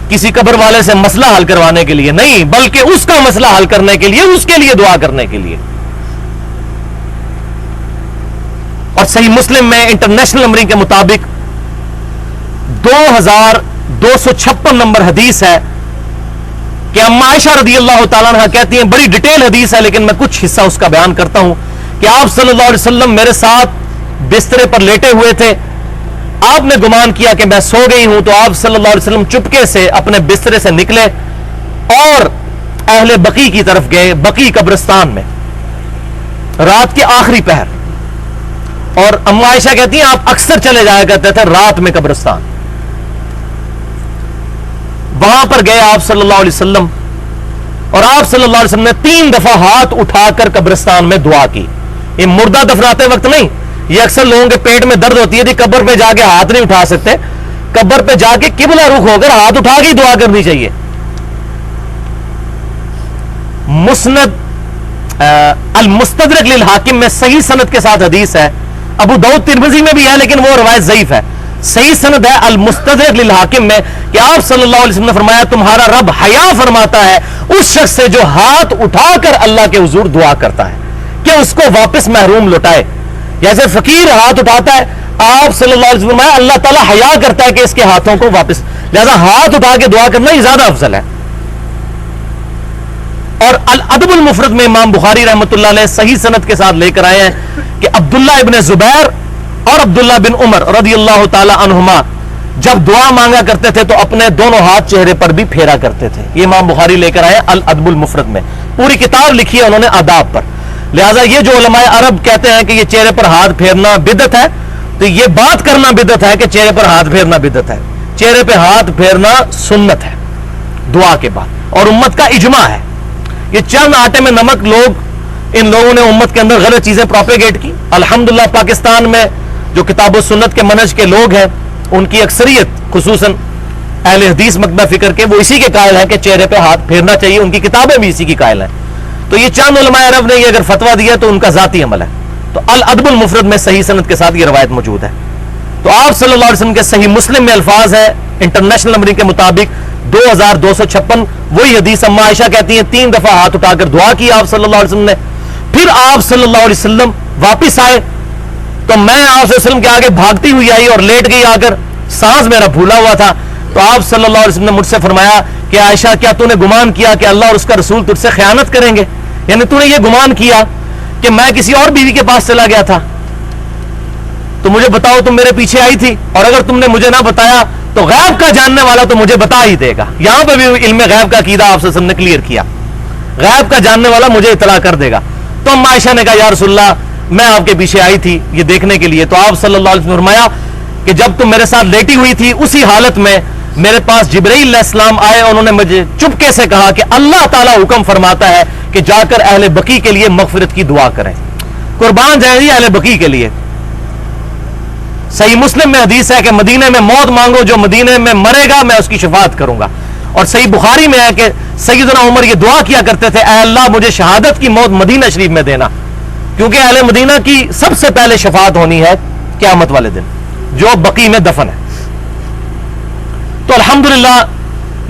کسی قبر والے سے مسئلہ حل کروانے کے لیے نہیں، بلکہ اس کا مسئلہ حل کرنے کے لیے، اس کے لیے دعا کرنے کے لیے۔ اور صحیح مسلم میں انٹرنیشنل نمبرنگ کے مطابق 2256 نمبر حدیث ہے کہ اما عائشہ رضی اللہ تعالیٰ عنہ کہتی ہیں، بڑی ڈیٹیل حدیث ہے لیکن میں کچھ حصہ اس کا بیان کرتا ہوں، کہ آپ صلی اللہ علیہ وسلم میرے ساتھ بسترے پر لیٹے ہوئے تھے، آپ نے گمان کیا کہ میں سو گئی ہوں، تو آپ صلی اللہ علیہ وسلم چپکے سے اپنے بسترے سے نکلے اور اہل بقی کی طرف گئے، بقی قبرستان میں رات کے آخری پہر. اور اما عائشہ کہتی ہیں آپ اکثر چلے جایا کرتے تھے رات میں قبرستان. وہاں پر گئے آپ صلی اللہ علیہ وسلم، اور آپ صلی اللہ علیہ وسلم نے 3 دفعہ ہاتھ اٹھا کر قبرستان میں دعا کی. یہ مردہ دفناتے وقت نہیں، یہ اکثر لوگوں کے پیٹ میں درد ہوتی ہے کہ قبر پہ جا کے ہاتھ نہیں اٹھا سکتے، قبر پہ جا کے قبلہ رخ ہو کر ہاتھ اٹھا کے دعا کرنی چاہیے. مسند المستدرک للحاکم میں صحیح سند کے ساتھ حدیث ہے، ابو داؤد ترمذی میں بھی ہے لیکن وہ روایت ضعیف ہے. صحیح سند ہے المستدرک للحاکم میں کہ آپ صلی اللہ علیہ وسلم نے فرمایا تمہارا رب حیا فرماتا ہے اس شخص سے جو ہاتھ اٹھا کر اللہ کے حضور دعا کرتا ہے کہ اس کو واپس محروم لوٹائے. جیسے فقیر ہاتھ اٹھاتا ہے، آپ صلی اللہ علیہ وسلم فرمایا اللہ تعالیٰ حیا کرتا ہے کہ اس کے ہاتھوں کو واپس، لہذا ہاتھ اٹھا کے دعا کرنا یہ زیادہ افضل ہے. اور الادب المفرد میں امام بخاری رحمۃ اللہ علیہ صحیح سند کے ساتھ لے کر آئے ہیں کہ عبداللہ ابن زبیر اور عبداللہ بن عمر رضی اللہ تعالی عنہما جب دعا مانگا کرتے تھے تو اپنے دونوں ہاتھ چہرے پر بھی پھیرا کرتے تھے. یہ امام بخاری لے کر آئے الادب المفرد میں، پوری کتاب لکھی ہے انہوں نے آداب پر. لہذا یہ جو علماء عرب کہتے ہیں کہ یہ چہرے پر ہاتھ پھیرنا بدعت ہے، تو یہ بات کرنا بدعت ہے کہ چہرے پر ہاتھ پھیرنا بدعت ہے. چہرے پہ ہاتھ پھیرنا سنت ہے دعا کے بعد، اور امت کا اجماع ہے. یہ چند آٹے میں نمک لوگ، ان لوگوں نے امت کے اندر غلط چیزیں پروپیگیٹ کی. الحمدللہ پاکستان میں جو کتاب و سنت کے منہج کے لوگ ہیں ان کی اکثریت خصوصاً اہل حدیث مکتبہ فکر کے وہ اسی کے قائل ہیں کہ چہرے پہ ہاتھ پھیرنا چاہیے، ان کی کتابیں بھی اسی کی قائل ہیں. تو یہ چند علماء عرب نے یہ اگر فتویٰ دیا تو ان کا ذاتی عمل ہے. تو الادب المفرد میں صحیح سند کے ساتھ یہ روایت موجود ہے. تو آپ صلی اللہ علیہ وسلم کے صحیح مسلم میں الفاظ ہیں انٹرنیشنل نمبرنگ کے مطابق 2256، وہی حدیث اما عائشہ کہتی ہیں 3 دفعہ ہاتھ اٹھا کر دعا کی آپ صلی اللہ علیہ وسلم نے. پھر آپ صلی اللہ علیہ وسلم واپس آئے تو میں آپ صلی اللہ علیہ وسلم کے آگے بھاگتی ہوئی آئی اور لیٹ گئی آ کر، سانس میرا بھولا ہوا تھا. تو آپ صلی اللہ علیہ وسلم نے مجھ سے فرمایا کہ عائشہ کیا تو نے گمان کیا کہ اللہ اور اس کا رسول تجھ سے خیانت کریں گے؟ یعنی تو نے یہ گمان کیا کہ میں کسی اور بیوی کے پاس چلا گیا تھا؟ تو مجھے بتاؤ تم میرے پیچھے آئی تھی، اور اگر تم نے مجھے نہ بتایا تو غیب کا جاننے والا تو مجھے بتا ہی دے گا. یہاں پہ بھی علم غیب کا عقیدہ آپ صلی اللہ علیہ وسلم نے کلیئر کیا، غیب کا جاننے والا مجھے اطلاع کر دے گا. تو ام عائشہ نے کہا یا رسول اللہ میں آپ کے پیچھے آئی تھی یہ دیکھنے کے لیے. تو آپ صلی اللہ علیہ وسلم نے فرمایا کہ جب تم میرے ساتھ لیٹی ہوئی تھی اسی حالت میں میرے پاس جبرائیل علیہ السلام آئے، انہوں نے مجھے چپکے سے کہا کہ اللہ تعالیٰ حکم فرماتا ہے کہ جا کر اہل بقی کے لیے مغفرت کی دعا کریں. قربان جائیں گی اہل بقی کے لیے. صحیح مسلم میں حدیث ہے کہ مدینے میں موت مانگو، جو مدینے میں مرے گا میں اس کی شفاعت کروں گا. اور صحیح بخاری میں ہے کہ سیدنا عمر یہ دعا کیا کرتے تھے اے اللہ مجھے شہادت کی موت مدینہ شریف میں دینا، کیونکہ اہل مدینہ کی سب سے پہلے شفاعت ہونی ہے قیامت والے دن جو بقی میں دفن ہے. تو الحمدللہ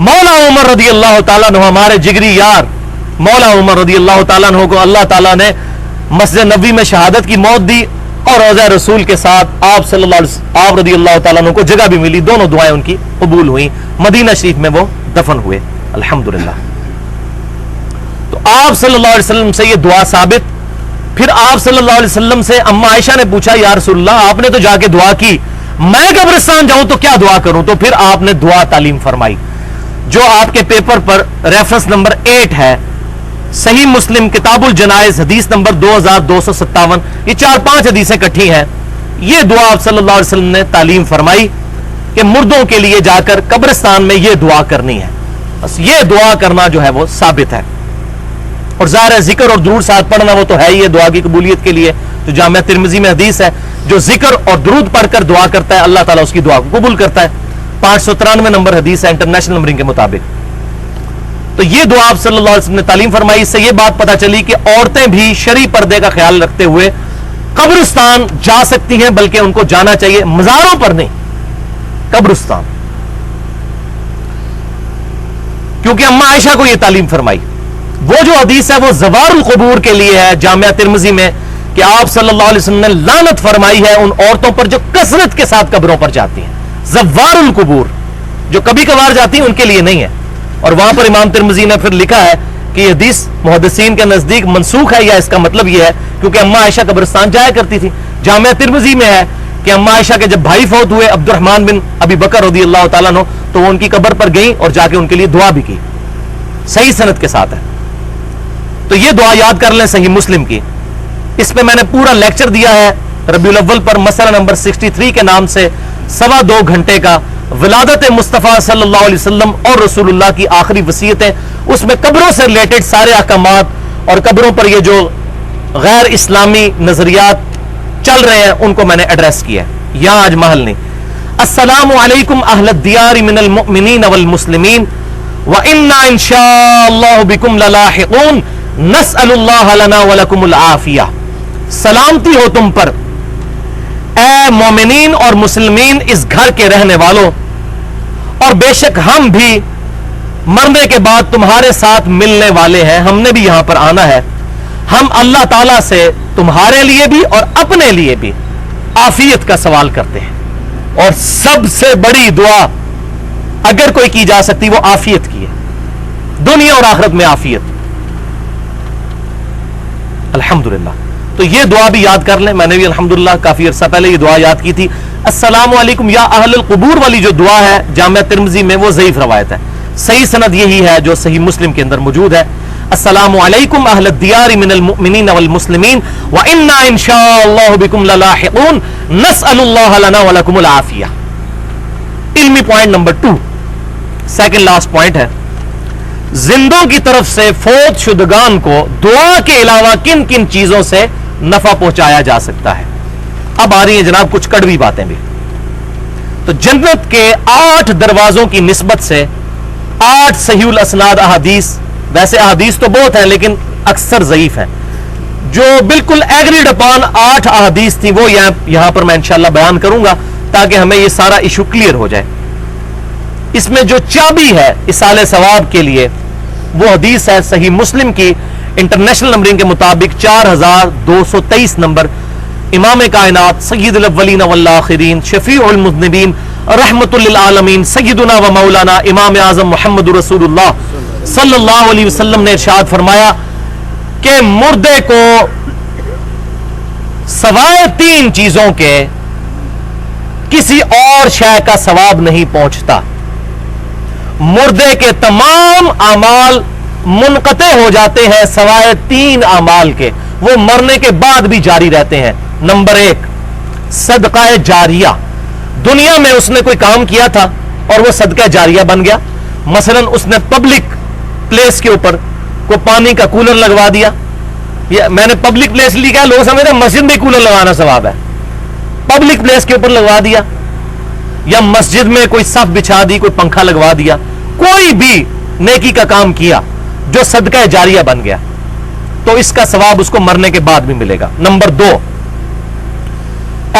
مولا عمر رضی اللہ تعالیٰ عنہ ہمارے جگری یار مولا عمر رضی اللہ تعالیٰ عنہ کو اللہ تعالیٰ نے مسجد نبوی میں شہادت کی موت دی، اور روضہ رسول کے ساتھ آپ صلی اللہ علیہ وسلم آپ رضی اللہ تعالیٰ عنہ کو جگہ بھی ملی، دونوں دعائیں ان کی قبول ہوئیں، مدینہ شریف میں وہ دفن ہوئے الحمدللہ. تو آپ صلی اللہ علیہ وسلم سے یہ دعا ثابت. پھر آپ صلی اللہ علیہ وسلم سے اما عائشہ نے پوچھا یا رسول اللہ آپ نے تو جا کے دعا کی، میں قبرستان جاؤں تو کیا دعا کروں؟ تو پھر آپ نے دعا تعلیم فرمائی جو آپ کے پیپر پر ریفرنس نمبر 8 ہے، صحیح مسلم کتاب الجنائز حدیث نمبر 2257. یہ 4-5 حدیثیں کٹھی ہیں. یہ دعا آپ صلی اللہ علیہ وسلم نے تعلیم فرمائی کہ مردوں کے لیے جا کر قبرستان میں یہ دعا کرنی ہے. بس یہ دعا کرنا جو ہے وہ ثابت ہے. اور ظاہر ہے ذکر اور درود ساتھ پڑھنا وہ تو ہے ہی ہے دعا کی قبولیت کے لیے. جو جامعہ ترمذی میں حدیث ہے جو ذکر اور درود پڑھ کر دعا کرتا ہے اللہ تعالیٰ اس کی دعا کو قبول کرتا ہے. 593 نمبر حدیث ہے انٹرنیشنل نمبرنگ کے مطابق. تو یہ دعا آپ صلی اللہ علیہ وسلم نے تعلیم فرمائی. اس سے یہ بات پتہ چلی کہ عورتیں بھی شرعی پردے کا خیال رکھتے ہوئے قبرستان جا سکتی ہیں، بلکہ ان کو جانا چاہیے، مزاروں پر نہیں، قبرستان. کیونکہ اما عائشہ کو یہ تعلیم فرمائی. وہ جو حدیث ہے وہ زوار القبور کے لیے ہے جامعہ ترمذی میں کہ آپ صلی اللہ علیہ وسلم نے لعنت فرمائی ہے ان عورتوں پر جو کثرت کے ساتھ قبروں پر جاتی ہیں. زوار القبور، جو کبھی کبھار جاتی ہیں ان کے لیے نہیں ہے. اور وہاں پر امام ترمذی نے پھر لکھا ہے کہ یہ حدیث محدثین کے نزدیک منسوخ ہے، یا اس کا مطلب یہ ہے کیونکہ اما عائشہ قبرستان جایا کرتی تھی. جامعہ ترمذی میں ہے کہ اما عائشہ کے جب بھائی فوت ہوئے عبد الرحمن بن ابی بکر رضی اللہ تعالیٰ عنہ، تو وہ ان کی قبر پر گئیں اور جا کے ان کے لیے دعا بھی کی. صحیح سند کے ساتھ ہے. تو یہ دعا یاد کر لیں صحیح مسلم کی. اس پہ میں نے پورا لیکچر دیا ہے ربیع الاول پر، مسئلہ نمبر 63 کے نام سے، 2.25 گھنٹے کا، ولادت مصطفیٰ صلی اللہ علیہ وسلم اور رسول اللہ کی آخری وصیتیں. اس میں قبروں سے ریلیٹڈ سارے احکامات اور قبروں پر یہ جو غیر اسلامی نظریات چل رہے ہیں ان کو میں نے ایڈریس کیا ہے. یہاں آج محل نہیں. السلام علیکم اہل الدیار من المؤمنین والمسلمین وَإِنَّا إِن شَاءَ اللَّهُ بِكُمْ لَلَاحِقُونَ نَسْأَلُ اللَّهَ لَنَا وَلَكُمُ الْعَافِيَةَ. سلامتی ہو تم پر اے مومنین اور مسلمین اس گھر کے رہنے والوں، اور بے شک ہم بھی مرنے کے بعد تمہارے ساتھ ملنے والے ہیں، ہم نے بھی یہاں پر آنا ہے. ہم اللہ تعالیٰ سے تمہارے لیے بھی اور اپنے لیے بھی عافیت کا سوال کرتے ہیں. اور سب سے بڑی دعا اگر کوئی کی جا سکتی وہ عافیت کی ہے، دنیا اور آخرت میں عافیت. الحمدللہ. تو یہ دعا بھی یاد کر لیں. میں نے بھی الحمدللہ کافی عرصہ پہلے یہ دعا یاد کی تھی. السلام علیکم یا اہل القبور والی جو دعا ہے جامعہ ترمذی میں وہ ضعیف روایت ہے. صحیح سند یہی ہے جو صحیح مسلم کے اندر موجود ہے. السلام علیکم اہل الدیار من المؤمنین والمسلمین وَإِنَّا إِن شَاءَ اللَّهُ بِكُمْ لَلَاحِقُونَ نَسْأَلُ اللَّهَ لَنَا وَلَكُمُ الْعَافِيَةَ. علمی point number 2، second last point ہے، زندوں کی طرف سے فوت شدگان کو دعا کے علاوہ کن کن چیزوں سے نفع پہنچایا جا سکتا ہے. اب آ رہی ہیں جناب کچھ کڑوی باتیں بھی. تو جنت کے 8 دروازوں کی نسبت سے 8 صحیح الاسناد احادیث، ویسے احادیث تو بہت ہیں لیکن اکثر ضعیف ہیں، جو بالکل ایگریڈ اپان 8 احادیث تھی وہ یہاں پر میں انشاءاللہ بیان کروں گا تاکہ ہمیں یہ سارا ایشو کلیئر ہو جائے. اس میں جو چابی ہے اصالہ ثواب کے لیے وہ حدیث ہے صحیح مسلم کی انٹرنیشنل نمبرنگ کے مطابق 4223 نمبر. امام کائنات سید الاولین والآخرین شفیع المذنبین رحمت للعالمین سیدنا و مولانا امام اعظم محمد رسول اللہ صلی اللہ علیہ وسلم نے ارشاد فرمایا کہ مردے کو سوائے 3 چیزوں کے کسی اور شے کا ثواب نہیں پہنچتا. مردے کے تمام اعمال منقطع ہو جاتے ہیں سوائے 3 اعمال کے، وہ مرنے کے بعد بھی جاری رہتے ہیں. نمبر 1 صدقہ جاریہ. دنیا میں اس نے کوئی کام کیا تھا اور وہ صدقہ جاریہ بن گیا. مثلا اس نے پبلک پلیس کے اوپر کوئی پانی کا کولر لگوا دیا. میں نے پبلک پلیس لکھا، لوگ سمجھتے ہیں مسجد میں کولر لگانا ثواب ہے. پبلک پلیس کے اوپر لگوا دیا، یا مسجد میں کوئی صف بچھا دی، کوئی پنکھا لگوا دیا، کوئی بھی نیکی کا کام کیا جو صدقہ جاریہ بن گیا تو اس کا ثواب اس کو مرنے کے بعد بھی ملے گا. نمبر 2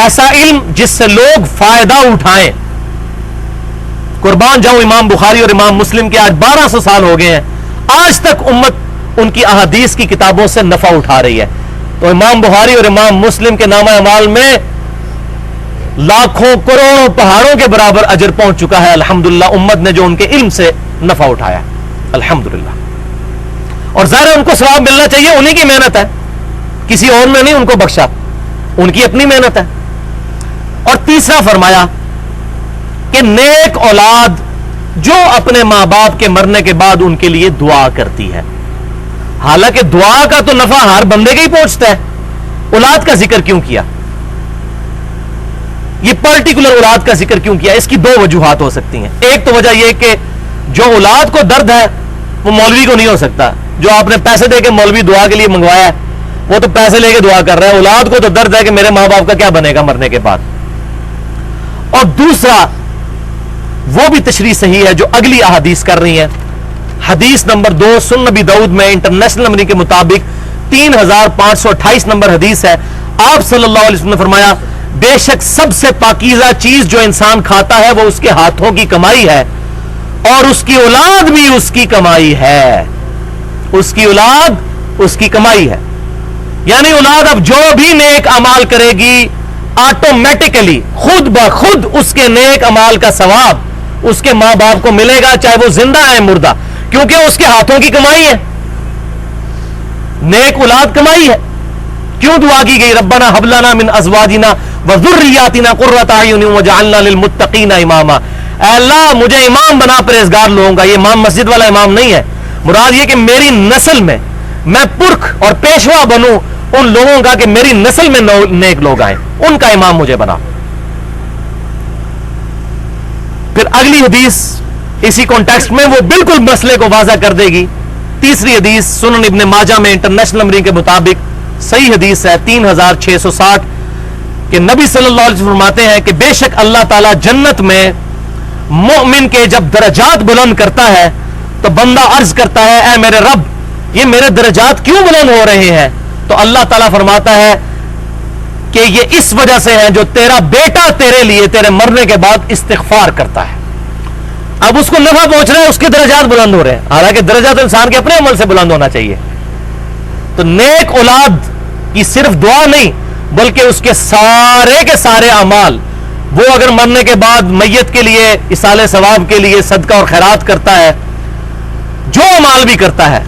ایسا علم جس سے لوگ فائدہ اٹھائیں. قربان جاؤں امام بخاری اور امام مسلم کے آج 1200 سال ہو گئے ہیں، آج تک امت ان کی احادیث کی کتابوں سے نفع اٹھا رہی ہے. تو امام بخاری اور امام مسلم کے نامہ اعمال میں لاکھوں کروڑوں پہاڑوں کے برابر اجر پہنچ چکا ہے الحمدللہ، امت نے جو ان کے علم سے نفع اٹھایا الحمدللہ. اور ظاہر ان کو ثواب ملنا چاہیے، انہی کی محنت ہے، کسی اور نے نہیں ان کو بخشا، ان کی اپنی محنت ہے. اور تیسرا فرمایا کہ نیک اولاد جو اپنے ماں باپ کے مرنے کے بعد ان کے لیے دعا کرتی ہے. حالانکہ دعا کا تو نفع ہر بندے کے ہی پہنچتا ہے، اولاد کا ذکر کیوں کیا؟ یہ پرٹیکولر اولاد کا ذکر کیوں کیا؟ اس کی 2 وجوہات ہو سکتی ہیں. ایک تو وجہ یہ کہ جو اولاد کو درد ہے وہ مولوی کو نہیں ہو سکتا. جو آپ نے پیسے دے کے مولوی دعا کے لیے منگوایا ہے وہ تو پیسے لے کے دعا کر رہا ہے، اولاد کو تو درد ہے کہ میرے ماں باپ کا کیا بنے گا مرنے کے بعد. اور دوسرا وہ بھی تشریح صحیح ہے جو اگلی احادیث کر رہی ہیں. حدیث نمبر 2 سنن نبی داؤد میں انٹرنیشنل نمبرنگ کے مطابق 3528 نمبر حدیث ہے. آپ صلی اللہ علیہ وسلم نے فرمایا بے شک سب سے پاکیزہ چیز جو انسان کھاتا ہے وہ اس کے ہاتھوں کی کمائی ہے، اور اس کی اولاد بھی اس کی کمائی ہے. اس کی اولاد اس کی کمائی ہے. یعنی اولاد اب جو بھی نیک امال کرے گی آٹومیٹکلی خود بخود اس کے نیک امال کا ثواب اس کے ماں باپ کو ملے گا، چاہے وہ زندہ ہے مردہ، کیونکہ اس کے ہاتھوں کی کمائی ہے، نیک اولاد کمائی ہے۔ کیوں دعا کی گئی ربنا ہب لنا من ازواجنا وذریاتنا قرۃ اعین وجعلنا للمتقین اماما، اے اللہ مجھے امام بنا پرہیزگار لوگوں کا۔ یہ امام مسجد والا امام نہیں ہے، مراد یہ کہ میری نسل میں میں پرکھ اور پیشوا بنوں ان لوگوں کا کہ میری نسل میں نیک لوگ آئیں، ان کا امام مجھے بنا۔ پھر اگلی حدیث اسی کانٹیکسٹ میں وہ بالکل مسئلے کو واضح کر دے گی۔ تیسری حدیث سنن ابن ماجہ میں انٹرنیشنل نمبرنگ کے مطابق صحیح حدیث ہے 3660 کہ نبی صلی اللہ علیہ وسلم فرماتے ہیں کہ بے شک اللہ تعالیٰ جنت میں مومن کے جب درجات بلند کرتا ہے تو بندہ عرض کرتا ہے اے میرے رب یہ میرے درجات کیوں بلند ہو رہے ہیں؟ تو اللہ تعالیٰ فرماتا ہے کہ یہ اس وجہ سے ہے جو تیرا بیٹا تیرے لیے تیرے مرنے کے بعد استغفار کرتا ہے۔ اب اس کو نفع پہنچ رہا ہے، اس کے درجات بلند ہو رہے ہیں، حالانکہ درجات انسان کے اپنے عمل سے بلند ہونا چاہیے۔ تو نیک اولاد کی صرف دعا نہیں بلکہ اس کے سارے اعمال وہ اگر مرنے کے بعد میت کے لیے ایصال ثواب کے لیے صدقہ اور خیرات کرتا ہے، جو اعمال بھی کرتا ہے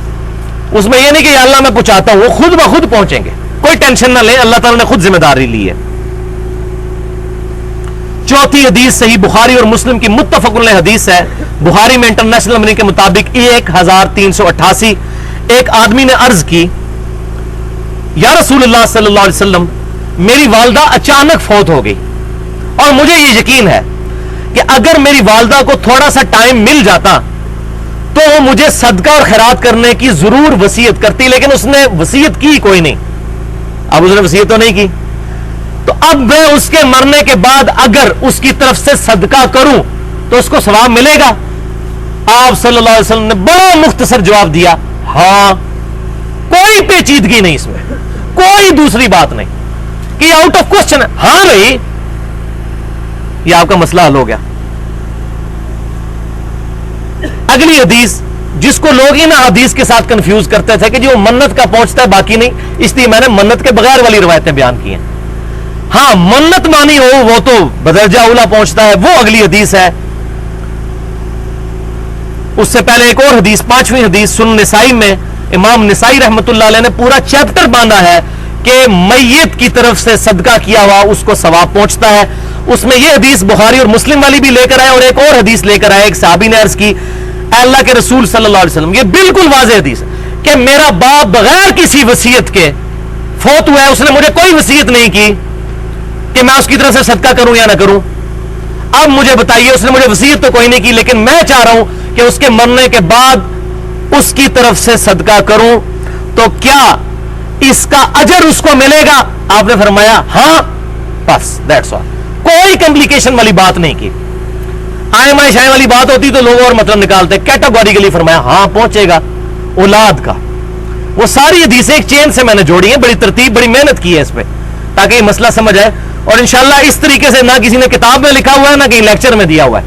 اس میں یہ نہیں کہ یا اللہ میں پہنچاتا ہوں، وہ خود بخود پہنچیں گے، کوئی ٹینشن نہ لیں، اللہ تعالیٰ نے خود ذمہ داری لی ہے۔ چوتھی حدیث صحیح بخاری اور مسلم کی متفق علیہ حدیث ہے، بخاری میں انٹرنیشنل نمبر کے مطابق 1388۔ ایک آدمی نے عرض کی یا رسول اللہ صلی اللہ علیہ وسلم میری والدہ اچانک فوت ہو گئی اور مجھے یہ یقین ہے کہ اگر میری والدہ کو تھوڑا سا ٹائم مل جاتا تو وہ مجھے صدقہ اور خیرات کرنے کی ضرور وصیت کرتی، لیکن اس نے وصیت کی کوئی نہیں۔ اب اس نے وصیت تو نہیں کی، تو اب میں اس کے مرنے کے بعد اگر اس کی طرف سے صدقہ کروں تو اس کو ثواب ملے گا؟ آپ صلی اللہ علیہ وسلم نے بڑا مختصر جواب دیا، ہاں، کوئی پیچیدگی نہیں اس میں، کوئی دوسری بات نہیں کہ آؤٹ آف کوشچن ہے، ہاں بھائی یہ آپ کا مسئلہ حل ہو گیا۔ اگلی حدیث جس کو لوگ ان حدیث کے ساتھ کنفیوز کرتے تھے کہ جو منت کا پہنچتا ہے باقی نہیں، اس لیے میں نے منت کے بغیر والی روایتیں بیان کی ہیں۔ ہاں منت مانی ہو وہ تو بدرجہ اولا پہنچتا ہے، وہ اگلی حدیث ہے۔ اس سے پہلے ایک اور حدیث، پانچویں حدیث سنن نسائی میں امام نسائی رحمت اللہ علیہ نے پورا چیپٹر باندھا ہے کہ میت کی طرف سے صدقہ کیا ہوا اس کو ثواب پہنچتا ہے۔ اس میں یہ حدیث بخاری اور مسلم والی بھی لے کر آئے اور ایک اور حدیث لے کر آئے۔ ایک صحابی نے عرض کی اے اللہ کے رسول صلی اللہ علیہ وسلم، یہ بالکل واضح حدیث ہے کہ میرا باپ بغیر کسی وصیت کے فوت ہوا ہے، اس نے مجھے کوئی وصیت نہیں کی کہ میں اس کی طرف سے صدقہ کروں یا نہ کروں۔ اب مجھے بتائیے، اس نے مجھے وصیت تو کوئی نہیں کی لیکن میں چاہ رہا ہوں کہ اس کے مرنے کے بعد اس کی طرف سے صدقہ کروں، تو کیا اس کا اجر اس کو ملے گا؟ آپ نے فرمایا ہاں، بس دیٹس آل، کوئی کمپلیکیشن والی بات نہیں کی۔ آئے مائے شائے والی بات ہوتی تو لوگ اور مطلب نکالتے، کیٹاگوریکلی فرمایا ہاں پہنچے گا اولاد کا۔ وہ ساری حدیثیں ایک چین سے میں نے جوڑی ہیں، بڑی ترتیب بڑی محنت کی ہے اس پہ تاکہ یہ مسئلہ سمجھ آئے، اور انشاءاللہ اس طریقے سے نہ کسی نے کتاب میں لکھا ہوا ہے نہ کہیں لیکچر میں دیا ہوا ہے،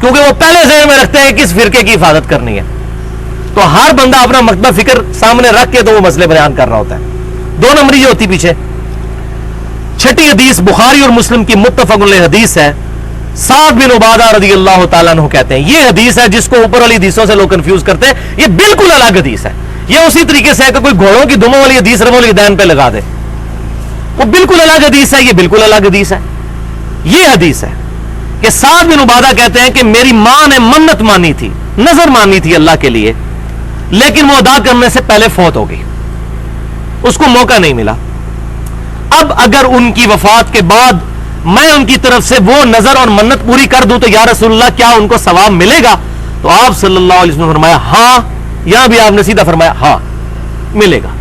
کیونکہ وہ پہلے ذہن میں رکھتے ہیں کس فرقے کی حفاظت کرنی ہے، تو ہر بندہ اپنا مکتبہ فکر سامنے رکھ کے تو وہ مسئلے بیان کر رہا ہوتا ہے، دو نمبری جو ہوتی پیچھے۔ چھٹی حدیث بخاری اور مسلم کی متفق علیہ حدیث ہے، سعد بن عبادہ رضی اللہ تعالیٰ عنہ کہتے ہیں، یہ حدیث ہے جس کو اوپر والی حدیثوں سے لوگ کنفیوز کرتے ہیں، یہ بالکل الگ حدیث ہے۔ یہ اسی طریقے سے ہے کہ کوئی گھوڑوں کی دموں والی حدیث رمول الدین پہ لگا دے، وہ بالکل الگ حدیث ہے، یہ بالکل الگ حدیث ہے۔ یہ حدیث ہے کہ سعد بن عبادہ کہتے ہیں کہ میری ماں نے منت مانی تھی، نظر مانی تھی اللہ کے لیے، لیکن وہ ادا کرنے سے پہلے فوت ہو گئی، اس کو موقع نہیں ملا۔ اب اگر ان کی وفات کے بعد میں ان کی طرف سے وہ نظر اور منت پوری کر دوں تو یا رسول اللہ کیا ان کو ثواب ملے گا؟ تو آپ صلی اللہ علیہ وسلم نے فرمایا ہاں، یہاں بھی آپ نے سیدھا فرمایا ہاں ملے گا۔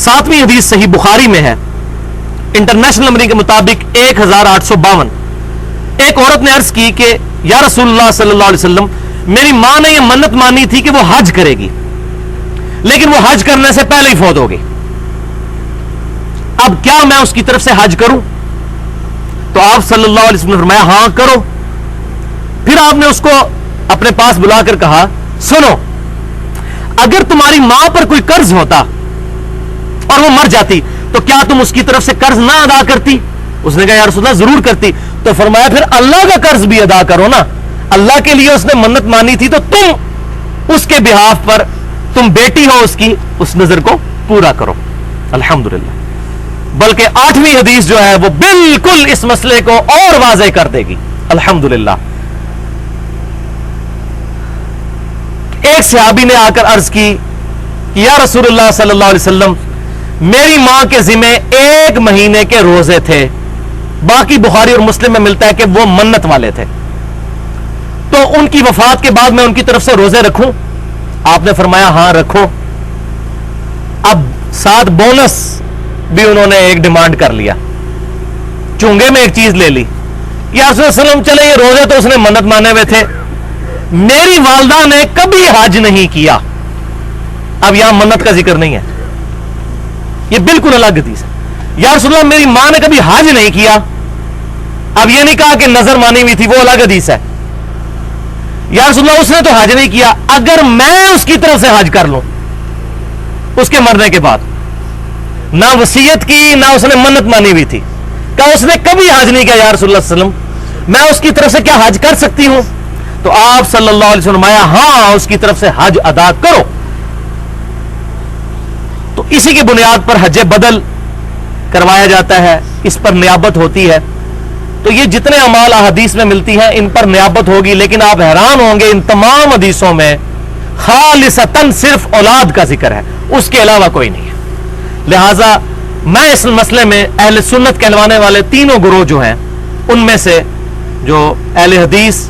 ساتویں حدیث صحیح بخاری میں ہے، انٹرنیشنل نمبر کے مطابق 1852۔ ایک عورت نے عرض کی کہ یا رسول اللہ صلی اللہ علیہ وسلم، میری ماں نے یہ منت مانی تھی کہ وہ حج کرے گی، لیکن وہ حج کرنے سے پہلے ہی فوت ہو گئی، اب کیا میں اس کی طرف سے حج کروں؟ تو آپ صلی اللہ علیہ وسلم نے فرمایا ہاں کرو۔ پھر آپ نے اس کو اپنے پاس بلا کر کہا سنو، اگر تمہاری ماں پر کوئی قرض ہوتا اور وہ مر جاتی تو کیا تم اس کی طرف سے قرض نہ ادا کرتی؟ اس نے کہا یا رسول اللہ ضرور کرتی. تو فرمایا پھر اللہ کا قرض بھی ادا کرو نا. اللہ کے لیے اس نے منت مانی تھی تو تم اس کے بہاف پر، تم بیٹی ہو اس کی، اس نظر کو پورا کرو. الحمدللہ. بلکہ 8ویں حدیث جو ہے وہ بالکل اس مسئلے کو اور واضح کر دے گی. الحمدللہ. ایک صحابی نے آ کر عرض کی کہ یا رسول اللہ صلی اللہ علیہ وسلم، میری ماں کے ذمہ 1 مہینے کے روزے تھے. باقی بخاری اور مسلم میں ملتا ہے کہ وہ منت والے تھے. تو ان کی وفات کے بعد میں ان کی طرف سے روزے رکھوں؟ آپ نے فرمایا ہاں رکھو. اب ساتھ بونس بھی انہوں نے ایک ڈیمانڈ کر لیا، چونگے میں ایک چیز لے لی. یا رسول اللہ صلی اللہ علیہ وسلم چلے یہ روزے تو اس نے منت مانے ہوئے تھے، میری والدہ نے کبھی حج نہیں کیا. اب یہاں منت کا ذکر نہیں ہے، یہ بالکل الگ حدیث ہے. یا رسول اللہ میری ماں نے کبھی حج نہیں کیا. اب یہ نہیں کہا کہ نظر مانی ہوئی تھی، وہ الگ حدیث ہے. یا رسول اللہ اس نے تو حج نہیں کیا، اگر میں اس کی طرف سے حج کر لوں اس کے مرنے کے بعد، نہ وصیت کی نہ اس نے منت مانی ہوئی تھی، کہا اس نے کبھی حج نہیں کیا یا رسول اللہ صلی اللہ علیہ وسلم، میں اس کی طرف سے کیا حج کر سکتی ہوں؟ تو آپ صلی اللہ علیہ وسلم فرمایا ہاں اس کی طرف سے حج ادا کرو. تو اسی کی بنیاد پر حج بدل کروایا جاتا ہے، اس پر نیابت ہوتی ہے. تو یہ جتنے اعمال احادیث میں ملتی ہیں ان پر نیابت ہوگی. لیکن آپ حیران ہوں گے ان تمام حدیثوں میں خالصتاً صرف اولاد کا ذکر ہے، اس کے علاوہ کوئی نہیں ہے. لہذا میں اس مسئلے میں اہل سنت کہلوانے والے تینوں گروہ جو ہیں ان میں سے جو اہل حدیث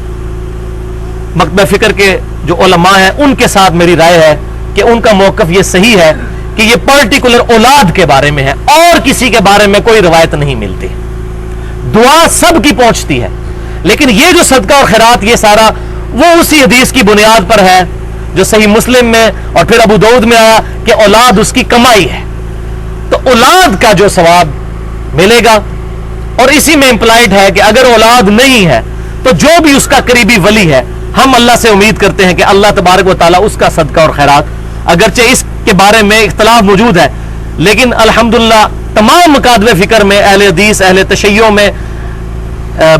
مکتبہ فکر کے جو علماء ہیں ان کے ساتھ میری رائے ہے کہ ان کا موقف یہ صحیح ہے کہ یہ پرٹیکولر اولاد کے بارے میں ہے، اور کسی کے بارے میں کوئی روایت نہیں ملتی. دعا سب کی پہنچتی ہے، لیکن یہ جو صدقہ اور خیرات یہ سارا وہ اسی حدیث کی بنیاد پر ہے جو صحیح مسلم میں اور پھر ابو داؤد میں آیا کہ اولاد اس کی کمائی ہے. تو اولاد کا جو ثواب ملے گا، اور اسی میں امپلائڈ ہے کہ اگر اولاد نہیں ہے تو جو بھی اس کا قریبی ولی ہے ہم اللہ سے امید کرتے ہیں کہ اللہ تبارک و تعالیٰ اس کا صدقہ اور خیرات، اگرچہ اس کے بارے میں اختلاف موجود ہے لیکن الحمدللہ تمام مکاتب فکر میں، اہل حدیث، اہل تشیع میں،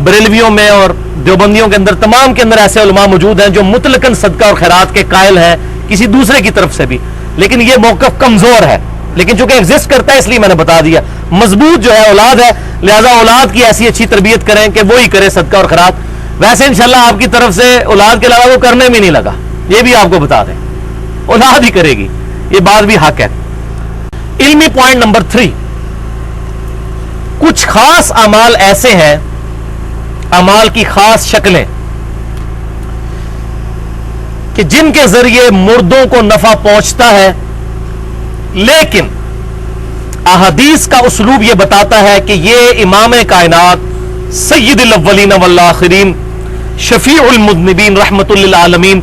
بریلویوں میں اور دیوبندیوں کے اندر، تمام کے اندر ایسے علماء موجود ہیں جو مطلقاً صدقہ اور خیرات کے قائل ہیں کسی دوسرے کی طرف سے بھی. لیکن یہ موقف کمزور ہے، لیکن چونکہ ایگزسٹ کرتا ہے اس لیے میں نے بتا دیا. مضبوط جو ہے اولاد ہے، لہذا اولاد کی ایسی اچھی تربیت کریں کہ وہی کرے صدقہ اور خیرات. ویسے انشاءاللہ آپ کی طرف سے اولاد کے علاوہ وہ کرنے بھی نہیں لگا، یہ بھی آپ کو بتا دیں، اولاد ہی کرے گی، یہ بات بھی حق ہے. علمی پوائنٹ نمبر 3، کچھ خاص اعمال ایسے ہیں، اعمال کی خاص شکلیں کہ جن کے ذریعے مردوں کو نفع پہنچتا ہے، لیکن احادیث کا اسلوب یہ بتاتا ہے کہ یہ امام کائنات سید الاولین والآخرین شفیع المذنبین رحمت للعالمین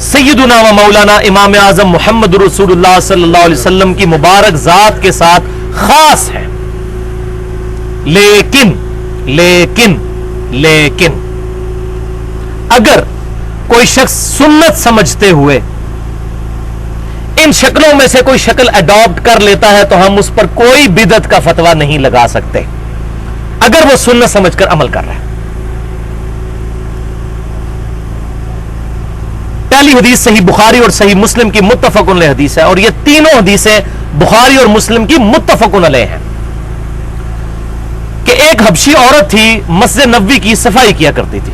سیدنا و مولانا امام اعظم محمد رسول اللہ صلی اللہ علیہ وسلم کی مبارک ذات کے ساتھ خاص ہے. لیکن اگر کوئی شخص سنت سمجھتے ہوئے ان شکلوں میں سے کوئی شکل اڈاپٹ کر لیتا ہے تو ہم اس پر کوئی بدعت کا فتویٰ نہیں لگا سکتے اگر وہ سنت سمجھ کر عمل کر رہا ہے. پہلی حدیث صحیح بخاری اور صحیح مسلم کی متفق علیہ حدیث ہے، اور یہ تینوں حدیثیں بخاری اور مسلم کی متفق علیہ ہیں کہ ایک حبشی عورت تھی، مسجد نبوی کی صفائی کیا کرتی تھی.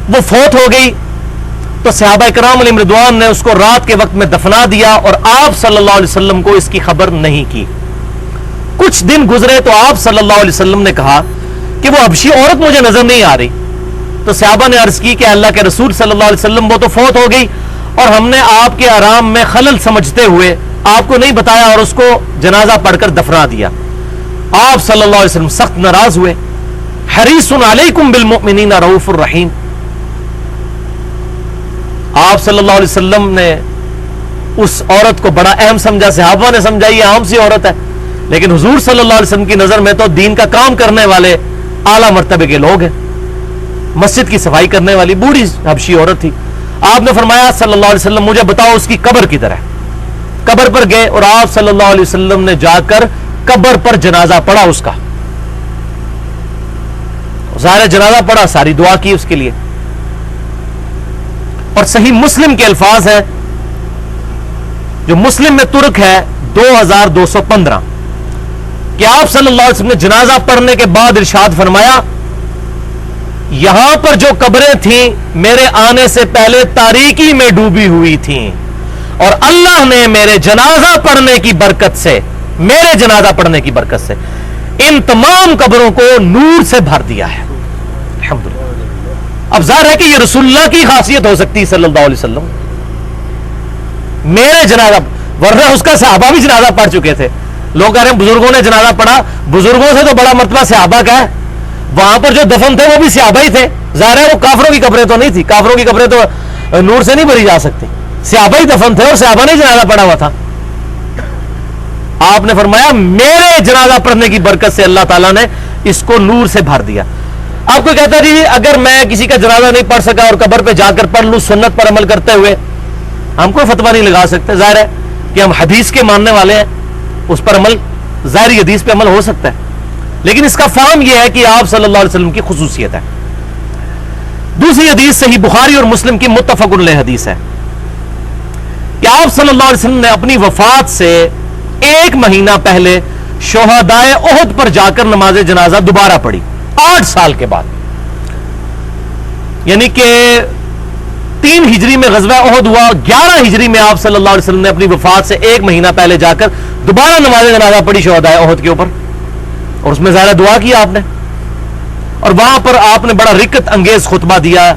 وہ فوت ہو گئی تو صحابہ کرام علیہم رضوان نے اس کو رات کے وقت میں دفنا دیا اور آپ صلی اللہ علیہ وسلم کو اس کی خبر نہیں کی. کچھ دن گزرے تو آپ صلی اللہ علیہ وسلم نے کہا کہ وہ حبشی عورت مجھے نظر نہیں آ رہی. تو صحابہ نے عرض کی کہ اللہ کے رسول صلی اللہ علیہ وسلم وہ تو فوت ہو گئی اور ہم نے آپ کے آرام میں خلل سمجھتے ہوئے آپ کو نہیں بتایا اور اس کو جنازہ پڑھ کر دفنا دیا. آپ صلی اللہ علیہ وسلم سخت ناراض ہوئے. حریص علیکم بالمؤمنین رؤوف الرحیم. آپ صلی اللہ علیہ وسلم نے اس عورت کو بڑا اہم سمجھا. صحابہ نے سمجھا یہ عام سی عورت ہے، لیکن حضور صلی اللہ علیہ وسلم کی نظر میں تو دین کا کام کرنے والے اعلیٰ مرتبے کے لوگ ہیں. مسجد کی صفائی کرنے والی بوڑھی حبشی عورت تھی. آپ نے فرمایا صلی اللہ علیہ وسلم مجھے بتاؤ اس کی قبر کدھر ہے. قبر پر گئے اور آپ صلی اللہ علیہ وسلم نے جا کر قبر پر جنازہ پڑھا اس کا. ظاہر جنازہ پڑھا, ساری دعا کی اس کے لیے. اور صحیح مسلم کے الفاظ ہیں, جو مسلم میں ترک ہے 2215, کہ آپ صلی اللہ علیہ وسلم نے جنازہ پڑھنے کے بعد ارشاد فرمایا یہاں پر جو قبریں تھیں میرے آنے سے پہلے تاریکی میں ڈوبی ہوئی تھیں, اور اللہ نے میرے جنازہ پڑھنے کی برکت سے, میرے جنازہ پڑھنے کی برکت سے ان تمام قبروں کو نور سے بھر دیا ہے. الحمدللہ. اب ظاہر ہے کہ یہ رسول اللہ کی خاصیت ہو سکتی صلی اللہ علیہ وسلم. میرے جنازہ, ورنہ اس کا صحابہ بھی جنازہ پڑھ چکے تھے. لوگ کہہ رہے ہیں بزرگوں نے جنازہ پڑھا, بزرگوں سے تو بڑا مرتبہ صحابہ کا ہے. وہاں پر جو دفن تھے وہ بھی صحابہ ہی تھے. ظاہر ہے وہ کافروں کی قبریں تو نہیں تھی, کافروں کی قبریں تو نور سے نہیں بھری جا سکتی. صحابہ ہی دفن تھے اور صحابہ نے جنازہ پڑھا ہوا تھا. آپ نے فرمایا میرے جنازہ پڑھنے کی برکت سے اللہ تعالیٰ نے اس کو نور سے بھر دیا. آپ کو کہتا جی اگر میں کسی کا جنازہ نہیں پڑھ سکا اور قبر پہ جا کر پڑھ لوں سنت پر عمل کرتے ہوئے, ہم کوئی فتویٰ نہیں لگا سکتے. ظاہر ہے کہ ہم حدیث کے ماننے والے ہیں, اس پر عمل, ظاہری حدیث پہ عمل ہو سکتا ہے, لیکن اس کا فہم یہ ہے کہ آپ صلی اللہ علیہ وسلم کی خصوصیت ہے. دوسری حدیث صحیح بخاری اور مسلم کی متفق علیہ حدیث ہے کہ آپ صلی اللہ علیہ وسلم نے اپنی وفات سے 1 مہینہ پہلے شہدائے احد پر جا کر نماز جنازہ دوبارہ پڑھی 8 سال کے بعد. یعنی کہ 3 ہجری میں غزوہ احد ہوا, 11 ہجری میں آپ صلی اللہ علیہ وسلم نے اپنی وفات سے 1 مہینہ پہلے جا کر دوبارہ نماز جنازہ پڑھی شہدائے احد کے اوپر, اور اس میں ظاہر دعا کی آپ نے, اور وہاں پر آپ نے بڑا رکت انگیز خطبہ دیا.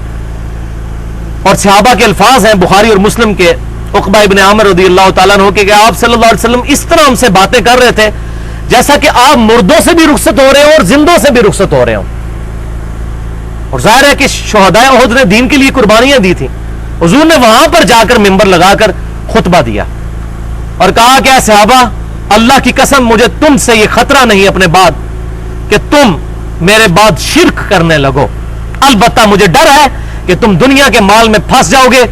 اور صحابہ کے الفاظ ہیں بخاری اور مسلم کے, عقبہ ابن عامر رضی اللہ تعالیٰ عنہ کہ آپ صلی اللہ علیہ وسلم اس طرح ہم سے باتیں کر رہے تھے جیسا کہ آپ مردوں سے بھی رخصت ہو رہے ہوں اور زندوں سے بھی رخصت ہو رہے ہوں. اور ظاہر ہے کہ شہدائے احد نے دین کے لیے قربانیاں دی تھیں. حضور نے وہاں پر جا کر ممبر لگا کر خطبہ دیا اور کہا کہ اے صحابہ, اللہ کی قسم مجھے تم سے یہ خطرہ نہیں اپنے بعد کہ تم میرے بعد شرک کرنے لگو. البتہ مجھے ڈر ہے کہ تم دنیا کے مال میں پھنس جاؤ گے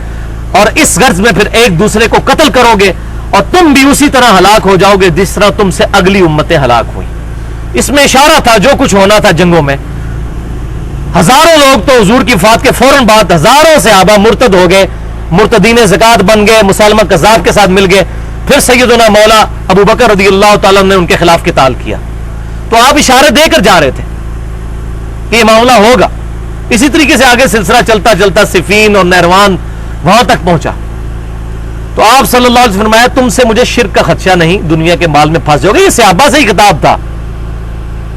اور اس غرض میں پھر ایک دوسرے کو قتل کرو گے, اور تم بھی اسی طرح ہلاک ہو جاؤ گے جس طرح تم سے اگلی امتیں ہلاک ہوئی. اس میں اشارہ تھا جو کچھ ہونا تھا جنگوں میں. ہزاروں لوگ تو حضور کی وفات کے فوراً بعد ہزاروں صحابہ مرتد ہو گئے, مرتدین زکات بن گئے, مسلمہ کذاب کے ساتھ مل گئے. پھر سیدنا مولا ابو بکر رضی اللہ تعالیٰ نے ان کے خلاف قتال کیا. تو آپ اشارے دے کر جا رہے تھے کہ یہ معاملہ ہوگا. اسی طریقے سے آگے سلسلہ چلتا چلتا صفین اور نہروان وہاں تک پہنچا. تو آپ صلی اللہ علیہ وسلم نے فرمایا تم سے مجھے شرک کا خدشہ نہیں, دنیا کے مال میں پھنس جاؤ گے. یہ صحابہ سے ہی خطاب تھا,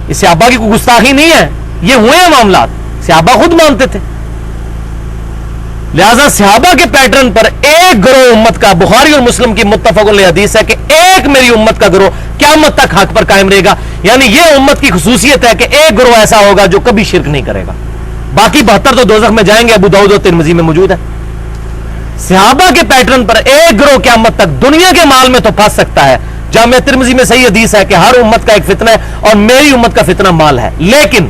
یہ صحابہ کی کوئی گستاخی نہیں ہے, یہ ہوئے ہیں معاملات, صحابہ خود مانتے تھے. لہذا صحابہ کے پیٹرن پر ایک گروہ امت کا, بخاری اور مسلم کی متفق علیہ حدیث ہے کہ ایک میری امت کا گروہ قیامت تک حق پر قائم رہے گا. یعنی یہ امت کی خصوصیت ہے کہ ایک گروہ ایسا ہوگا جو کبھی شرک نہیں کرے گا. باقی 72 تو دوزخ میں جائیں گے, ابو داؤد اور ترمذی میں موجود ہے. صحابہ کے پیٹرن پر ایک گروہ قیامت تک دنیا کے مال میں تو پھنس سکتا ہے. جامع ترمذی میں صحیح حدیث ہے کہ ہر امت کا ایک فتنہ ہے اور میری امت کا فتنہ مال ہے, لیکن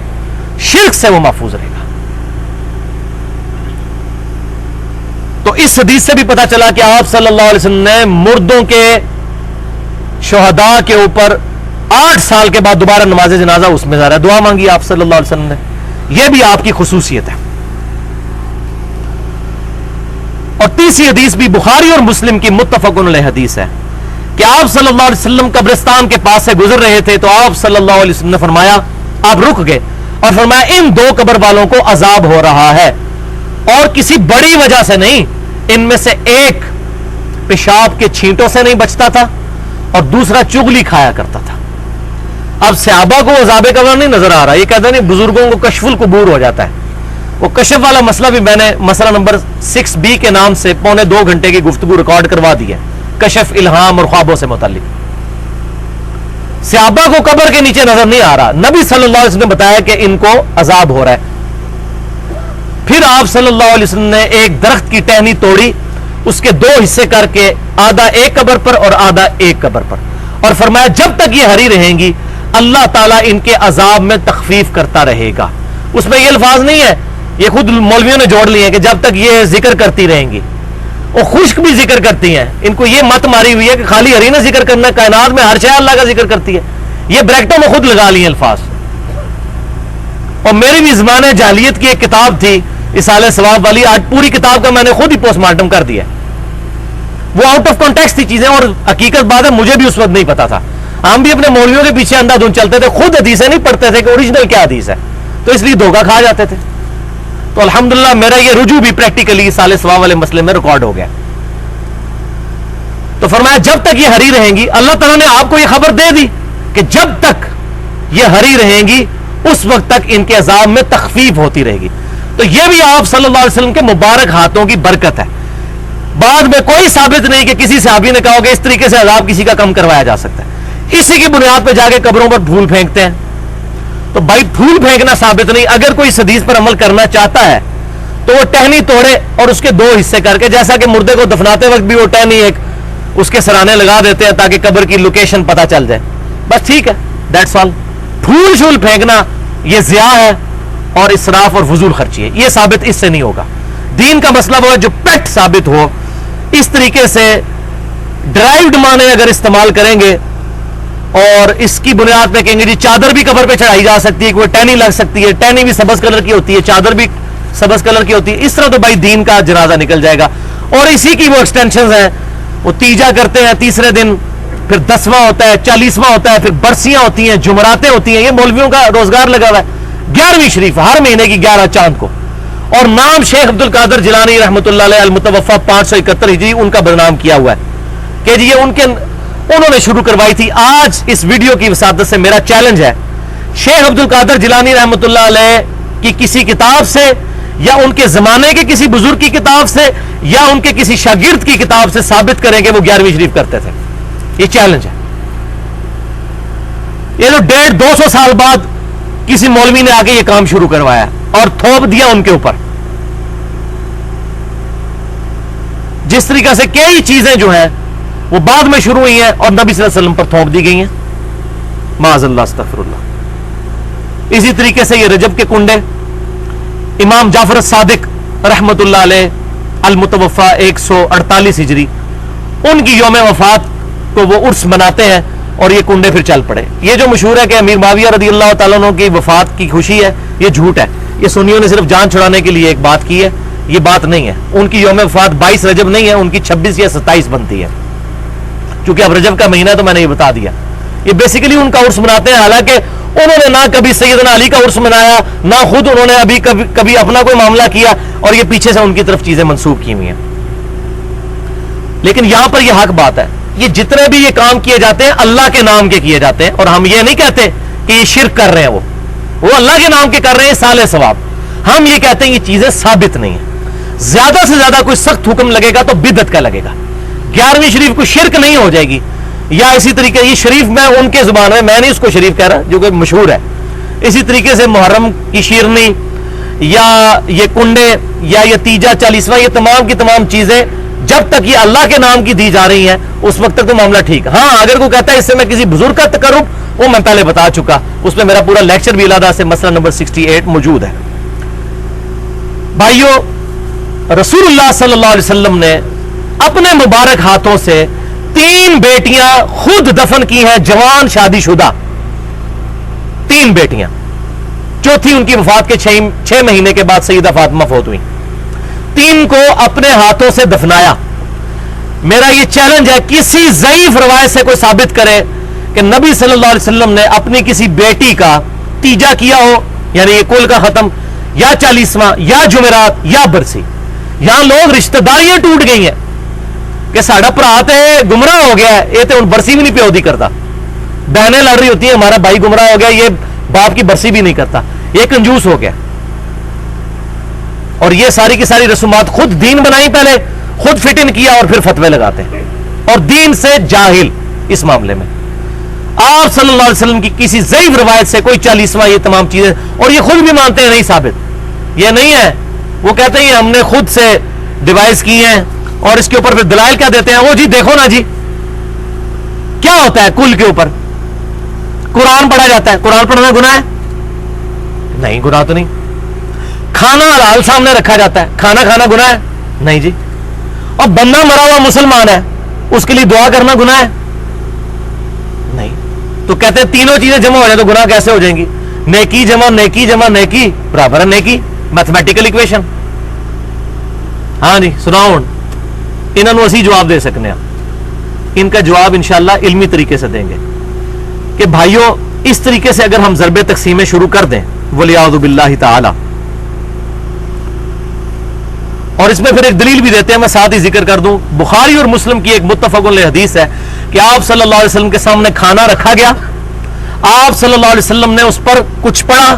شرک سے وہ محفوظ رہے گا. تو اس حدیث سے بھی پتا چلا کہ آپ صلی اللہ علیہ وسلم نے مردوں کے شہداء کے اوپر 8 سال کے بعد دوبارہ نماز جنازہ, اس میں ذرا دعا مانگی آپ صلی اللہ علیہ وسلم نے. یہ بھی آپ کی خصوصیت ہے. اور تیسری حدیث بھی بخاری اور مسلم کی متفق علیہ حدیث ہے کہ آپ صلی اللہ علیہ وسلم قبرستان کے پاس سے گزر رہے تھے تو آپ صلی اللہ علیہ وسلم نے فرمایا, آپ رک گئے اور فرمایا ان 2 قبر والوں کو عذاب ہو رہا ہے اور کسی بڑی وجہ سے نہیں, ان میں سے ایک پیشاب کے چھینٹوں سے نہیں بچتا تھا اور دوسرا چغلی کھایا کرتا تھا. اب صحابہ کو عذاب قبر نہیں نظر آ رہا, یہ کہتے ہیں بزرگوں کو کشف القبور ہو جاتا ہے. وہ کشف والا مسئلہ بھی میں نے مسئلہ نمبر 6B کے نام سے 2.25 گھنٹے کی گفتگو ریکارڈ کروا دی ہے, کشف الہام اور خوابوں سے متعلق. صحابہ کو قبر کے نیچے نظر نہیں آ رہا, نبی صلی اللہ علیہ وسلم نے بتایا کہ ان کو عذاب ہو رہا ہے. پھر آپ صلی اللہ علیہ وسلم نے ایک درخت کی ٹہنی توڑی, اس کے 2 حصے کر کے آدھا ایک قبر پر اور آدھا ایک قبر پر, اور فرمایا جب تک یہ ہری رہیں گی اللہ تعالیٰ ان کے عذاب میں تخفیف کرتا رہے گا. اس میں یہ الفاظ نہیں ہے یہ خود مولویوں نے جوڑ لیے ہیں کہ جب تک یہ ذکر کرتی رہیں گی، وہ خشک بھی ذکر کرتی ہیں، ان کو یہ مت ماری ہوئی ہے کہ خالی ہری نہ ذکر کرنا، کائنات میں ہر شے اللہ کا ذکر کرتی ہے، یہ بریکٹوں میں خود لگا لیے الفاظ. اور میری بھی زمانہ جاہلیت کی ایک کتاب تھی اصالہ ثواب والی، آج پوری کتاب کا میں نے خود ہی پوسٹ مارٹم کر دیا. وہ آؤٹ آف کانٹیکسٹ تھی چیزیں، اور حقیقت بات ہے مجھے بھی اس وقت نہیں پتا تھا. ہم بھی اپنے مولویوں کے پیچھے اندھا دھند چلتے تھے، خود حدیثیں نہیں پڑھتے تھے کہ اوریجنل کیا حدیث ہے، تو اس لیے دھوکہ کھا جاتے تھے. تو الحمدللہ میرا یہ رجوع بھی پریکٹیکلی اصالہ ثواب والے مسئلے میں ریکارڈ ہو گیا. تو فرمایا جب تک یہ ہری رہیں گی، اللہ تعالیٰ نے آپ کو یہ خبر دے دی کہ جب تک یہ ہری رہیں گی اس وقت تک ان کے عذاب میں تخفیف ہوتی رہے گی. تو یہ بھی آپ صلی اللہ علیہ وسلم کے مبارک ہاتھوں کی برکت ہے. بعد میں کوئی ثابت نہیں کہ کسی صحابی نے کہا کہ اس طریقے سے عذاب کسی کا کم کروایا جا سکتا ہے. اسی کی بنیاد پہ جا کے قبروں پر پھول پھینکتے ہیں. تو بھائی پھول پھینکنا ثابت نہیں. اگر کوئی اس حدیث پر عمل کرنا چاہتا ہے تو وہ ٹہنی توڑے اور اس کے دو حصے کر کے، جیسا کہ مردے کو دفناتے وقت بھی وہ ٹہنی ایک اس کے سرانے لگا دیتے ہیں تاکہ قبر کی لوکیشن پتہ چل جائے، بس ٹھیک ہے، دیٹس آل. پھول شول پھینکنا یہ ضیاء ہے اور اسراف اور فضول خرچی ہے، یہ ثابت اس سے نہیں ہوگا. دین کا مسئلہ وہ ہے جو پیٹ ثابت ہو. اس طریقے سے ڈرائیوڈ معنی اگر استعمال کریں گے اور اس کی بنیاد پہ کہیں گے جی چادر بھی قبر پہ چڑھائی جا سکتی ہے، کوئی ٹہنی لگ سکتی ہے، ٹہنی بھی سبز کلر کی ہوتی ہے، چادر بھی سبز کلر کی ہوتی ہے، اس طرح تو بھائی دین کا جنازہ نکل جائے گا. اور اسی کی وہ ایکسٹینشنز ہیں. وہ تیجا کرتے ہیں تیسرے دن، پھر 10واں ہوتا ہے، 40واں ہوتا ہے، پھر برسیاں ہوتی ہیں، جمعراتیں ہوتی ہیں. یہ مولویوں کا روزگار لگا ہوا ہے. 11ویں شریف ہر مہینے کی 11 چاند کو، اور نام شیخ عبد القادر جیلانی رحمۃ اللہ علیہ المتوفا 571 ہجری ان کا بدنام کیا ہوا ہے کہ جی یہ انہوں نے شروع کروائی تھی. آج اس ویڈیو کی وسادت سے میرا چیلنج ہے، شیخ عبد القادر جیلانی رحمۃ اللہ علیہ کی کسی کتاب سے یا ان کے زمانے کے کسی بزرگ کی کتاب سے یا ان کے کسی شاگرد کی کتاب سے ثابت کریں کہ وہ 11ویں شریف کرتے تھے. یہ چیلنج ہے. یہ جو 150-200 سال بعد کسی مولوی نے آگے یہ کام شروع کروایا اور تھوپ دیا ان کے اوپر. جس طریقے سے کئی چیزیں جو ہیں وہ بعد میں شروع ہوئی ہیں اور نبی صلی اللہ علیہ وسلم پر تھوپ دی گئی ہیں، معاذ اللہ استغفر اللہ. اسی طریقے سے یہ رجب کے کنڈے، امام جعفر الصادق رحمت اللہ علیہ المتوفا 148 ہجری، ان کی یوم وفات کو وہ عرس مناتے ہیں اور یہ کنڈے پھر چل پڑے. یہ جو مشہور ہے کہ امیر معاویہ رضی اللہ تعالیٰ عنہ کی وفات کی خوشی ہے، یہ جھوٹ ہے. یہ سنیوں نے صرف جان چھڑانے کے لیے ایک بات کی ہے، یہ بات نہیں ہے. ان کی یوم وفات 22 رجب نہیں ہے، ان کی 26 یا 27 بنتی ہے. چونکہ اب رجب کا مہینہ تو میں نے یہ بتا دیا. یہ بیسیکلی ان کا عرس مناتے ہیں، حالانکہ انہوں نے نہ کبھی سیدنا علی کا عرس منایا، نہ خود انہوں نے کبھی اپنا کوئی معاملہ کیا، اور یہ پیچھے سے ان کی طرف چیزیں منسوب کی ہوئی ہیں. لیکن یہاں پر یہ حق بات ہے، یہ جتنے بھی یہ کام کیے جاتے ہیں اللہ کے نام کے کیے جاتے ہیں، اور ہم یہ نہیں کہتے کہ یہ شرک کر رہے ہیں، وہ اللہ کے نام کے کر رہے ہیں صالح ثواب. ہم یہ کہتے ہیں یہ چیزیں ثابت نہیں ہیں. زیادہ سے زیادہ کوئی سخت حکم لگے گا تو بدعت کا لگے گا. 11ویں شریف کو شرک نہیں ہو جائے گی. یا اسی طریقے یہ شریف میں ان کے زبان میں نہیں اس کو شریف کہہ رہا جو کہ مشہور ہے. اسی طریقے سے محرم کی شیرنی یا یہ کنڈے یا یہ تیجا 40واں، یہ تمام کی تمام چیزیں جب تک یہ اللہ کے نام کی دی جا رہی ہیں اس وقت تک تو معاملہ ٹھیک. ہاں اگر کوئی کہتا ہے اس سے میں کسی بزرگ کا تقرب، وہ میں پہلے بتا چکا، اس پہ میرا پورا لیکچر بھی علیحدہ سے مسئلہ نمبر 68 موجود ہے. بھائیو، رسول اللہ صلی اللہ علیہ وسلم نے اپنے مبارک ہاتھوں سے 3 بیٹیاں خود دفن کی ہیں، جوان شادی شدہ 3 بیٹیاں. چوتھی ان کی وفات کے 6 مہینے کے بعد سیدہ فاطمہ فوت ہوئی. 3 کو اپنے ہاتھوں سے دفنایا. میرا یہ چیلنج ہے، کسی ضعیف روایت سے کوئی ثابت کرے کہ نبی صلی اللہ علیہ وسلم نے اپنی کسی بیٹی کا تیجا کیا ہو، یعنی یہ کل کا ختم، یا 40واں یا جمعرات یا برسی. یہاں لوگ رشتہ داریاں ٹوٹ گئی ہیں کہ ساڑھا پرا تے گمراہ ہو گیا ہے، یہ تو ان برسی بھی نہیں پیودی کرتا. بہنیں لڑ رہی ہوتی ہیں ہمارا بھائی گمراہ ہو گیا، یہ باپ کی برسی بھی نہیں کرتا، یہ کنجوس ہو گیا. اور یہ ساری کی ساری رسومات خود دین بنائی، پہلے خود فٹ ان کیا اور پھر فتوے لگاتے ہیں، اور دین سے جاہل اس معاملے میں. آپ صلی اللہ علیہ وسلم کی کسی ضعیف روایت سے کوئی 40واں یہ تمام چیزیں، اور یہ خود بھی مانتے ہیں نہیں ثابت. یہ نہیں ہے، وہ کہتے ہیں ہم نے خود سے ڈیوائس کی ہیں، اور اس کے اوپر پھر دلائل کیا دیتے ہیں، وہ جی دیکھو نا جی کیا ہوتا ہے کل کے اوپر قرآن پڑھا جاتا ہے. قرآن پڑھنا گناہ ہے؟ نہیں، گناہ تو نہیں. کھانا حلال سامنے رکھا جاتا ہے، کھانا کھانا گناہ ہے؟ نہیں جی. اور بندہ مرا ہوا مسلمان ہے، اس کے لیے دعا کرنا گناہ ہے؟ نہیں. تو کہتے ہیں تینوں چیزیں جمع ہو جائیں تو گناہ کیسے ہو جائیں گی؟ نیکی جمع نیکی جمع نیکی برابر ہے نیکی، میتھمیٹیکل ایکویشن. ہاں جی سناؤ. انہوں اسی جواب دے سکنے ہیں. ان کا جواب انشاءاللہ علمی طریقے سے دیں گے کہ بھائیوں اس طریقے سے اگر ہم ضرب تقسیمیں شروع کر دیں وَلِيَعُوذُ بِاللَّهِ تَعَالَى، اور اس میں پھر ایک دلیل بھی دیتے ہیں، میں ساتھ ہی ذکر کر دوں. بخاری اور مسلم کی ایک متفق علیہ حدیث ہے کہ آپ صلی اللہ علیہ وسلم کے سامنے کھانا رکھا گیا، آپ صلی اللہ علیہ وسلم نے اس پر کچھ پڑھا،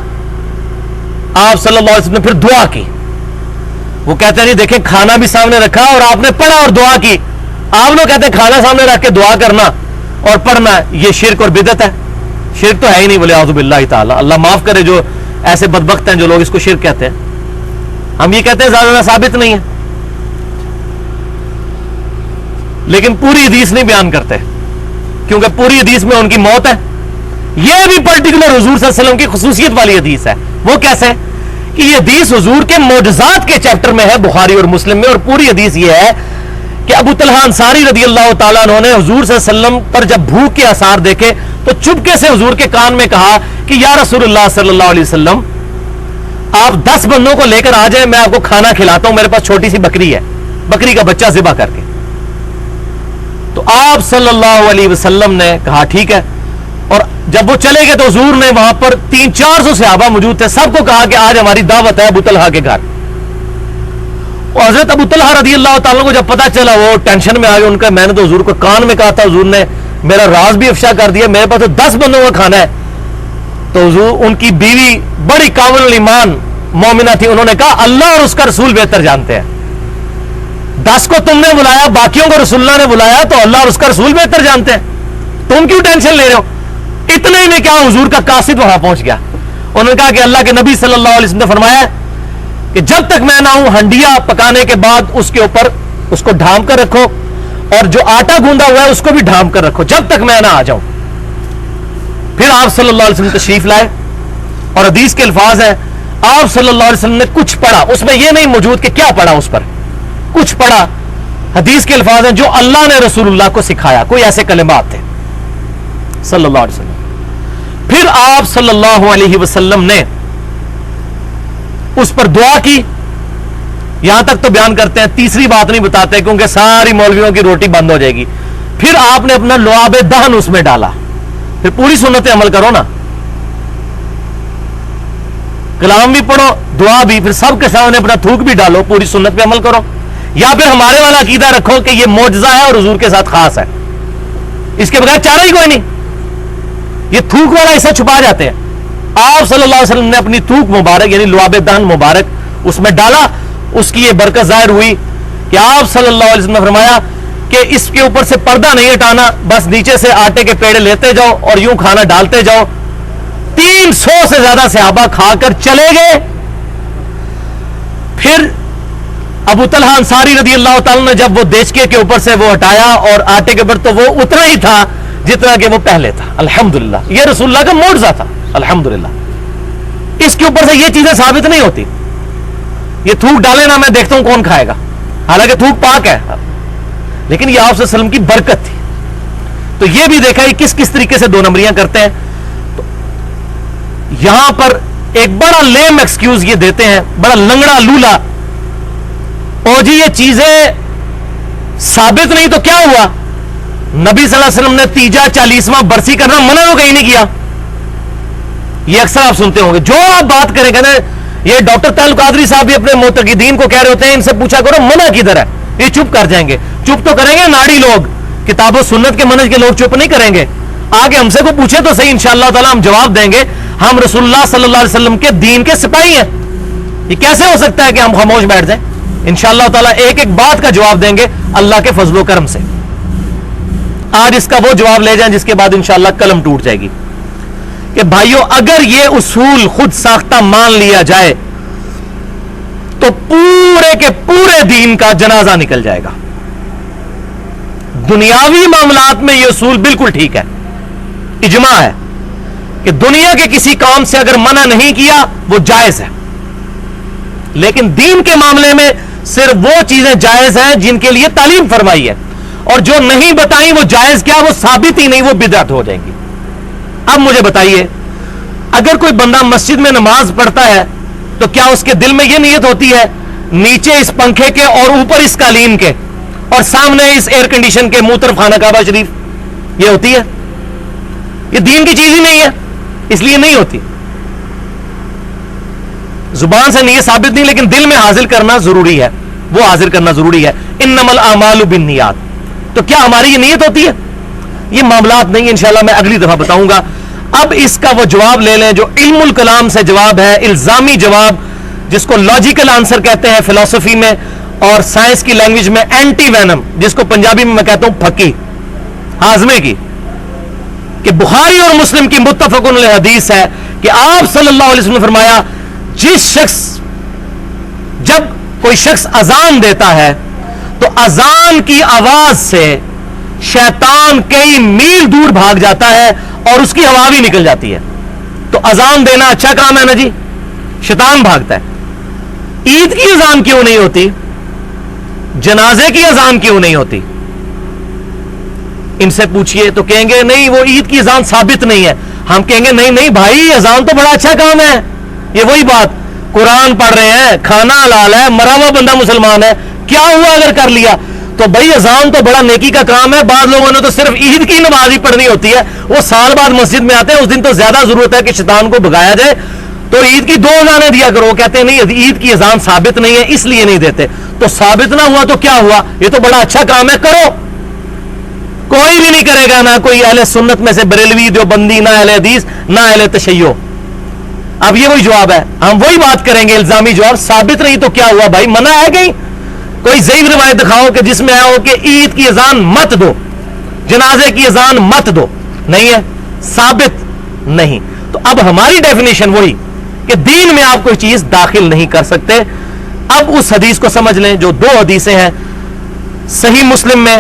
آپ صلی اللہ علیہ وسلم نے پھر دعا کی. وہ کہتے ہیں نہیں دیکھیں کھانا بھی سامنے رکھا اور آپ نے پڑھا اور دعا کی. آپ لوگ کہتے ہیں کھانا سامنے رکھ کے دعا کرنا اور پڑھنا یہ شرک اور بدعت ہے. شرک تو ہے ہی نہیں، بولے اعوذ باللہ تعالی، اللہ معاف کرے جو ایسے بدبخت ہیں جو لوگ اس کو شرک کہتے ہیں. ہم یہ کہتے ہیں زیادہ ثابت نہیں ہے، لیکن پوری حدیث نہیں بیان کرتے کیونکہ پوری حدیث میں ان کی موت ہے. یہ بھی پرٹیکولر حضور صلی اللہ علیہ وسلم کی خصوصیت والی حدیث ہے. وہ کیسے کہ یہ حدیث حضور کے معجزات کے چیپٹر میں ہے بخاری اور مسلم میں، اور پوری حدیث یہ ہے کہ ابو طلحہ انصاری رضی اللہ تعالیٰ عنہ نے حضور صلی اللہ علیہ وسلم پر جب بھوک کے آثار دیکھے تو چپکے سے حضور کے کان میں کہا کہ یا رسول اللہ صلی اللہ علیہ وسلم آپ 10 بندوں کو لے کر آ جائیں، میں آپ کو کھانا کھلاتا ہوں، میرے پاس چھوٹی سی بکری ہے، بکری کا بچہ ذبح کر کے. تو آپ صلی اللہ علیہ وسلم نے کہا ٹھیک ہے، اور جب وہ چلے گئے تو حضور نے وہاں پر 300-400 صحابہ موجود تھے، سب کو کہا کہ آج ہماری دعوت ہے ابو طلحہ کے گھر. اور حضرت ابو طلحہ رضی اللہ تعالیٰ کو جب پتا چلا وہ ٹینشن میں آ گئے. ان کا میں نے تو حضور کو کان میں کہا تھا، حضور نے میرا راز بھی افشا کر دیا، میرے پاس تو 10 بندوں کا کھانا ہے. تو حضور ان کی بیوی بڑی کامل الایمان مومنہ تھی، انہوں نے کہا اللہ اور اس کا رسول بہتر جانتے ہیں. 10 کو تم نے بلایا، باقیوں کو رسول اللہ نے بلایا، تو اللہ اور اس کا رسول بہتر جانتے ہیں، تم کیوں ٹینشن لے رہے ہو؟ اتنے میں کیا حضور کا قاصد وہاں پہنچ گیا. انہوں نے کہا کہ اللہ کے نبی صلی اللہ علیہ وسلم نے فرمایا کہ جب تک میں نہ ہوں ہنڈیا پکانے کے بعد اس کے اوپر اس کو ڈھانپ کر رکھو، اور جو آٹا گوندا ہوا ہے اس کو بھی ڈھانپ کر رکھو جب تک میں نہ آ جاؤں. پھر آپ صلی اللہ علیہ وسلم تشریف لائے، اور حدیث کے الفاظ ہیں آپ صلی اللہ علیہ وسلم نے کچھ پڑھا. اس میں یہ نہیں موجود کہ کیا پڑھا، اس پر کچھ پڑھا. حدیث کے الفاظ ہیں جو اللہ نے رسول اللہ کو سکھایا، کوئی ایسے کلمات تھے صلی اللہ علیہ وسلم. پھر آپ صلی اللہ علیہ وسلم نے اس پر دعا کی. یہاں تک تو بیان کرتے ہیں، تیسری بات نہیں بتاتے کیونکہ ساری مولویوں کی روٹی بند ہو جائے گی. پھر آپ نے اپنا لعاب دہن اس میں ڈالا. پھر پوری سنت عمل کرو نا، کلام بھی پڑھو، دعا بھی، پھر سب کے سامنے اپنا تھوک بھی ڈالو، پوری سنت پہ عمل کرو. یا پھر ہمارے والا عقیدہ رکھو کہ یہ معجزہ ہے اور حضور کے ساتھ خاص ہے، اس کے بغیر چارہ ہی کوئی نہیں. یہ تھوک والا حصہ چھپا جاتے ہیں. آپ صلی اللہ علیہ وسلم نے اپنی تھوک مبارک یعنی لعاب دہن مبارک اس میں ڈالا. اس کی یہ برکت ظاہر ہوئی کہ آپ صلی اللہ علیہ وسلم نے فرمایا کہ اس کے اوپر سے پردہ نہیں ہٹانا، بس نیچے سے آٹے کے پیڑے لیتے جاؤ اور یوں کھانا ڈالتے جاؤ. 300 سے زیادہ صحابہ کھا کر چلے گئے. پھر ابو طلحہ انصاری رضی اللہ تعالیٰ نے جب وہ دیچکے کے اوپر سے وہ ہٹایا اور آٹے کے اوپر، تو وہ اتنا ہی تھا جتنا کہ وہ پہلے تھا. الحمدللہ یہ رسول اللہ کا معجزہ تھا. الحمدللہ اس کے اوپر سے یہ چیزیں ثابت نہیں ہوتی. یہ تھوک ڈالے نا، میں دیکھتا ہوں کون کھائے گا، حالانکہ تھوک پاک ہے، لیکن یہ آپ صلی اللہ علیہ وسلم کی برکت تھی. تو یہ بھی دیکھا کس کس طریقے سے 2 نمبریاں کرتے ہیں. تو یہاں پر ایک بڑا لیم ایکسکیوز یہ دیتے ہیں، بڑا لنگڑا لولا، اور جی یہ چیزیں ثابت نہیں تو کیا ہوا؟ نبی صلی اللہ علیہ وسلم نے 40واں برسی کرنا منع تو کہیں نہیں کیا. یہ اکثر آپ سنتے ہوں گے، جو آپ بات کریں گے نا، یہ ڈاکٹر تعلق قادری صاحب بھی اپنے معتقدین کو کہہ رہے ہوتے ہیں، ان سے پوچھا کرو منع کدھر ہے، یہ چپ کر جائیں گے. چپ تو کریں گے ناڑی لوگ، کتاب و سنت کے منہج کے لوگ چپ نہیں کریں گے. آگے ہم سے کو پوچھے تو صحیح، انشاءاللہ تعالی ہم جواب دیں گے. ہم رسول اللہ صلی اللہ علیہ وسلم کے دین کے سپاہی ہیں، یہ کیسے ہو سکتا ہے کہ ہم خاموش بیٹھ جائیں؟ انشاءاللہ تعالی ایک ایک بات کا جواب دیں گے اللہ کے فضل و کرم سے. آج اس کا وہ جواب لے جائیں جس کے بعد انشاءاللہ قلم ٹوٹ جائے گی کہ بھائیو اگر یہ اصول خود ساختہ مان لیا جائے تو پورے کے پورے دین کا جنازہ نکل جائے گا. دنیاوی معاملات میں یہ اصول بالکل ٹھیک ہے، اجماع ہے کہ کہ دنیا کے کسی کام سے اگر منع نہیں کیا وہ جائز ہے. لیکن دین کے معاملے میں صرف وہ چیزیں جائز ہیں جن کے لیے تعلیم فرمائی ہے، اور جو نہیں بتائیں وہ جائز کیا، وہ ثابت ہی نہیں، وہ بدعت ہو جائیں گی۔ اب مجھے بتائیے، اگر کوئی بندہ مسجد میں نماز پڑھتا ہے تو کیا اس کے دل میں یہ نیت ہوتی ہے نیچے اس پنکھے کے اور اوپر اس قالین کے اور سامنے اس ایئر کنڈیشن کے منہ طرف خانہ کعبہ شریف، یہ ہوتی ہے؟ یہ دین کی چیز ہی نہیں ہے، اس لیے نہیں ہوتی۔ زبان سے نیت ثابت نہیں، لیکن دل میں حاصل کرنا ضروری ہے، وہ حاضر کرنا ضروری ہے۔ انما الاعمال بالنیات، تو کیا ہماری یہ نیت ہوتی ہے؟ یہ معاملات نہیں، انشاءاللہ میں اگلی دفعہ بتاؤں گا۔ اب اس کا وہ جواب لے لیں جو علم الکلام سے جواب ہے، الزامی جواب، جس کو لاجیکل آنسر کہتے ہیں فلسفی میں، اور سائنس کی لینگویج میں اینٹی وینم، جس کو پنجابی میں کہتا ہوں پھکی، ہاضمے کی، کہ بخاری اور مسلم کی متفق علیہ حدیث ہے کہ آپ صلی اللہ علیہ وسلم نے فرمایا، جب کوئی شخص اذان دیتا ہے تو اذان کی آواز سے شیطان کئی میل دور بھاگ جاتا ہے اور اس کی ہوا بھی نکل جاتی ہے۔ تو اذان دینا اچھا کام ہے نا جی، شیطان بھاگتا ہے۔ عید کی اذان کیوں نہیں ہوتی؟ جنازے کی اذان کیوں نہیں ہوتی؟ ان سے پوچھئے تو کہیں گے نہیں، وہ عید کی اذان ثابت نہیں ہے۔ ہم کہیں گے نہیں نہیں بھائی، اذان تو بڑا اچھا کام ہے۔ یہ وہی بات، قرآن پڑھ رہے ہیں، کھانا حلال ہے، مرا ہوا بندہ مسلمان ہے، کیا ہوا اگر کر لیا؟ تو بھائی اذان تو بڑا نیکی کا کام ہے۔ بعض لوگوں نے تو صرف عید کی نماز ہی پڑھنی ہوتی ہے، وہ سال بعد مسجد میں آتے ہیں، اس دن تو زیادہ ضرورت ہے کہ شیطان کو بھگایا جائے، تو عید کی 2 اذانیں دیا کرو۔ کہتے ہیں نہیں، عید کی اذان ثابت نہیں ہے اس لیے نہیں دیتے۔ تو ثابت نہ ہوا تو کیا ہوا؟ یہ تو بڑا اچھا کام ہے، کرو۔ کوئی بھی نہیں کرے گا، نہ کوئی اہل سنت میں سے بریلوی، دیوبندی، نہ اہل حدیث، نہ اہل تشیع۔ اب یہ وہی جواب ہے، ہم وہی بات کریں گے، الزامی جواب۔ ثابت نہیں تو کیا ہوا بھائی؟ منع ہے کہیں؟ کوئی ضعیف روایت دکھاؤ کہ جس میں آیا ہو کہ عید کی اذان مت دو، جنازے کی اذان مت دو، نہیں ہے، ثابت نہیں۔ تو اب ہماری ڈیفینیشن وہی کہ دین میں آپ کوئی چیز داخل نہیں کر سکتے۔ اب اس حدیث کو سمجھ لیں جو 2 حدیثیں ہیں، صحیح مسلم میں،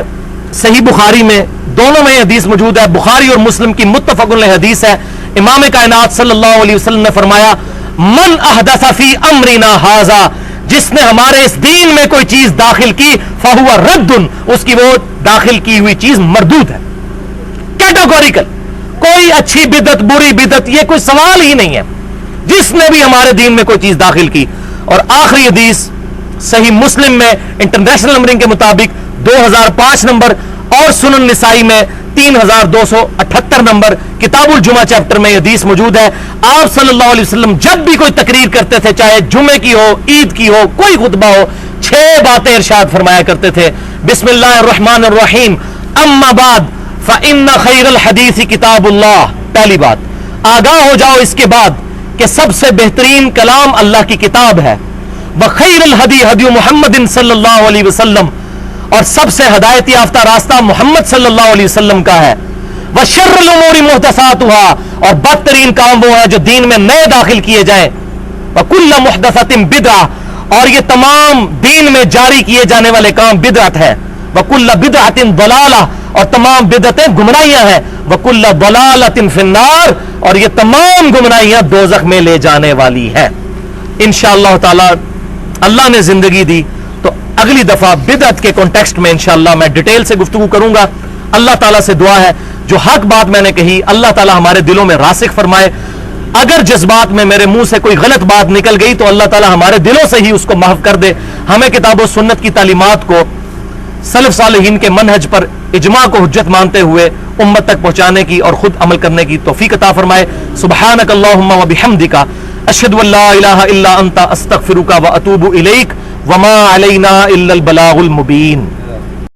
صحیح بخاری میں، دونوں میں حدیث موجود ہے۔ بخاری اور مسلم کی متفق علیہ حدیث ہے۔ امام کائنات صلی اللہ علیہ وسلم نے فرمایا، من احدث فی امرنا ھذا، جس نے ہمارے اس دین میں کوئی چیز داخل کی، فہو رد، اس کی وہ داخل کی ہوئی چیز مردود ہے۔ کیٹاگوریکل، کوئی اچھی بدعت بری بدعت یہ کوئی سوال ہی نہیں ہے، جس نے بھی ہمارے دین میں کوئی چیز داخل کی۔ اور آخری حدیث صحیح مسلم میں انٹرنیشنل نمبرنگ کے مطابق 2005 نمبر، اور سنن نسائی میں 3278 نمبر، کتاب الجمعہ چیپٹر میں یہ حدیث موجود ہے۔ آپ صلی اللہ علیہ وسلم جب بھی کوئی تقریر کرتے تھے، چاہے جمعے کی ہو، عید کی ہو، کوئی خطبہ ہو، 6 باتیں ارشاد فرمایا کرتے تھے۔ بسم اللہ الرحمن الرحیم، اما بعد فإن خیر الحدیث کتاب اللہ، پہلی بات آگاہ ہو جاؤ اس کے بعد کہ سب سے بہترین کلام اللہ کی کتاب ہے۔ وخیر الہدی ہدی محمد صلی اللہ علیہ وسلم، اور سب سے ہدایت یافتہ راستہ محمد صلی اللہ علیہ وسلم کا ہے۔ وشر الامور محدثاتها، اور بدترین کام وہ ہے جو دین میں نئے داخل کیے جائیں۔ وکل محدثۃ بدعہ، اور یہ تمام دین میں جاری کیے جانے والے کام بدعت ہے۔ وکل بدعۃ ضلالہ، اور تمام بدعتیں گمراہیاں ہیں۔ وکل ضلالۃ فی النار، اور یہ تمام گمراہیاں دوزخ میں لے جانے والی ہے۔ انشاءاللہ تعالی اللہ نے زندگی دی تو اگلی دفعہ بدعت کے کانٹیکسٹ میں انشاءاللہ میں ڈیٹیل سے گفتگو کروں گا۔ اللہ تعالیٰ سے دعا ہے جو حق بات میں نے کہی اللہ تعالیٰ ہمارے دلوں میں راسخ فرمائے۔ اگر جذبات میں میرے منہ سے کوئی غلط بات نکل گئی تو اللہ تعالیٰ ہمارے دلوں سے ہی اس کو محو کر دے۔ ہمیں کتاب و سنت کی تعلیمات کو سلف صالحین کے منہج پر اجماع کو حجت مانتے ہوئے امت تک پہنچانے کی اور خود عمل کرنے کی توفیق عطا فرمائے۔ سبحانک اللہم و بحمدک، اشہد ان لا الہ الا انت، استغفرک و اتوب الیک، وما علینا الا البلاغ المبین۔